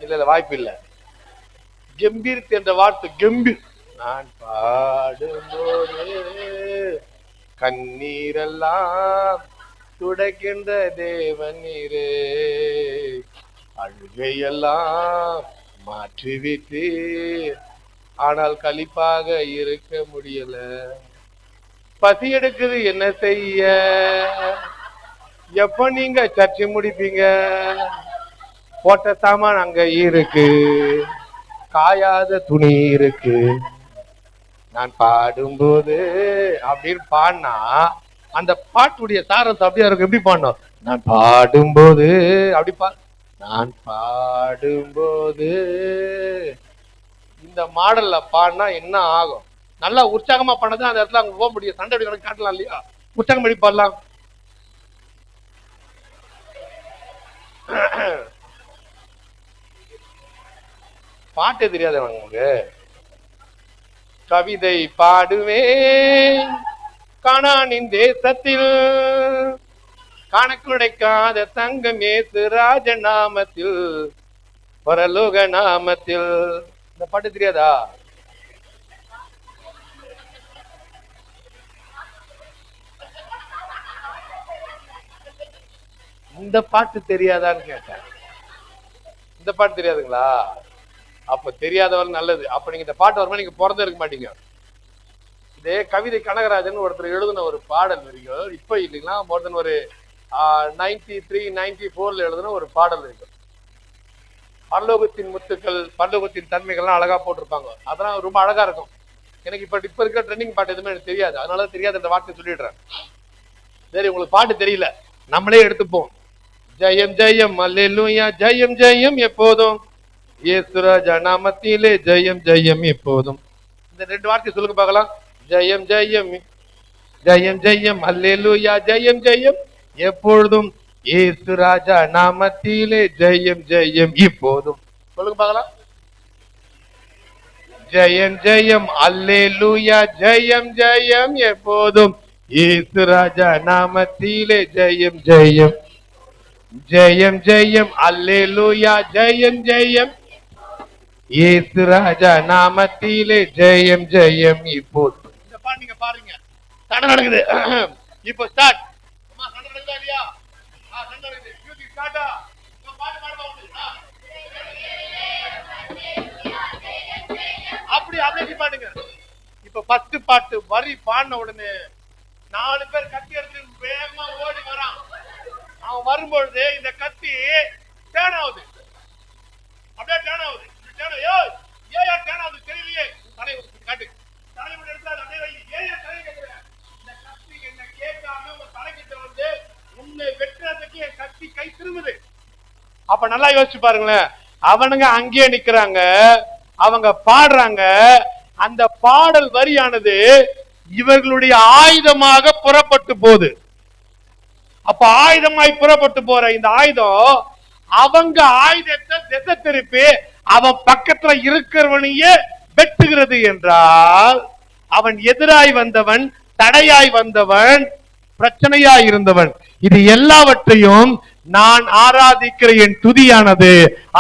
A: இல்ல வாய்ப்பு இல்ல. கம்பீர் என்ற வார்த்தை கம்பீர். நான் பாடும்போது கண்ணீரெல்லாம் துடைக்கின்ற தேவன் நீரே, அழுகையெல்லாம் மாற்றிவிட்டு ஆனால் களிப்பாக இருக்க முடியல. பசி எடுக்குது என்ன செய்ய? எப்ப நீங்க சர்ச்சை முடிப்பீங்க? போட்ட சாமான் அங்க இருக்கு, காயாத துணி இருக்கு. நான் பாடும்போது அப்படின்னு பாடினா அந்த பாட்டுடைய சாரத்தை அப்படியா இருக்கும். எப்படி பாடணும்? நான் பாடும்போது அப்படி நான் பாடும்போது இந்த மாடல்ல பாடினா என்ன ஆகும்? நல்லா உற்சாகமா பண்ணது அந்த இடத்துல அங்க போக முடியும். சண்டை கணக்கு காட்டலாம் இல்லையா? உற்சாகம் பண்ணி பாடலாம். பாட்டே தெரியாதவங்க கவிதை பாடுவேன் கானானின் தேசத்தில், கணக்குடைக்காத தங்கம் ஏசு ராஜ நாமத்தில், பரலோக நாமத்தில். இந்த பாட்டு தெரியாதா? இந்த பாட்டு தெரியாதான்னு கேட்டேன். இந்த பாட்டு தெரியாதுங்களா? அப்ப தெரியாதவர்கள் நல்லது. அப்ப நீங்க இந்த பாட்டு வருமா நீங்க பிறந்தே இருக்க மாட்டீங்க. இதே கவிதை கனகராஜன் ஒருத்தர் எழுதின ஒரு பாடல் வரிகள் இப்ப இல்லைங்களா, மோர் தென் ஒரு 93, 94 எழுதின ஒரு பாடல் இருக்கு. பரலோகத்தின் முத்துக்கள், பரலோகத்தின் தன்மைகள்லாம் அழகா போட்டிருப்பாங்க. அதெல்லாம் ரொம்ப அழகா இருக்கும். எனக்கு இப்ப இருக்கிற ட்ரெண்டிங் பாட்டு எதுவுமே எனக்கு தெரியாது, அதனால தெரியாத இந்த வார்த்தை சொல்லிடுறேன். சரி, உங்களுக்கு பாட்டு தெரியல, நம்மளே எடுத்துப்போம். ஜெயம் ஜெயம் அல்லேலூயா, ஜெயம் ஜெயம் எப்போதும் இயேசு ராஜா நாமத்திலே, ஜெயம் ஜெயம் எப்போதும். இந்த 2 வார்த்தை சொல்லுங்க பார்க்கலாம். ஜெயம் ஜெயம், ஜெயம் ஜெயம் அல்லேலூயா, ஜெயம் ஜெயம் எப்பொழுதும் இயேசு ராஜா நாமத்திலே, ஜெயம் ஜெயம் இப்போதும். சொல்லுங்க பார்க்கலாம். ஜெயம் ஜெயம் அல்லேலூயா, ஜெயம் ஜெயம் எப்போதும் இயேசு ராஜா நாமத்திலே, ஜெயம் ஜெயம். ஜெயம் ஜெயம் அல்லேலூயா, ஜெயம் ஜெயம் இயேசு ராஜா நாமத்திலே, ஜெயம் ஜெயம் இப்போது. இந்த பாட்டு நீங்க பாருங்க, சண்டை நடக்குது. இப்போ ஸ்டார்ட். அம்மா சண்டை நடக்குதா இல்லையா? சண்டை நடக்குது. மியூசிக் ஸ்டார்ட்டா? பாட்டு பாடுவா அப்படி பாடுங்க. இப்ப ஃபர்ஸ்ட் பாட்டு வரி பாடின உடனே 4 பேர் கத்தி எடுத்து வேகமா ஓடி வரான். அவன் வரும்பொழுது இந்த கத்தி டேர்ன் ஆகுது, அப்படியே டேர்ன் ஆகுது. ஏன் டேர்ன் ஆகுது தெரியலையே. தலை காட்டு, தலைமுறை எடுத்தாது அப்படியே வை. ஏன் தலை கேட்கிறேன்? இந்த கத்தி என்ன கேட்காம உங்க தலைக்கிட்ட வந்து உன்னை வெட்டுறதுக்கு என் கத்தி கை திரும்புது. அப்ப நல்லா யோசிச்சு பாருங்களேன். அவனுங்க அங்கேயே நிக்கிறாங்க, அவங்க பாடுறாங்க. அந்த பாடல் வரியானது இவர்களுடைய ஆயுதமாக புறப்பட்டு போகுது. அப்ப ஆயுதமாய் புறப்பட்டு போற இந்த ஆயுதம் அவங்க ஆயுதத்தை திசை திருப்பி அவன் பக்கத்துல இருக்கிறவனையே வெட்டுகிறது என்றால், அவன் எதிராய் வந்தவன், தடையாய் வந்தவன், பிரச்சனையாய் இருந்தவன், இது எல்லாவற்றையும் நான் ஆராதிக்கிற என் துதியானது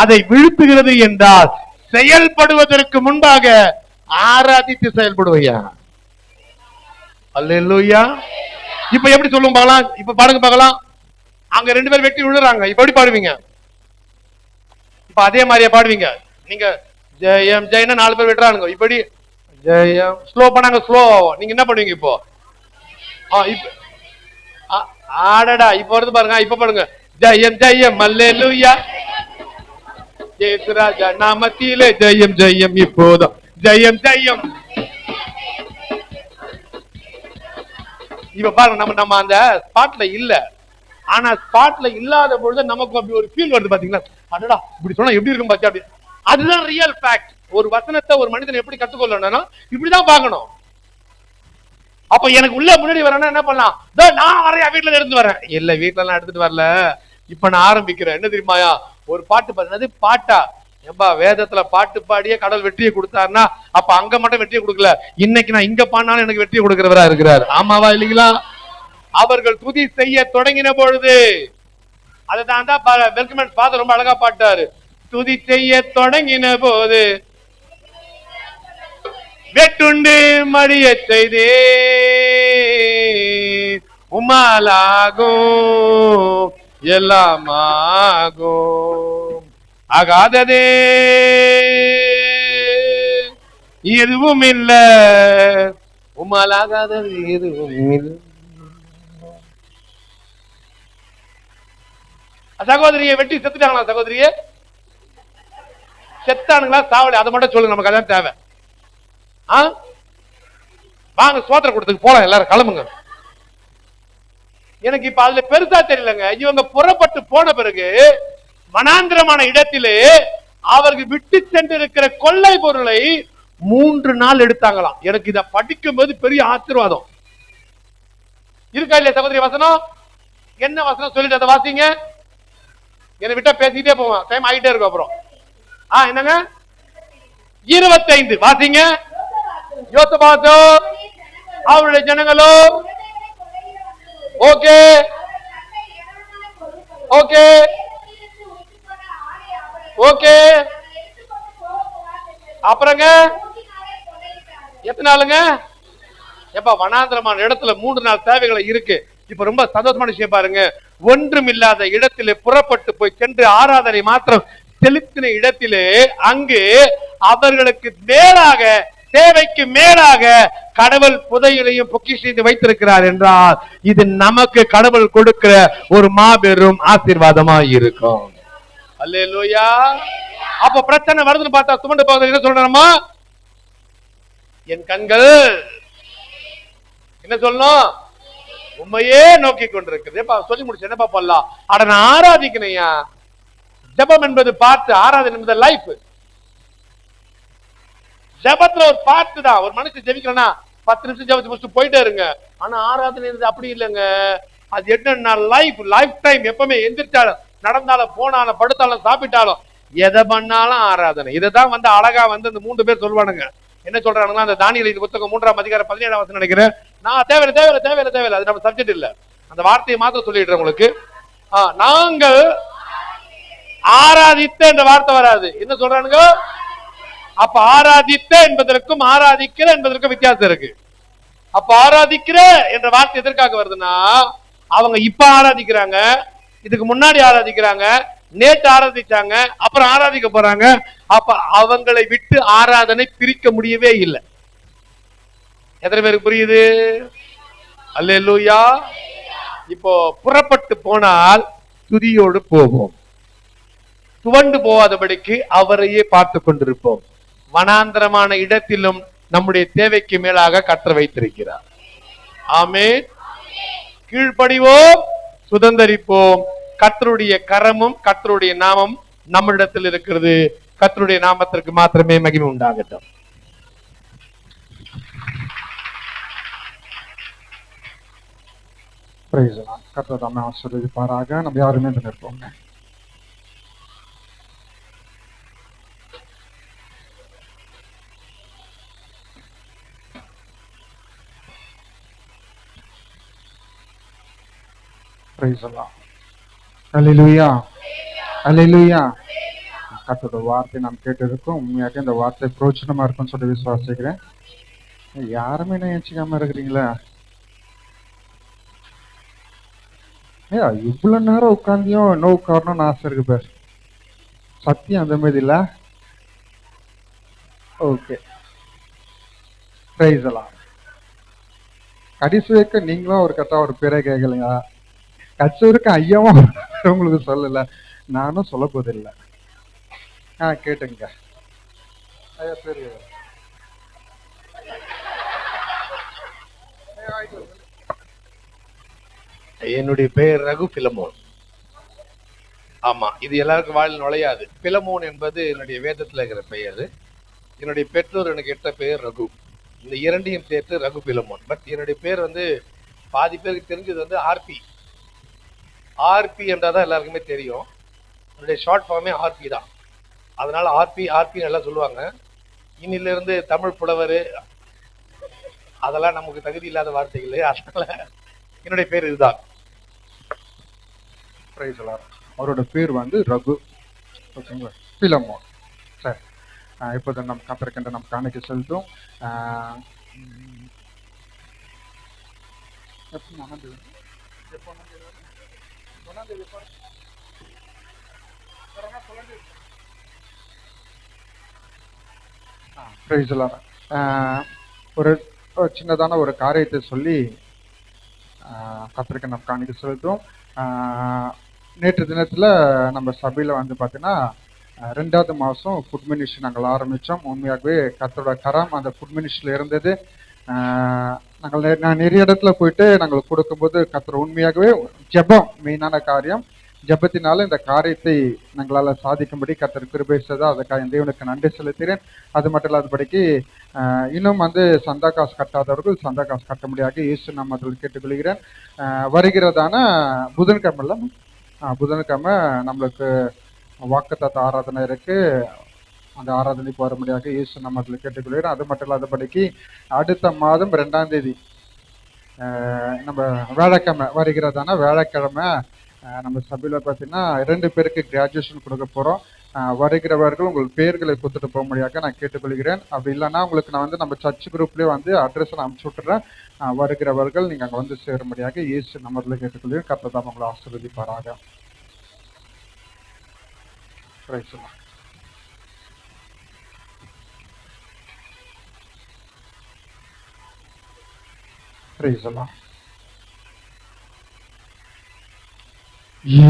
A: அதை வீழ்த்துகிறது என்றால், செயல்படுவதற்கு முன்பாக ஆராதித்து செயல்படுவையா? அல்லேலூயா. இப்ப எப்படி சொல்லுங்க பார்க்கலாம்? இப்ப பாருங்க பார்க்கலாம். அங்க 2 பேர் வெட்டி விழுறாங்க. இப்ப எப்படி பாடுவீங்க? இப்ப அதே மாதிரியா பாடுவீங்க? நீங்க ஜெயம் ஜெயன 4 பேர் வெட்டுறாங்க, இப்படி ஜெயம் ஸ்லோ பண்ணாங்க, ஸ்லோ நீங்க என்ன பண்ணுவீங்க இப்போ? ஆடடா இப்ப வருது பாருங்க. இப்ப பாருங்க, ஜெயம் ஜெயம் அல்லேலூயா இயேசுராஜா நாமத்திலே ஜெயம் ஜெயம் இப்போதும் ஜெயம் ஜெயம். இப்ப பாருங்க, நம்ம அந்த ஸ்பாட்ல இல்ல, ஆனா ஸ்பாட்ல இல்லாத பொழுது நமக்கு அப்படி ஒரு ஃபீல் வருது பாத்தீங்களா? அடடா இப்படி சொன்னா எப்படி இருக்கும் பாத்தியா? அப்படி அதுதான் ரியல் ஃபேக்ட். ஒரு வசனத்தை ஒரு மனிதன் எப்படி கத்துக்கொள்ளணும், இப்படிதான் பார்க்கணும். அப்ப எனக்கு உள்ள முன்னாடி வரேன்னா என்ன பண்ணலாம்? நான் வரேன், வீட்டுல இருந்து வரேன். இல்ல வீட்டுல எல்லாம் எடுத்துட்டு வரல, இப்ப நான் ஆரம்பிக்கிறேன். என்ன தெரியுமாயா? ஒரு பாட்டு பாடுறது பாட்டா? ஏம்பா வேதத்துல பாட்டு பாடியே கடவுள் வெற்றியை கொடுத்தாருன்னா, அப்ப அங்க மட்டும் வெற்றியை கொடுக்கல, இன்னைக்கு நான் இங்க பாடினாலும் எனக்கு வெற்றியை கொடுக்கிறவரா இருக்கிறார். ஆமாவா இல்லைங்களா? அவர்கள் துதி செய்ய தொடங்கின பொழுது, அதுதான் வெல்கமன் ஃபாதர் ரொம்ப அழகா பாட்டாரு. துதி செய்ய தொடங்கின போது வெட்டுண்டு மடிய செய்தே உமாலாகும் எல்லாமாகும், ஆகாததே எதுவும் இல்ல, உமாலாகாதது எதுவும் இல்லை. சகோதரியை வெட்டி செத்துட்டாங்களா? சகோதரியே செத்தானுங்களா சாவல? அதை மட்டும் சொல்லுங்க, நமக்கு அதான் தேவை. வாங்க சோத்திர கொடுத்துக்கு போலாம், எல்லாரும் கிளம்புங்க. எனக்கு இப்ப அதுல பெருசா தெரியலங்க. இவங்க புறப்பட்டு போன பிறகு வனாந்திரமான இடத்திலே அவர்கள் விட்டு சென்றிருக்கிற கொள்ளை பொருளை 3 நாள் எடுத்தாங்களாம். எனக்கு இத படிக்கும் போது பெரிய ஆசீர்வாதம் இருக்கா இல்லையா? சகோதரி வசனம் என்ன வசனம் சொல்லிட்டு அதை வாசிங்க. என்னை விட்டா பேசிக்கிட்டே போவேன், டைம் ஆகிட்டே இருக்கும். அப்புறம் என்னங்க 25 வாசிங்க. யோசபாத்தோ அவருடைய ஜனங்களோ ஓகே ஓகே ஓகே அப்புறங்க எத்தனை நாளுங்க? எப்ப வனாந்திரமான இடத்துல 3 நாள் தேவைகளை இருக்கு. இப்ப ரொம்ப சந்தோஷமான விஷயம் பாருங்க, ஒன்றும் இல்லாத இடத்திலே புறப்பட்டு போய் சென்று ஆராதனை மாத்திரம் செலுத்தின இடத்திலே அங்கு அவர்களுக்கு மேலாக, தேவைக்கு மேலாக கடவுள் புதையலையும் பொக்கிஷத்தையும் வைத்திருக்கிறார் என்றால், இது நமக்கு கடவுள் கொடுக்கிற ஒரு மாபெரும் ஆசீர்வாதமா இருக்கும். அல்லேலூயா. அப்ப பிரச்சனை வருதுன்னு பார்த்தா சுமந்து போகிறது என்ன சொல்றோமா? என் கண்கள் என்ன சொல்லணும்? உண்மையே நோக்கி கொண்டிருக்குது. சொல்லி முடிச்சு என்னப்பா பண்ணலாம்? அட நான் ஆராதிக்கணையா. ஜபம் என்பது பார்த்து, ஆராதனை என்பது லைஃப். ஜபத்துல ஒரு பார்த்து தான். ஒரு மனுஷன் ஜெபிக்கலன்னா 10 நிமிஷம் ஜபத்து முடிச்சு போயிட்டே இருங்க. ஆனா ஆராதனை அப்படி இல்லைங்க. அது என்னன்னா லைஃப், லைஃப் டைம். எப்பவுமே எந்திரிச்சாலும், நடந்தாலும், போனாலும், படுத்தாலும், சாப்பிட்டாலும், எதை பண்ணாலும் ஆராதனை. இதைதான் அழகா அந்த 3 பேர் சொல்வானுங்க. என்ன சொல்றானுங்களா? அந்த தானியேலின் புத்தகம் 3ஆம் அதிகாரம் 17ஆம் வசனம் நினைக்கிறேன். நான் தேவையில்லை தேவையில்லை தேவையில்லை தேவையில்லை, அது நம்ம சப்ஜெக்ட் இல்ல. அந்த வார்த்தையை மாத்திரம் சொல்லிடுறேன் உங்களுக்கு. நாங்கள் ஆராதித்த என்ற வார்த்தை வராது. என்ன சொல்றானுங்க? அப்ப ஆராதித்த என்பதற்கும் ஆராதிக்கிற என்பதற்கும் வித்தியாசம் இருக்கு. அப்ப ஆராதிக்கிற என்ற வார்த்தை எதற்காக வருதுன்னா, அவங்க இப்ப ஆராதிக்கிறாங்க, இதுக்கு முன்னாடி ஆராதிக்கிறாங்க, நேற்று ஆராதிச்சாங்க, அப்புறம் ஆராதிக்க போறாங்க. அப்ப அவங்களை விட்டு ஆராதனை பிரிக்க முடியவே இல்லை. எத்தனை பேருக்கு புரியுது? அல்லேலூயா. இப்போ புறப்பட்டு போனால் துதியோடு போவோம், துவண்டு போகாதபடிக்கு அவரையே பார்த்து கொண்டிருப்போம். வனாந்திரமான இடத்திலும் நம்முடைய தேவைக்கு மேலாக கற்று வைத்திருக்கிறார். ஆமென். கீழ்ப்படிவோம், சுதந்தரிப்போம். கர்த்தருடைய கரமும் கர்த்தருடைய நாமம் நம்மிடத்தில் இருக்கிறது. கர்த்தருடைய நாமத்திற்கு மாத்திரமே மகிமை உண்டாகட்டும்.
B: கர்த்தர் தாமே ஆசீர்வதிப்பாராக. நம்ம யாருமே நிற்போங்க. கர்த்தரோட வார்த்தை நாம் கேட்டதுக்கும் உண்மையாக இந்த வார்த்தை பிரோஜனமா இருக்கும்னு சொல்லி விசுவாசிக்கிறேன். யாருமே நினைச்சுக்காம இருக்கிறீங்களா? இவ்வளவு நேரம் உட்காந்தியும் இன்னும் உட்காரணும்னு ஆசை இருக்கு பேர். சத்தியம் அந்த மாதிரி இல்ல. ஓகே, பிரைஸ் எல்லாம் கடைசி வைக்க நீங்களும் ஒரு கட்டா ஒரு பேரை கேட்கலையா? கட்சி இருக்க ஐயாவும் உங்களுக்கு சொல்லல, நானும் சொல்ல போதில்லை. கேட்டுங்க ஐயா. சரி,
A: என்னுடைய பெயர் ரகு பிலமோன். ஆமா, இது எல்லாருக்கும் வாயில் நுழையாது. பிலமோன் என்பது என்னுடைய வேதத்துல இருக்கிற பெயர். என்னுடைய பெற்றோர் எனக்கு இட்ட பெயர் ரகு. இந்த இரண்டையும் சேர்த்து ரகு பிலமோன். பட் என்னுடைய பேர் வந்து பாதி பேருக்கு தெரிஞ்சது வந்து ஆர்பி. ஆர்பி என்றாதான் எல்லாருக்குமே தெரியும். என்னுடைய ஷார்ட் ஃபார்மே ஆர்பி தான். அதனால ஆர்பி ஆர்பி நல்லா சொல்லுவாங்க. இன்னில இருந்து தமிழ் புலவர் அதெல்லாம் நமக்கு தகுதி இல்லாத வார்த்தைகள். அதனால என்னுடைய பேர் இதுதான்.
B: அவரோட பேர் வந்து ரகு. ஓகேங்களா, பிலமோன். சரி, இப்போது நம்ம கத்திருக்கின்ற நம்ம காணிக்கை செலுத்தும். ஒரு சின்னதான ஒரு காரியத்தை சொல்லி கத்திரிக்க நம்ம காணிக்கை செலுத்தும். நேற்று தினத்தில் நம்ம சபையில் வந்து பார்த்தீங்கன்னா 2வது மாதம் ஃபுட் மினிஸ்ட்ரி நாங்கள் ஆரம்பித்தோம். உண்மையாகவே கர்த்தரோட கரம் அந்த ஃபுட் மினிஸ்ட்ரியில் இருந்தது. நான் நிறைய இடத்துல போயிட்டு நாங்கள் கொடுக்கும்போது கர்த்தர் உண்மையாகவே ஜெபம் மெயினான காரியம். ஜெபத்தினால இந்த காரியத்தை நாங்களால் சாதிக்கும்படி கர்த்தர் கிருபை செய்தா அதுக்காக தேவனுக்கு நன்றி செலுத்துகிறேன். அது மட்டும் இல்லாதபடிக்கு இன்னும் வந்து சந்தா காசு கட்டாதவர்கள் சந்தா காசு கட்ட முடியாது இயேசு நாமத்தில் கேட்டுக்கொள்கிறேன். வருகிறதான புதன்கிழமை நம்மளுக்கு வாக்குத்தத்த ஆராதனை இருக்கு. அந்த ஆராதனைக்கு வர முடியாது இயேசு நாமத்தில் கேட்டுக்கொள்கிறேன். அது மட்டும் இல்லாதபடிக்கு அடுத்த மாதம் 2ஆம் தேதி நம்ம வேலைக்கிழமை வருகிறதான வேலைக்கிழமை நம்ம சபையில் பார்த்தீங்கன்னா 2 பேருக்கு கிராஜுவேஷன் கொடுக்க போகிறோம். வருகிறவர்கள் உங்கள் பேர்களை கொடுத்துட்டு போக முடியாது நான் கேட்டுக்கொள்கிறேன். அப்படி இல்லைன்னா உங்களுக்கு நான் வந்து நம்ம சர்ச் குரூப்லேயே வந்து அட்ரஸ் நான் அனுப்பிச்சு விட்டுறேன். வருகிறவர்கள் நீங்கள் அங்கே வந்து சேர முடியாது இயேசு நம்மதில் கேட்டுக்கொள்கிறேன். கர்த்தர் தான் உங்களை ஆசீர்வதிப்பாராக.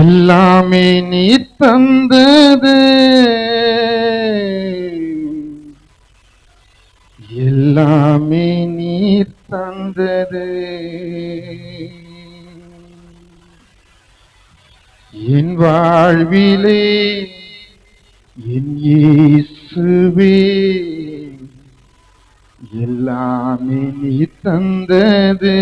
B: எல்லாமே நீ தந்தது, எல்லாமே நீ தந்தது, என் வாழ்விலே என் இயேசுவே எல்லாமே நீ தந்தது,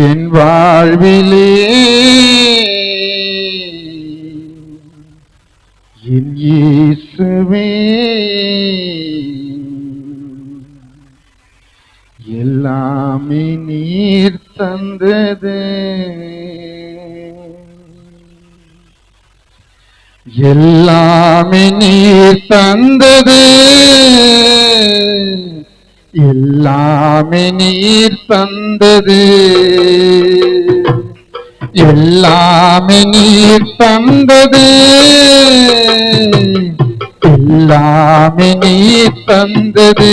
B: என் வாழ்விலே என் இயேசுவே எல்லாமே நீர் தந்தது, எல்லாமே நீர் தந்தது, எல்லாமே நீர் தந்தது, எல்லாமே நீர் தந்தது, எல்லாமே நீர் தந்தது,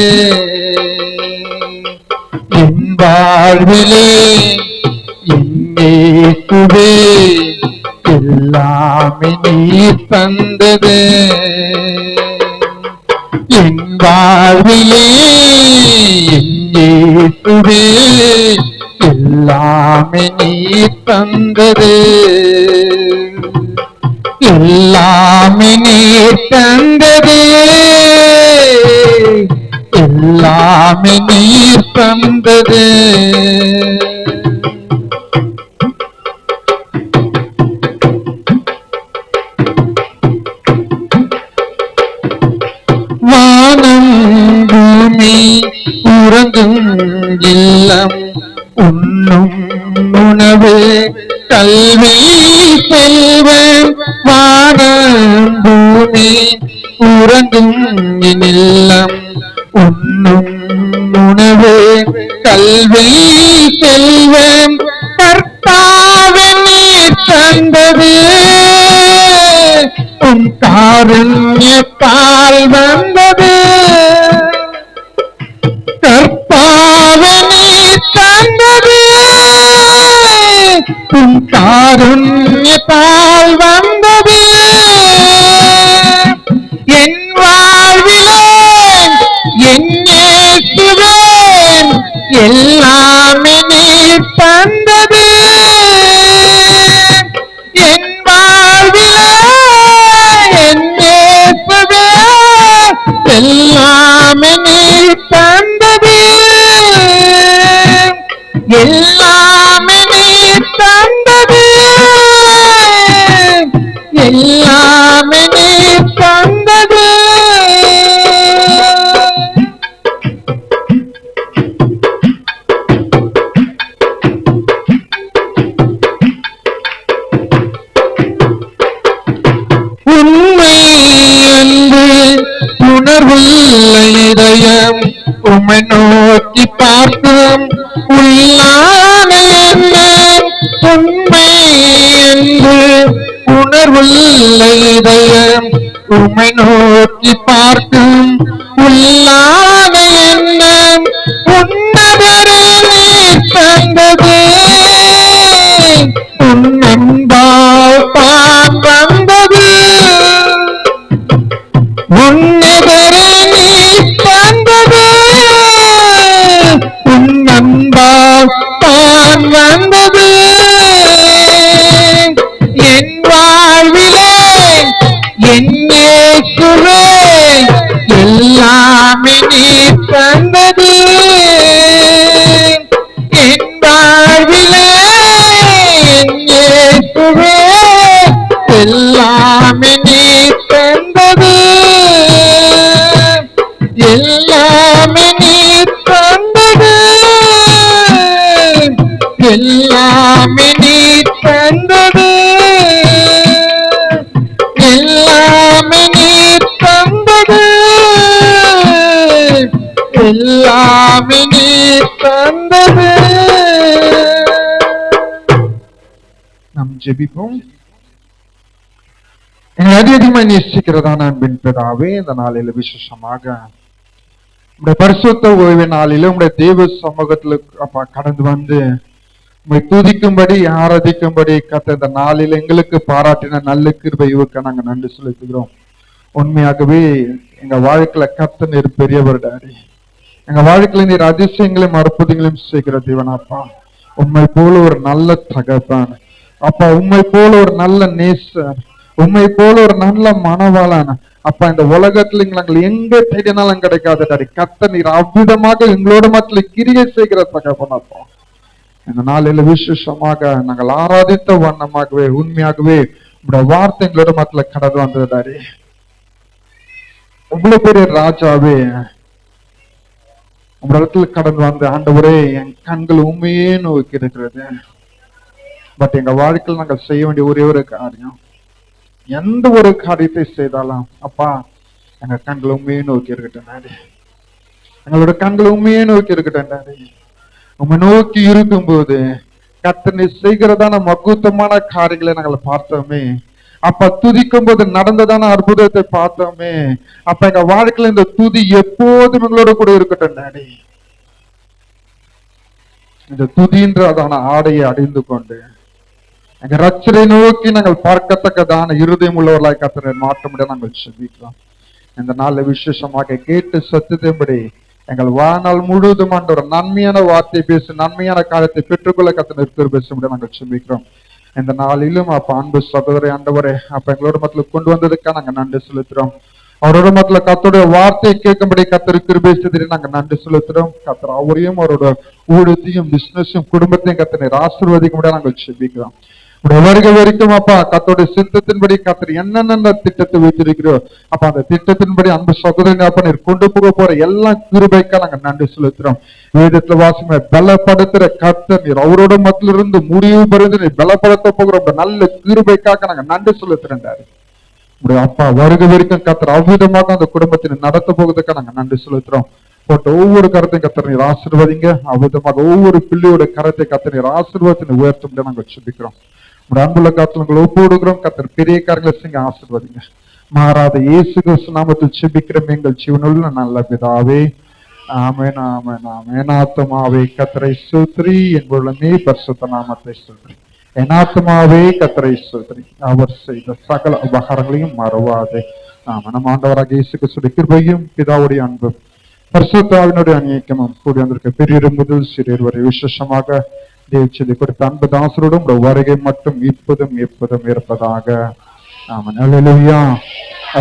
B: என் வாழ்விலே என் இயேசுவே எல்லாமே நீர் தந்தது, என் வாழ்விலே என் இயேசுவே எல்லாமே நீர் தந்தது, எல்லாமே நீர் தந்தது, எல்லாமே நீர் தந்தது. வானம் பூமி உறங்கும் இல்லம் உண்ணும் உணவு கல்வி செல்வம். வானம் பூமி உறங்கும் இல்லம் உண்ணும் உணவு கல்வி செல்வம். கர்த்தாவின் நீர் தந்தது உன் காருண்யத்தால் வந்தது. கர்த்தாவின் நீர் தந்தது உன் காருண்யத்தால் வந்தது. என் வாழ்விலே என் இயேசுவே எல்லாமே நீர் தந்தது. என் வாழ்விலே என் இயேசுவே எல்லாமே நீர் தந்தது. எல்லாமே நீர் தந்தது. எல்லாமே நீர் தந்தது. உண்மை அன்பு உணர்வுள்ள இதயம் உம்மை நோக்கி பார்க்கும் உள்ளான எண்ணம். உண்மை அன்பு உணர்வுள்ள இதயம் உம்மை நோக்கி பார்க்கும் உள்ளான எண்ணம். உன்னதரே நீர் தந்தது உன் அன்பால் தான் வந்தது. உன்னதரே நீர் தந்தது உன் அன்பால் தான் வந்தது. என் வாழ்விலே என் இயேசுவே எல்லாமே நீர் தந்தது. என் வாழ்விலே என் இயேசுவே எல்லாமே நீர் தந்தது. எல்லாமே நீர் தந்தது. எல்லாமே நீர் தந்தது. எல்லாமே நீர் தந்தது. எல்லாமே நீர் தந்தது. நாம் ஜெபிப்போம். அதிகமாக நேசிக்கிறதான அன்பின் பிதாவே, இந்த நாளில விசேஷமாக உடைய பரிசுத்த ஓய்வு நாளில உடைய தேவ சமூகத்துல அப்பா கடந்து வந்து உங்களை துதிக்கும்படி ஆராதிக்கும்படி கத்த இந்த நாளில் எங்களுக்கு பாராட்டின நல்ல கிருபைக்கு நாங்க நன்றி செலுத்துகிறோம். உண்மையாகவே எங்க வாழ்க்கையில கத்த நீர் பெரியவர் டாடி. எங்க வாழ்க்கையில நீர் அதிசயங்களையும் அற்புதங்களையும் செய்கிற தேவனாப்பா. உண்மை போல ஒரு நல்ல தகப்பன் அப்பா, உண்மை போல ஒரு நல்ல நேசர், உண்மை போல ஒரு நல்ல மனவாளன் அப்பா. இந்த உலகத்துல நாங்கள் எங்க தேடினாலும் கிடைக்காத டாடி. கத்த நீர் அவ்விதமாக எங்களோட மத்தியில கிரியை செய்கிற தகப்பன் அப்பா. இந்த நாளில விசேஷமாக நாங்கள் ஆராதித்த வண்ணமாகவே உண்மையாகவே உங்களோட வார்த்தை எங்களோட மத்தியில கடந்து வந்தது டாடி. இவ்வளவு பெரிய ராஜாவே உங்களோட இடத்துல கடந்து வந்து ஆண்டவரே என் கண்கள் உண்மையே நோக்கி இருக்கிறது. பட் எங்க வாழ்க்கையில் நாங்கள் செய்ய வேண்டிய ஒரே ஒரு காரியம், எந்த ஒரு காரியத்தை செய்தாலும் அப்பா எங்க கண்கள் உண்மையே நோக்கி இருக்கட்டும் டாடி. எங்களோட கண்கள் உண்மையே நோக்கி இருக்கட்டும் டாடி. உண்மை நோக்கி இருக்கும்போது கர்த்தனை செய்கிறதான மகத்துவமான காரியங்களை நாங்கள் பார்த்தோமே அப்ப. துதிக்கும் போது நடந்ததான அற்புதத்தை பார்த்தோமே அப்ப. எங்க வாழ்க்கையில இந்த துதி எப்போதும் எங்களோட கூட இருக்கட்டும் டாடி. இந்த துதின்றதான ஆடையை அடைந்து கொண்டு எங்க ரட்சரை நோக்கி நாங்கள் பார்க்கத்தக்கதான இருதயம் உள்ளவர்களாய் கர்த்தரை மாற்ற முடியாது நாங்கள் செபிக்கிறோம். இந்த நாள்ல விசேஷமாக கேட்டு சத்தியத்தின்படி எங்கள் வாழ்நாள் முழுவதும் ஒரு நன்மையான வார்த்தை பேசி நன்மையான காரியத்தை பெற்றுக்கொள்ள கர்த்தரை பேச முடியாது நாங்கள் செபிக்கிறோம். இந்த நாளிலும் அப்ப அன்பு சகோதரி ஆண்டவரே அப்ப எங்களோட மத்தியில கொண்டு வந்ததுக்காக நாங்க நன்றி செலுத்துறோம். அவரோட மத்தில கர்த்தருடைய வார்த்தையை கேட்கும்படி கர்த்தர் கிருபை செய்தீர் நாங்க நன்றி செலுத்துறோம். கர்த்தர் அவரையும் அவரோட ஊழியத்தையும் பிசினஸும் குடும்பத்தையும் கர்த்தர் ஆசீர்வதிக்க முடியாது நாங்கள் செபிக்கிறோம். உடைய வருகை வரைக்கும் அப்பா கர்த்தருடைய சித்தத்தின்படி கர்த்தர் என்னென்ன திட்டத்தை வைத்திருக்கிறோம் அப்ப அந்த திட்டத்தின்படி அன்பு சகோதரன் அப்பா நீர் கொண்டு போக போற எல்லா கிருபைக்கா நாங்க நன்றி செலுத்துறோம். வேதத்துல வாசமே பலப்படுத்துற கர்த்தர் நீர் அவரோட மத்திலிருந்து முடிவு பருந்து நீர் பலப்படுத்த போகிற நல்ல கிருபைக்காக நாங்க நன்றி செலுத்துறேன்டாரு. உடைய அப்பா வருகை வரைக்கும் கர்த்தர் அவ்விதமாக அந்த குடும்பத்தினை நடத்த போகிறதுக்காக நாங்க நன்றி செலுத்துறோம். போட்ட ஒவ்வொரு கருத்தையும் கர்த்தர் நீர் ஆசீர்வதிங்க. அவ்விதமாக ஒவ்வொரு பிள்ளையோட கரத்தை கர்த்தர் நீர் ஆசீர்வாதத்தினை உயர்த்த முடியாது நாங்கள் செபிக்கிறோம். உடைய அன்புள்ள கர்த்தர் உங்களை ஒப்புடுகிறோம். கர்த்தர் பெரிய காரியங்களை செய்ய ஆசீர்வதிங்க. மாறாத இயேசு கிறிஸ்து நாமத்தில் செபிக்கிறோம் எங்கள் ஜீவனுள்ள நல்ல பிதாவே. ஆமென் ஆமென் ஆமென். ஆத்துமாவே கர்த்தரை ஸ்தோத்திரி, என் உள்ளமே பரிசுத்த நாமத்தை ஸ்தோத்திரி. என் ஆத்துமாவே கர்த்தரை ஸ்தோத்திரி, அவர் செய்த சகல உபகாரங்களையும் மறவாதே. நம் ஆண்டவராக இயேசு கிறிஸ்துவின் கிருபையும் பிதாவுடைய அன்பும் பரிசுத்தாவினுடைய அநியக்கமும் கூடி வந்திருக்க பெரியவர் முதல் சிறியர் வரை விசேஷமாக தேவச்செய்தி கொடுத்த அன்பு தாசரோடும் வருகை மட்டும் இப்போதும் எப்போதும் இருப்பதாக. ஆமென். அல்லேலூயா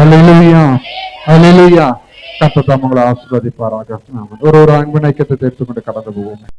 B: அல்லேலூயா அல்லேலூயா. கர்த்தர் தாம் உங்களை ஆசீர்வதிப்பாராக. ஆமென். ஒரு அன்பினை கேட்டு தேர்த்து கொண்டு கடந்து போவோம்.